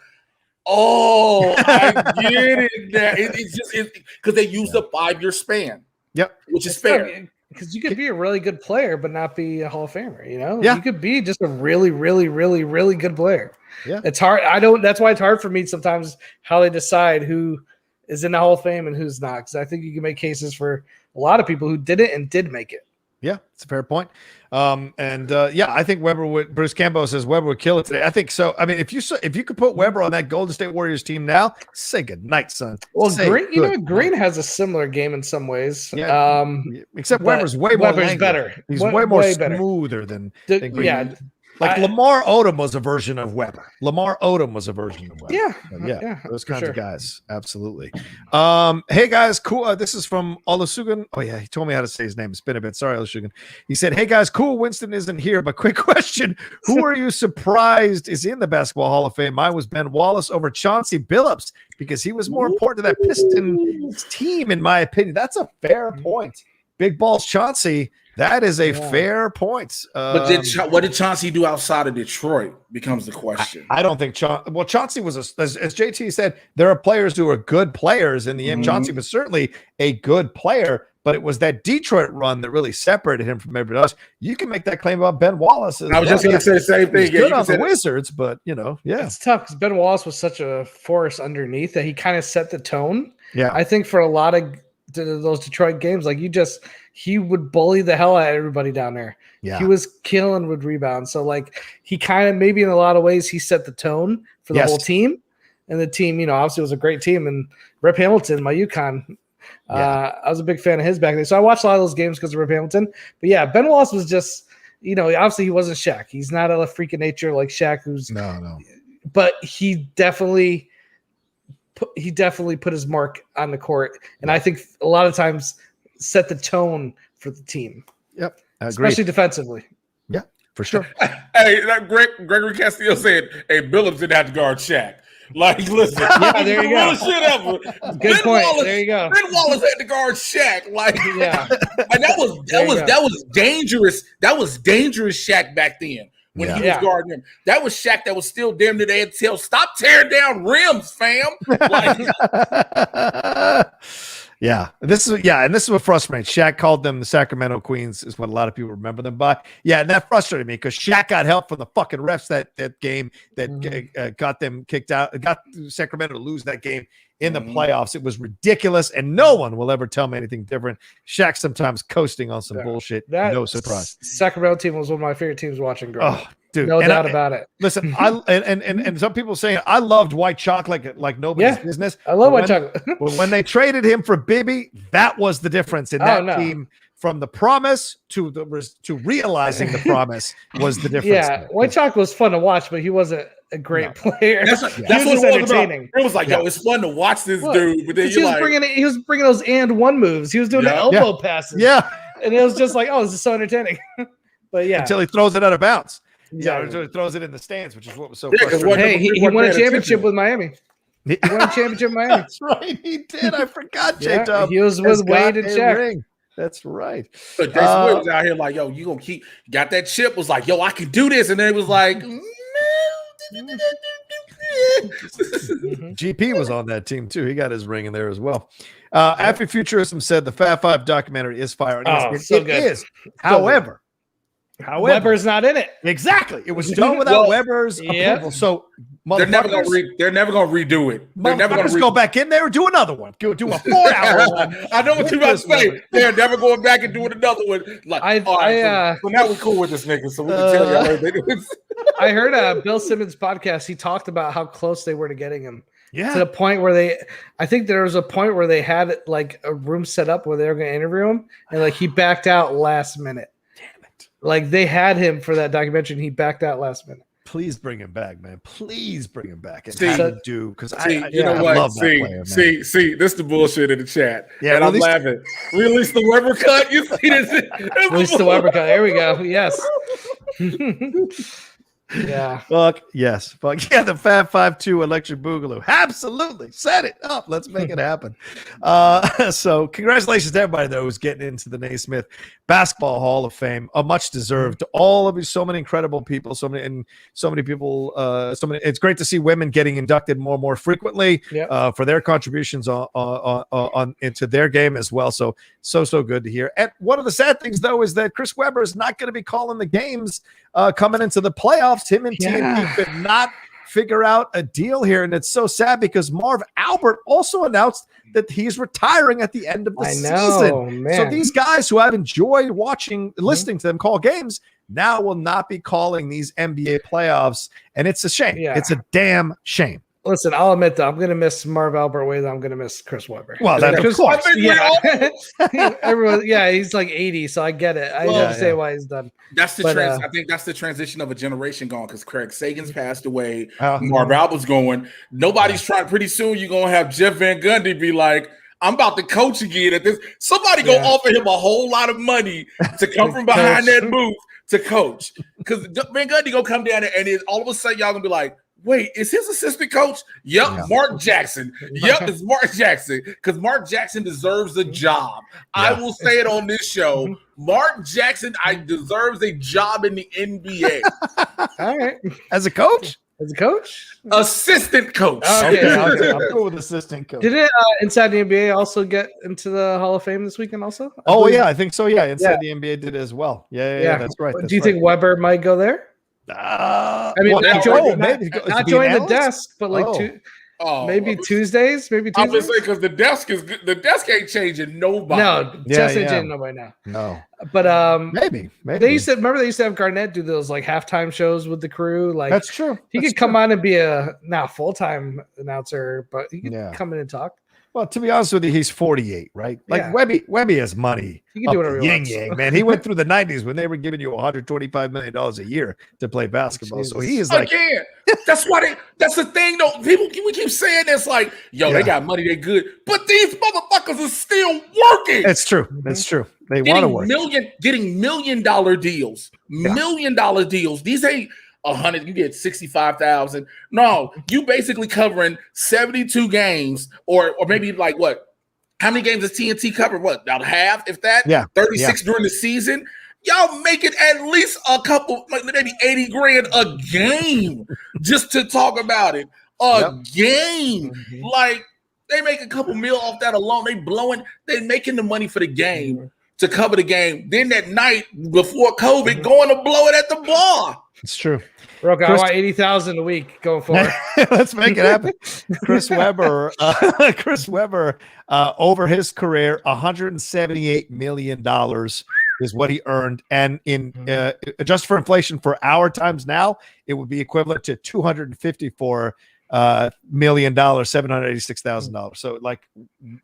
oh, I get it. It's just because they used a 5-year span. Yep. Which is fair. Because you could be a really good player, but not be a Hall of Famer, you know? Yeah. You could be just a really, really, really, really good player. Yeah. It's hard. That's why it's hard for me sometimes how they decide who is in the Hall of Fame and who's not. Because I think you can make cases for a lot of people who did it and did make it. Yeah, it's a fair point. I think Weber would. Bruce Campbell says Weber would kill it today. I think so. I mean, if you could put Weber on that Golden State Warriors team now, say good night, son. Well, Green has a similar game in some ways. Yeah. Except Weber's way more better. He's way more smoother than Green. Yeah. Like Lamar Odom was a version of Weber. Yeah. Those kinds of guys. Absolutely. Hey guys, cool. This is from Olusegun. Oh yeah, he told me how to say his name. It's been a bit. Sorry, Olusegun. He said, "Hey guys, cool. Winston isn't here, but quick question: who are you surprised is in the Basketball Hall of Fame? Mine was Ben Wallace over Chauncey Billups because he was more important to that Pistons team, in my opinion. That's a fair point. Big balls, Chauncey." That is a fair point. But what did Chauncey do outside of Detroit becomes the question. I don't think Chauncey was, as JT said, there are players who are good players in the end. Chauncey was certainly a good player, but it was that Detroit run that really separated him from everybody else. You can make that claim about Ben Wallace. I was just going to say the same thing. He's good on the Wizards, but, It's tough because Ben Wallace was such a force underneath that he kind of set the tone. Yeah. I think for a lot of those Detroit games, he would bully the hell out of everybody down there. Yeah. He was killing with rebounds. So he kind of, maybe in a lot of ways, he set the tone for the whole team. And the team, obviously was a great team. And Rip Hamilton, my UConn, I was a big fan of his back then. So I watched a lot of those games because of Rip Hamilton. But yeah, Ben Wallace was just, obviously he wasn't Shaq. He's not a freak of nature like Shaq, who's no. But he definitely put his mark on the court. And I think a lot of times set the tone for the team. Yep. Especially defensively. Yeah, for sure. Hey, Gregory Castillo said, hey, Billups didn't have to guard Shaq. Listen. Yeah, there you go. Good point. There you go. Ben Wallace had to guard Shaq. And that was dangerous. That was dangerous Shaq back then. When he was guarding him. That was Shaq that was still damn near they had to tell, stop tearing down rims, fam. And this is what frustrates me. Shaq called them the Sacramento Queens, is what a lot of people remember them by. Yeah, and that frustrated me because Shaq got help from the fucking refs that game that got them kicked out, got Sacramento to lose that game in the playoffs. It was ridiculous, and no one will ever tell me anything different. Shaq sometimes coasting on some bullshit. No surprise. Sacramento team was one of my favorite teams watching growing up. Dude, no doubt about it. Listen, and some people saying I loved White Chalk like nobody's business. I love White Chalk. When they traded him for Bibby, that was the difference in that team. From the promise to realizing the promise was the difference. Yeah, White Chalk was fun to watch, but he wasn't a great player. That's what it was entertaining. It was like, it's fun to watch this dude, but then he was bringing those and one moves. He was doing the elbow passes. Yeah, and it was just like, this is so entertaining. But until he throws it out of bounds. Yeah, until he throws it in the stands, which is what was so frustrating. Hey, he won a championship with Miami. He won a championship with Miami. That's right, he did. I forgot, J-Dub. He was with Wade and Shaq. That's right. So Jason Williams out here like, yo, you gonna got that chip, was like, yo, I can do this. And then it was like, GP was on that team too. He got his ring in there as well. Afrofuturism said the Fab Five documentary is fire. So good. It is. However, However, Weber's not in it. Exactly. It was done without Weber's approval. So they're never gonna redo it. They're never gonna go back in there and do another one. Do a 4-hour one. I know what you're about to say. They're never going back and doing another one. Like, so now we're cool with this nigga, so we can tell y'all they do this. I heard Bill Simmons' podcast. He talked about how close they were to getting him. Yeah. To the point where I think there was a point where they had like a room set up where they were going to interview him, and like he backed out last minute. Like they had him for that documentary and he backed out last minute. Please bring him back, man. Please bring him back. And because you know what? Love that player, see, this is the bullshit in the chat. Yeah, and I'm laughing. Release the Weber cut. You see this? Release the Weber cut. There we go. Yes. Yeah. Fuck yes. Fuck yeah. The Fab 5-2 Electric Boogaloo. Absolutely. Set it up. Let's make it happen. So congratulations to everybody though who's getting into the Naismith Basketball Hall of Fame. Much deserved. All of you, so many incredible people, so many people. It's great to see women getting inducted more and more frequently for their contributions on into their game as well. So good to hear. And one of the sad things though is that Chris Webber is not going to be calling the games coming into the playoffs. Him and TNT could not figure out a deal here, and it's so sad because Marv Albert also announced that he's retiring at the end of the season. Man. So these guys who I've enjoyed listening to them call games now will not be calling these NBA playoffs, and it's a shame. Yeah. It's a damn shame. Listen, I'll admit that I'm going to miss Marv Albert way that I'm going to miss Chris Webber. Well, that's of course. Everyone, he's like 80, so I get it. I understand why he's done. That's the I think that's the transition of a generation gone because Craig Sagan's passed away. Marv Albert's going. Nobody's trying. Pretty soon you're going to have Jeff Van Gundy be like, I'm about to coach again at this. Somebody go offer him a whole lot of money to come from behind that booth to coach. Because Van Gundy going to come down there and all of a sudden y'all going to be like, wait, is his assistant coach? Yep, Mark Jackson. Yep, it's Mark Jackson because Mark Jackson deserves a job. I will say it on this show. Mark Jackson, deserves a job in the NBA. All right. As a coach? As a coach? Assistant coach. Okay, I'll go with assistant coach. Did it Inside the NBA also get into the Hall of Fame this weekend also? I think so. Yeah, Inside the NBA did as well. Yeah, that's right. Do you think Weber might go there? I mean, not join the desk, but like maybe Tuesdays, maybe Tuesdays. I would say because the desk ain't changing nobody. No, desk ain't changing nobody now. No, but maybe they used to have Garnett do those like halftime shows with the crew. Like that's true. He could come on and be a full-time announcer, but he could come in and talk. Well, to be honest with you, he's 48, right? Like Webby has money. He can do whatever he wants. Yang, man. He went through the 90s when they were giving you $125 million a year to play basketball. So he is like, again, that's the thing though. We keep saying this like, they got money, they good, but these motherfuckers are still working. That's true. That's true. They want to work. Getting $1 million deals, $1 million deals. These ain't 100, you get 65,000. No, you basically covering 72 games, or maybe like what? How many games does TNT cover? What, about half, if that? 36 during the season. Y'all make it at least a couple, like maybe 80 grand a game just to talk about it. Game. Like they make a couple mil off that alone. They making the money for the game to cover the game. Then that night before COVID, going to blow it at the bar. It's true. Rocha, I want 80,000 a week going forward. Let's make it happen. Chris Webber, over his career, $178 million is what he earned, and in just for inflation for our times now, it would be equivalent to $254 million, $786,000. So like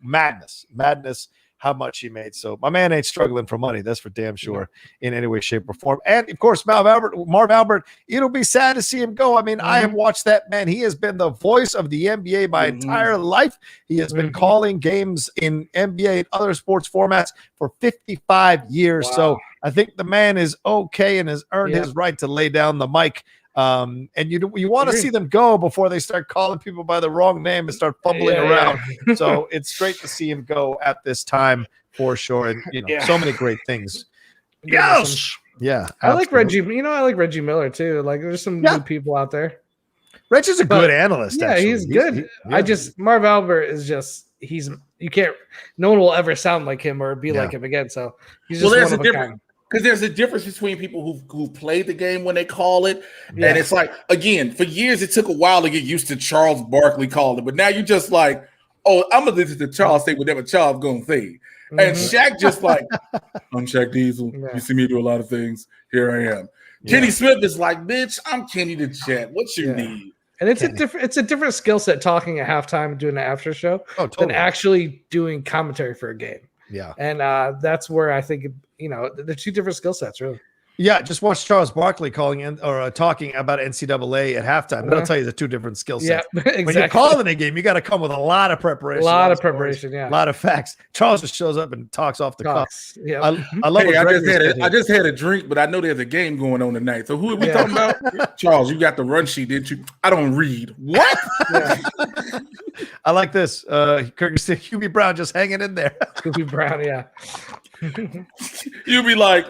madness. How much he made. So my man ain't struggling for money. That's for damn sure in any way, shape, or form. And of course, Marv Albert, it'll be sad to see him go. I mean, I have watched that man. He has been the voice of the NBA my entire life. He has been calling games in NBA and other sports formats for 55 years. Wow. So I think the man is okay and has earned his right to lay down the mic. And you want to see them go before they start calling people by the wrong name and start fumbling around. So it's great to see him go at this time for sure. And so many great things. Yes. Yeah. I like Reggie. I like Reggie Miller too. Like there's some good people out there. Reggie's a good analyst. Yeah, actually. He's good. Marv Albert is just no one will ever sound like him or be like him again. So he's just one of a kind. because there's a difference between people who've played the game when they call it, and it's like, again, for years it took a while to get used to Charles Barkley calling it, but now you're just like, oh, I'm gonna listen to Charles say whatever Charles gonna say, and Shaq just like, I'm Shaq Diesel. You see me do a lot of things. Here I am. Kenny Smith is like, bitch, I'm Kenny the Jet. What you need? And it's a different skill set talking at halftime and doing an after show than actually doing commentary for a game. Yeah. And that's where I think, the two different skill sets, really. Yeah, just watch Charles Barkley calling in or talking about NCAA at halftime. That'll tell you the two different skill sets. Yeah, exactly. When you're calling a game, you got to come with a lot of preparation. A lot of preparation, a lot of facts. Charles just shows up and talks off the cuff. Yeah, I love. Hey, I just had a drink, but I know there's a game going on tonight. So who are we talking about? Charles, you got the run sheet, didn't you? I don't read. What? I like this. Hubie Brown just hanging in there. Hubie Brown, yeah. You be like.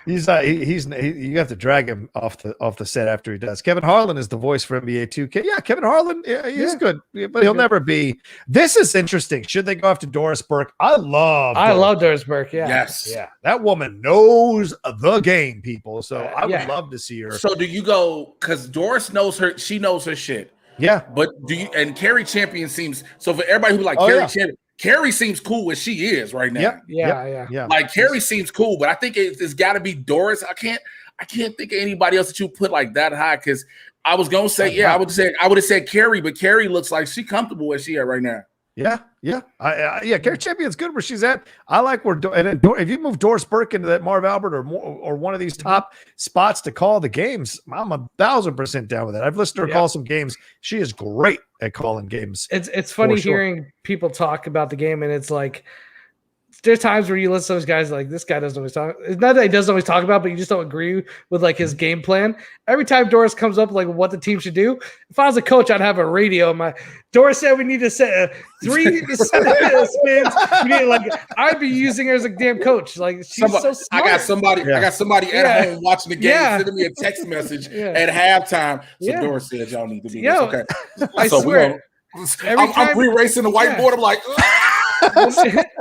You have to drag him off the set after he does. Kevin Harlan is the voice for NBA 2K. Yeah, Kevin Harlan, he's good, but he'll never be. This is interesting. Should they go after Doris Burke? I love Doris Burke. Yeah, yes, yeah. That woman knows the game, people. So I would love to see her. So do you go because Doris knows her? She knows her shit. Yeah, but do you? And Carrie Champion seems so for everybody who like Carrie Champion. Carrie seems cool as she is right now. Yeah. Like Carrie seems cool, but I think it's got to be Doris. I can't think of anybody else that you put like that high. Because I was gonna say, I would have said Carrie, but Carrie looks like she's comfortable where she at right now. Yeah. Carrie Champion's good where she's at. I like where if you move Doris Burke into that Marv Albert or one of these top spots to call the games, I'm 1,000% down with it. I've listened to her call some games. She is great at calling games. It's funny hearing people talk about the game, and it's like there's times where you listen to those guys like this guy doesn't always talk. It's not that he doesn't always talk about, but you just don't agree with like his game plan. Every time Doris comes up like what the team should do, if I was a coach, I'd have a radio. Doris said we need to set 3 spins. We need, like I'd be using her as a damn coach. Like she's so smart. I got somebody at home watching the game sending me a text message at halftime. So Doris said y'all need to be this. Okay. I swear. I'm re-racing the whiteboard. I'm like.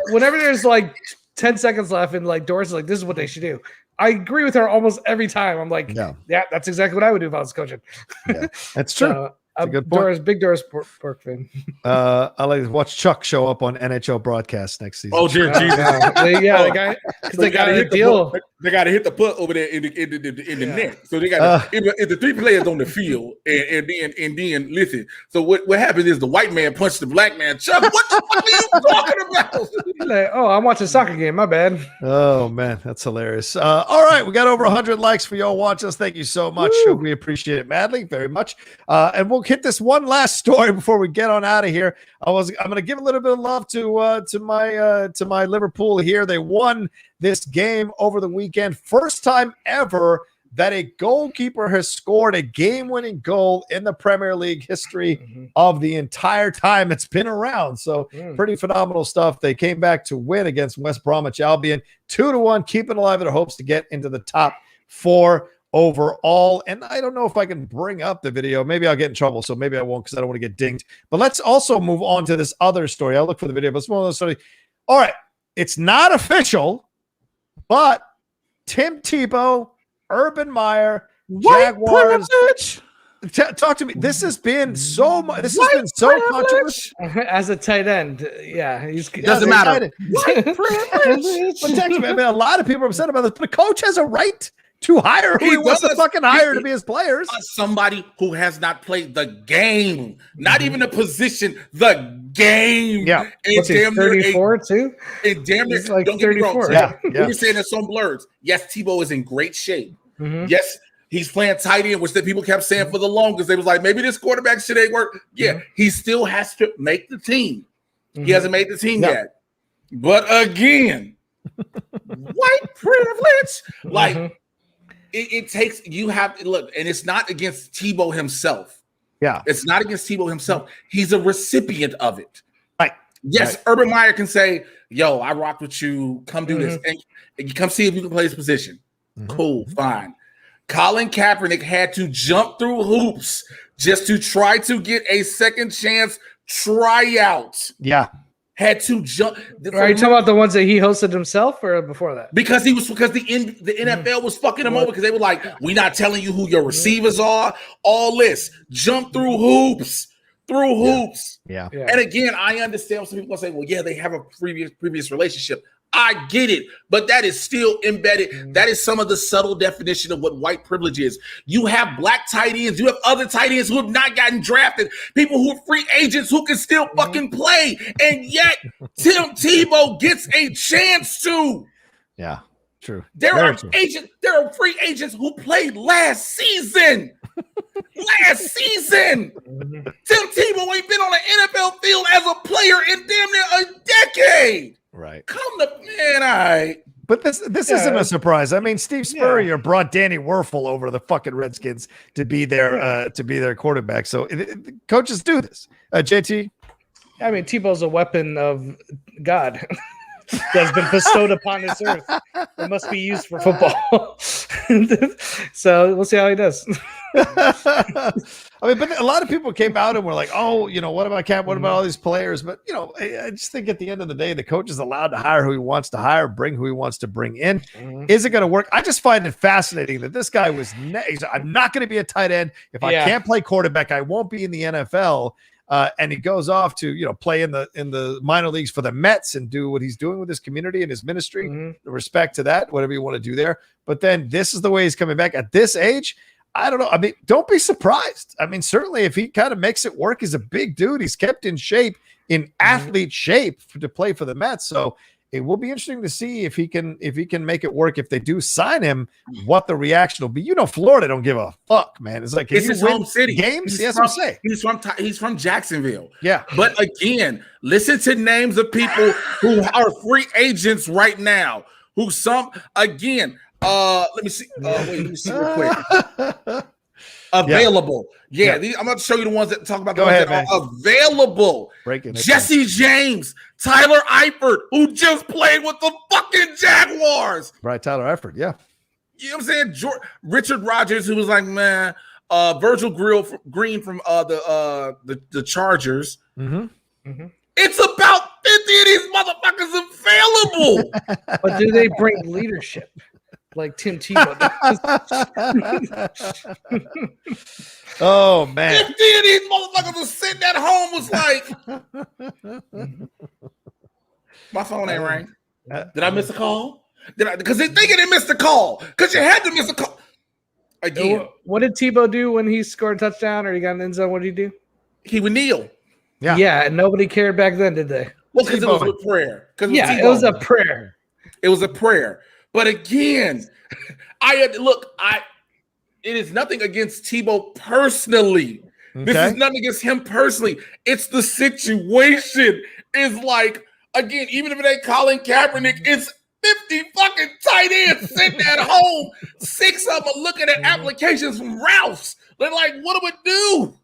Whenever there's like 10 seconds left and like Doris is like, this is what they should do. I agree with her almost every time. I'm like, yeah, that's exactly what I would do if I was coaching. Yeah, that's true. That's a good point. Big Doris Burke fan. I like to watch Chuck show up on NHL broadcasts next season. Oh, dear Jesus. The guy, because they got a deal. They got to hit the putt over there in the net. So they got if the 3 players on the field, and then listen. So what happens is the white man punched the black man. Chuck, what the fuck are you talking about? Like, oh, I'm watching a soccer game. My bad. Oh man, that's hilarious. All right, we got over 100 likes for y'all watching us. Thank you so much. We appreciate it madly, very much. And we'll hit this one last story before we get on out of here. I'm going to give a little bit of love to my Liverpool here. They won this game over the weekend. First time ever that a goalkeeper has scored a game-winning goal in the Premier League history of the entire time it's been around. So pretty phenomenal stuff. They came back to win against West Bromwich Albion 2-1, keeping alive their hopes to get into the top 4 overall. And I don't know if I can bring up the video. Maybe I'll get in trouble, so maybe I won't because I don't want to get dinged. But let's also move on to this other story. I'll look for the video, but it's one of those stories. All right, it's not official, but Tim Tebow, Urban Meyer, Jaguars. Talk to me. This has been so much. This has been so controversial. As a tight end, doesn't matter. But text me. I mean, a lot of people are upset about this, but a coach has a right to hire who he wants to fucking hire to be his players. Somebody who has not played the game, not even a position, the game. Yeah, and damn 34 too. And damn near like 34. We were saying that some blurs. Yes, Tebow is in great shape. Yes, he's playing tight end, which the people kept saying for the longest. They was like, maybe this quarterback shit ain't work. Yeah, he still has to make the team. He hasn't made the team yet. But again, white privilege, like. It takes you have look, and it's not against Tebow himself. Yeah, it's not against Tebow himself. He's a recipient of it. Right. Yes, right. Urban Meyer can say, "Yo, I rock with you. Come do this, and you come see if you can play this position." Cool, fine. Colin Kaepernick had to jump through hoops just to try to get a second chance tryout. Yeah. had to jump. Are you talking about the ones that he hosted himself or before that? Because the NFL was fucking him over because they were like, we're not telling you who your receivers are. All this. Jump through hoops. Yeah. And again, I understand some people say, well, yeah, they have a previous relationship. I get it, but that is still embedded. That is some of the subtle definition of what white privilege is. You have black tight ends. You have other tight ends who have not gotten drafted. People who are free agents who can still fucking play. And yet Tim Tebow gets a chance to. Yeah, true. There are free agents who played last season. Tim Tebow ain't been on an NFL field as a player in damn near a decade. Right. All right. But this isn't a surprise. I mean, Steve Spurrier brought Danny Werfel over to the fucking Redskins to be their quarterback. So coaches do this. JT? I mean, Tebow's a weapon of God that's been bestowed upon this earth. It must be used for football. So we'll see how he does. I mean, but a lot of people came out and were like, oh, what about Cap? What about all these players? But, I just think at the end of the day, the coach is allowed to hire who he wants to hire, bring who he wants to bring in. Is it going to work? I just find it fascinating that this guy was I'm not going to be a tight end. If I can't play quarterback, I won't be in the NFL. And he goes off to, play in the minor leagues for the Mets and do what he's doing with his community and his ministry. Respect to that, whatever you want to do there. But then this is the way he's coming back at this age. I don't know. I mean, don't be surprised. I mean, certainly if he kind of makes it work, he's a big dude. He's kept in shape, in athlete shape to play for the Mets. So it will be interesting to see if he can make it work. If they do sign him, what the reaction will be. Florida don't give a fuck, man. It's like, it's his home city. Games? Yes, I'm saying. He's from Jacksonville. Yeah. But again, listen to names of people who are free agents right now. Let me see. Let me see real quick. Available. Yeah. I'm about to show you the ones that talk about the ones that are available. Jesse James, Tyler Eifert, who just played with the fucking Jaguars. Right, Tyler Eifert, yeah. You know what I'm saying? Richard Rodgers, who was like, man, Virgil Green from the Chargers. It's about 50 of these motherfuckers available. But do they bring leadership? Like Tim Tebow does. Oh, man. 50 of these motherfuckers was sitting at home was like, my phone ain't ring. Did I miss a call? Because they thinking they missed a call. Because you had to miss a call. Again. What did Tebow do when he scored a touchdown or he got an end zone? What did he do? He would kneel. Yeah, and nobody cared back then, did they? Well, because it was a prayer. It was a prayer. It was a prayer. But again, it is nothing against Tebow personally. Okay. This is nothing against him personally. It's the situation. Is like, again, even if it ain't Colin Kaepernick, it's 50 fucking tight ends sitting at home. 6 of them are looking at applications from Ralph's. They're like, what do we do?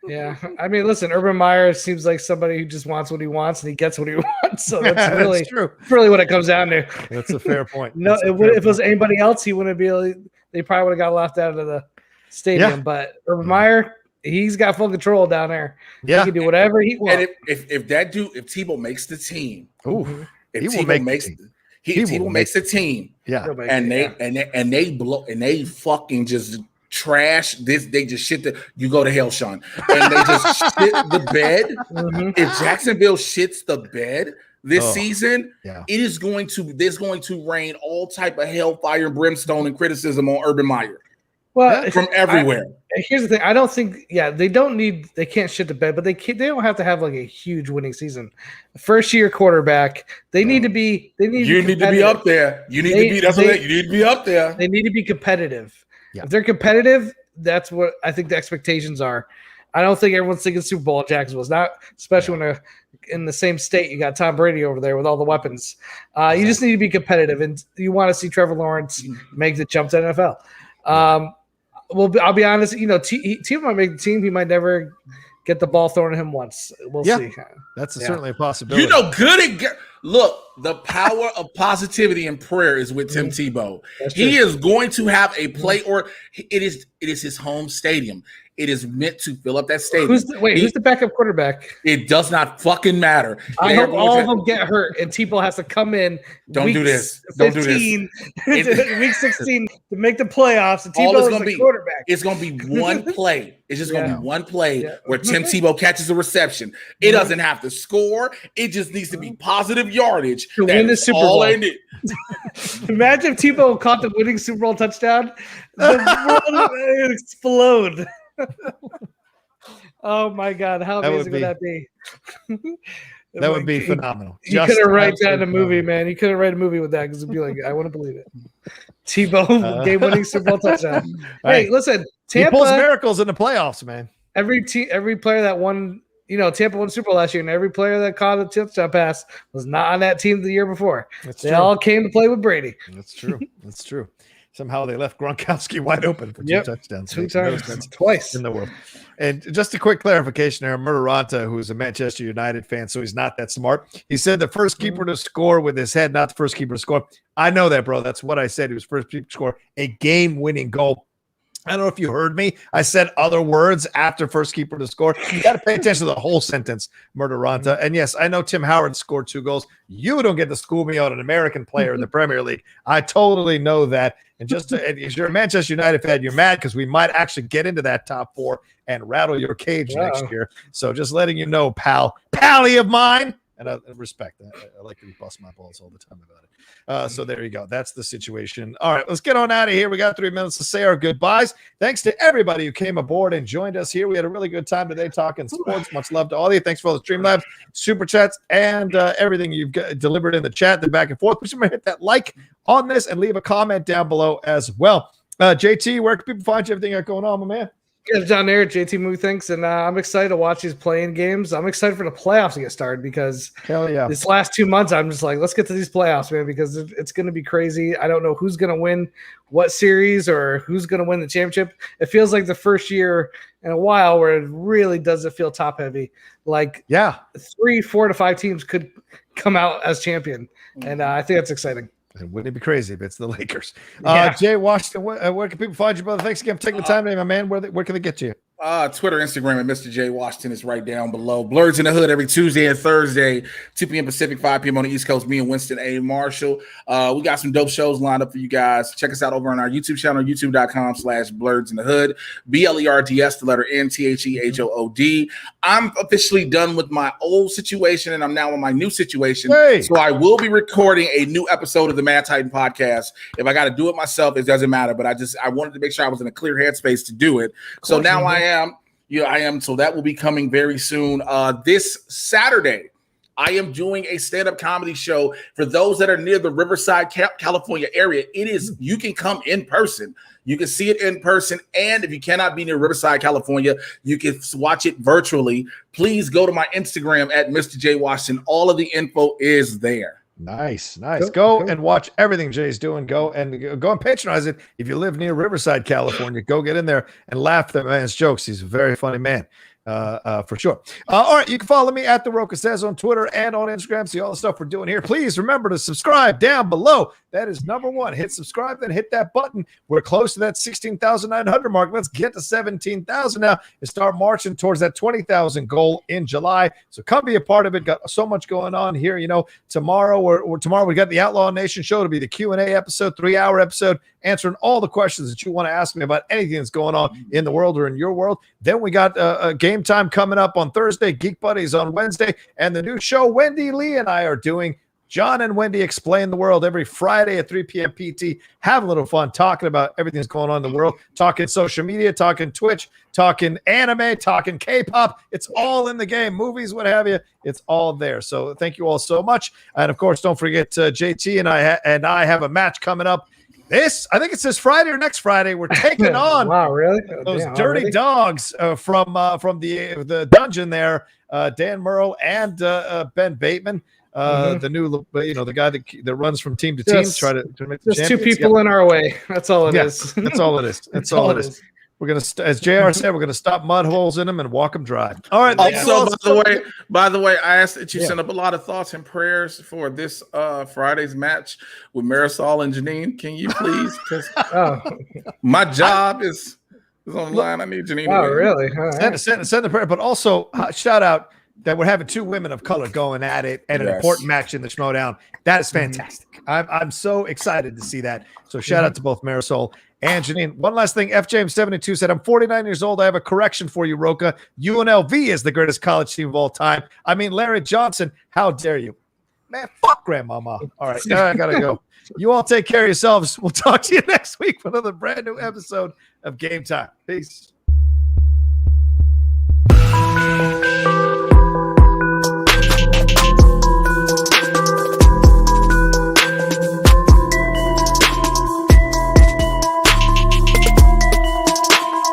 Yeah, I mean, listen, Urban Meyer seems like somebody who just wants what he wants and he gets what he wants. So that's really, true. Really what it comes down to. That's a fair point. No, if it was anybody else, he wouldn't be. They probably would have got left out of the stadium. Yeah. But Urban Meyer, he's got full control down there. Yeah, he can do whatever he wants. And if Tebow makes the team, Tebow makes the team, yeah, and they fucking just trash this. They just shit you go to hell, Sean. And they just shit the bed. If Jacksonville shits the bed this season, there's going to rain all type of hellfire and brimstone and criticism on Urban Meyer. Well, from everywhere. Here's the thing. I don't think, they can't shit the bed, but they don't have to have like a huge winning season. First year quarterback, you need to be up there. You need to be up there. They need to be competitive. Yeah. If they're competitive, that's what I think the expectations are. I don't think everyone's thinking Super Bowl at Jacksonville. Not especially when in the same state you got Tom Brady over there with all the weapons. You just need to be competitive, and you want to see Trevor Lawrence make the jump to NFL. Well, I'll be honest. Tebow might make the team. He might never get the ball thrown at him once. We'll see. That's certainly a possibility. Look, the power of positivity and prayer is with Tim Tebow. He is going to have a play, or it is his home stadium. It is meant to fill up that stadium. Who's the backup quarterback? It does not fucking matter. I hope all of them get hurt and Tebow has to come in. Don't do this. Don't do this. Week 16 to make the playoffs. And Tebow is the quarterback. It's going to be one play. It's just going to be one play where Tim Tebow catches a reception. It doesn't have to score. It just needs to be positive yardage to win the Super Bowl. Imagine if Tebow caught the winning Super Bowl touchdown. The world would explode. Oh my God! How amazing would that be? That would be phenomenal. You couldn't write that in a movie, man. You couldn't write a movie with that because it'd be like, I want to believe it. Tebow game-winning Super Bowl touchdown. Hey, listen, Tampa he pulls miracles in the playoffs, man. Every player that won, Tampa won Super Bowl last year, and every player that caught a touchdown pass was not on that team the year before. They all came to play with Brady. That's true. That's true. Somehow they left Gronkowski wide open for two touchdowns. Two times, twice in the world. And just a quick clarification there, Rocha, who's a Manchester United fan, so he's not that smart. He said the first keeper to score with his head, not the first keeper to score. I know that, bro. That's what I said. He was first keeper to score a game-winning goal. I don't know if you heard me. I said other words after first keeper to score. You got to pay attention to the whole sentence, Rocha. And yes, I know Tim Howard scored 2 goals. You don't get to school me on an American player in the Premier League. I totally know that. And if you're a Manchester United fan, you're mad because we might actually get into that top 4 and rattle your cage next year. So just letting you know, pally of mine. And I respect that. I like to bust my balls all the time about it. So there you go. That's the situation. All right, let's get on out of here. We got 3 minutes to say our goodbyes. Thanks to everybody who came aboard and joined us here. We had a really good time today talking sports. Much love to all of you. Thanks for all the Streamlabs, Super Chats, and everything you've delivered in the chat, the back and forth. Please remember to hit that like on this and leave a comment down below as well. JT, where can people find you? Everything got going on, my man? Yeah, down there at JT Movie Thinks, and I'm excited to watch these playing games. I'm excited for the playoffs to get started because this last 2 months, I'm just like, let's get to these playoffs, man, because it's going to be crazy. I don't know who's going to win what series or who's going to win the championship. It feels like the first year in a while where it really doesn't feel top heavy. Like 3, 4 to 5 teams could come out as champion, and I think that's exciting. And wouldn't it be crazy if it's the Lakers? Jay Washington, where can people find you, brother? Thanks again for taking the time today, my man. Where can they get you? Twitter, Instagram, and Mr. J Washington is right down below. Blurs in the Hood every Tuesday and Thursday, 2 p.m. Pacific, 5 p.m. on the East Coast. Me and Winston A. Marshall. We got some dope shows lined up for you guys. Check us out over on our YouTube channel, youtube.com/Blurs in the Hood. BLERDS, the letter NTHEHOOD. I'm officially done with my old situation, and I'm now in my new situation. So I will be recording a new episode of the Mad Titan podcast. If I got to do it myself, it doesn't matter. But I wanted to make sure I was in a clear headspace to do it. So now I am. So that will be coming very soon. This Saturday, I am doing a stand-up comedy show for those that are near the Riverside, California area. You can come in person. You can see it in person. And if you cannot be near Riverside, California, you can watch it virtually. Please go to my Instagram at Mr. J Washington. All of the info is there. Nice. Go and watch everything Jay's doing. Go and patronize it. If you live near Riverside, California, go get in there and laugh at that man's jokes. He's a very funny man. For sure. All right, you can follow me at The Rocha Says on Twitter and on Instagram. See all the stuff we're doing here. Please remember to subscribe down below. That is number 1. Hit subscribe, then hit that button. We're close to that 16,900 mark. Let's get to 17,000 now and start marching towards that 20,000 goal in July. So come be a part of it. Got so much going on here. Tomorrow we got the Outlaw Nation show to be the Q&A episode, 3-hour episode, answering all the questions that you want to ask me about anything that's going on in the world or in your world. Then we got a game time coming up on Thursday, Geek Buddies on Wednesday, and the new show Wendy Lee and I are doing, John and Wendy Explain the World, every Friday at 3 p.m. PT. Have a little fun talking about everything that's going on in the world, talking social media, talking Twitch, talking anime, talking K-pop. It's all in the game, movies, what have you. It's all there. So thank you all so much. And of course, don't forget JT and I have a match coming up. I think it's this Friday or next Friday. We're taking on those dirty dogs from the dungeon there, Dan Murrow and Ben Bateman. The new, the guy that runs from team to team, try to make the champions. 2 people in our way. That's all it is. That's all it is. That's all it is. We're gonna, as JR said, we're gonna stop mud holes in them and walk them dry. All right. Also, by the way, I asked that you send up a lot of thoughts and prayers for this Friday's match with Marisol and Janine. Can you please? Because my job is is on the line. I need Janine. Oh, really? Send the prayer. But also, shout out that we're having 2 women of color going at it and an important match in the Schmodown. That is fantastic. I'm so excited to see that. So shout out to both Marisol and Janine. One last thing. FJames72 said, I'm 49 years old. I have a correction for you, Rocha. UNLV is the greatest college team of all time. I mean, Larry Johnson, how dare you? Man, fuck grandmama. All right, now I got to go. You all take care of yourselves. We'll talk to you next week for another brand new episode of Game Time. Peace.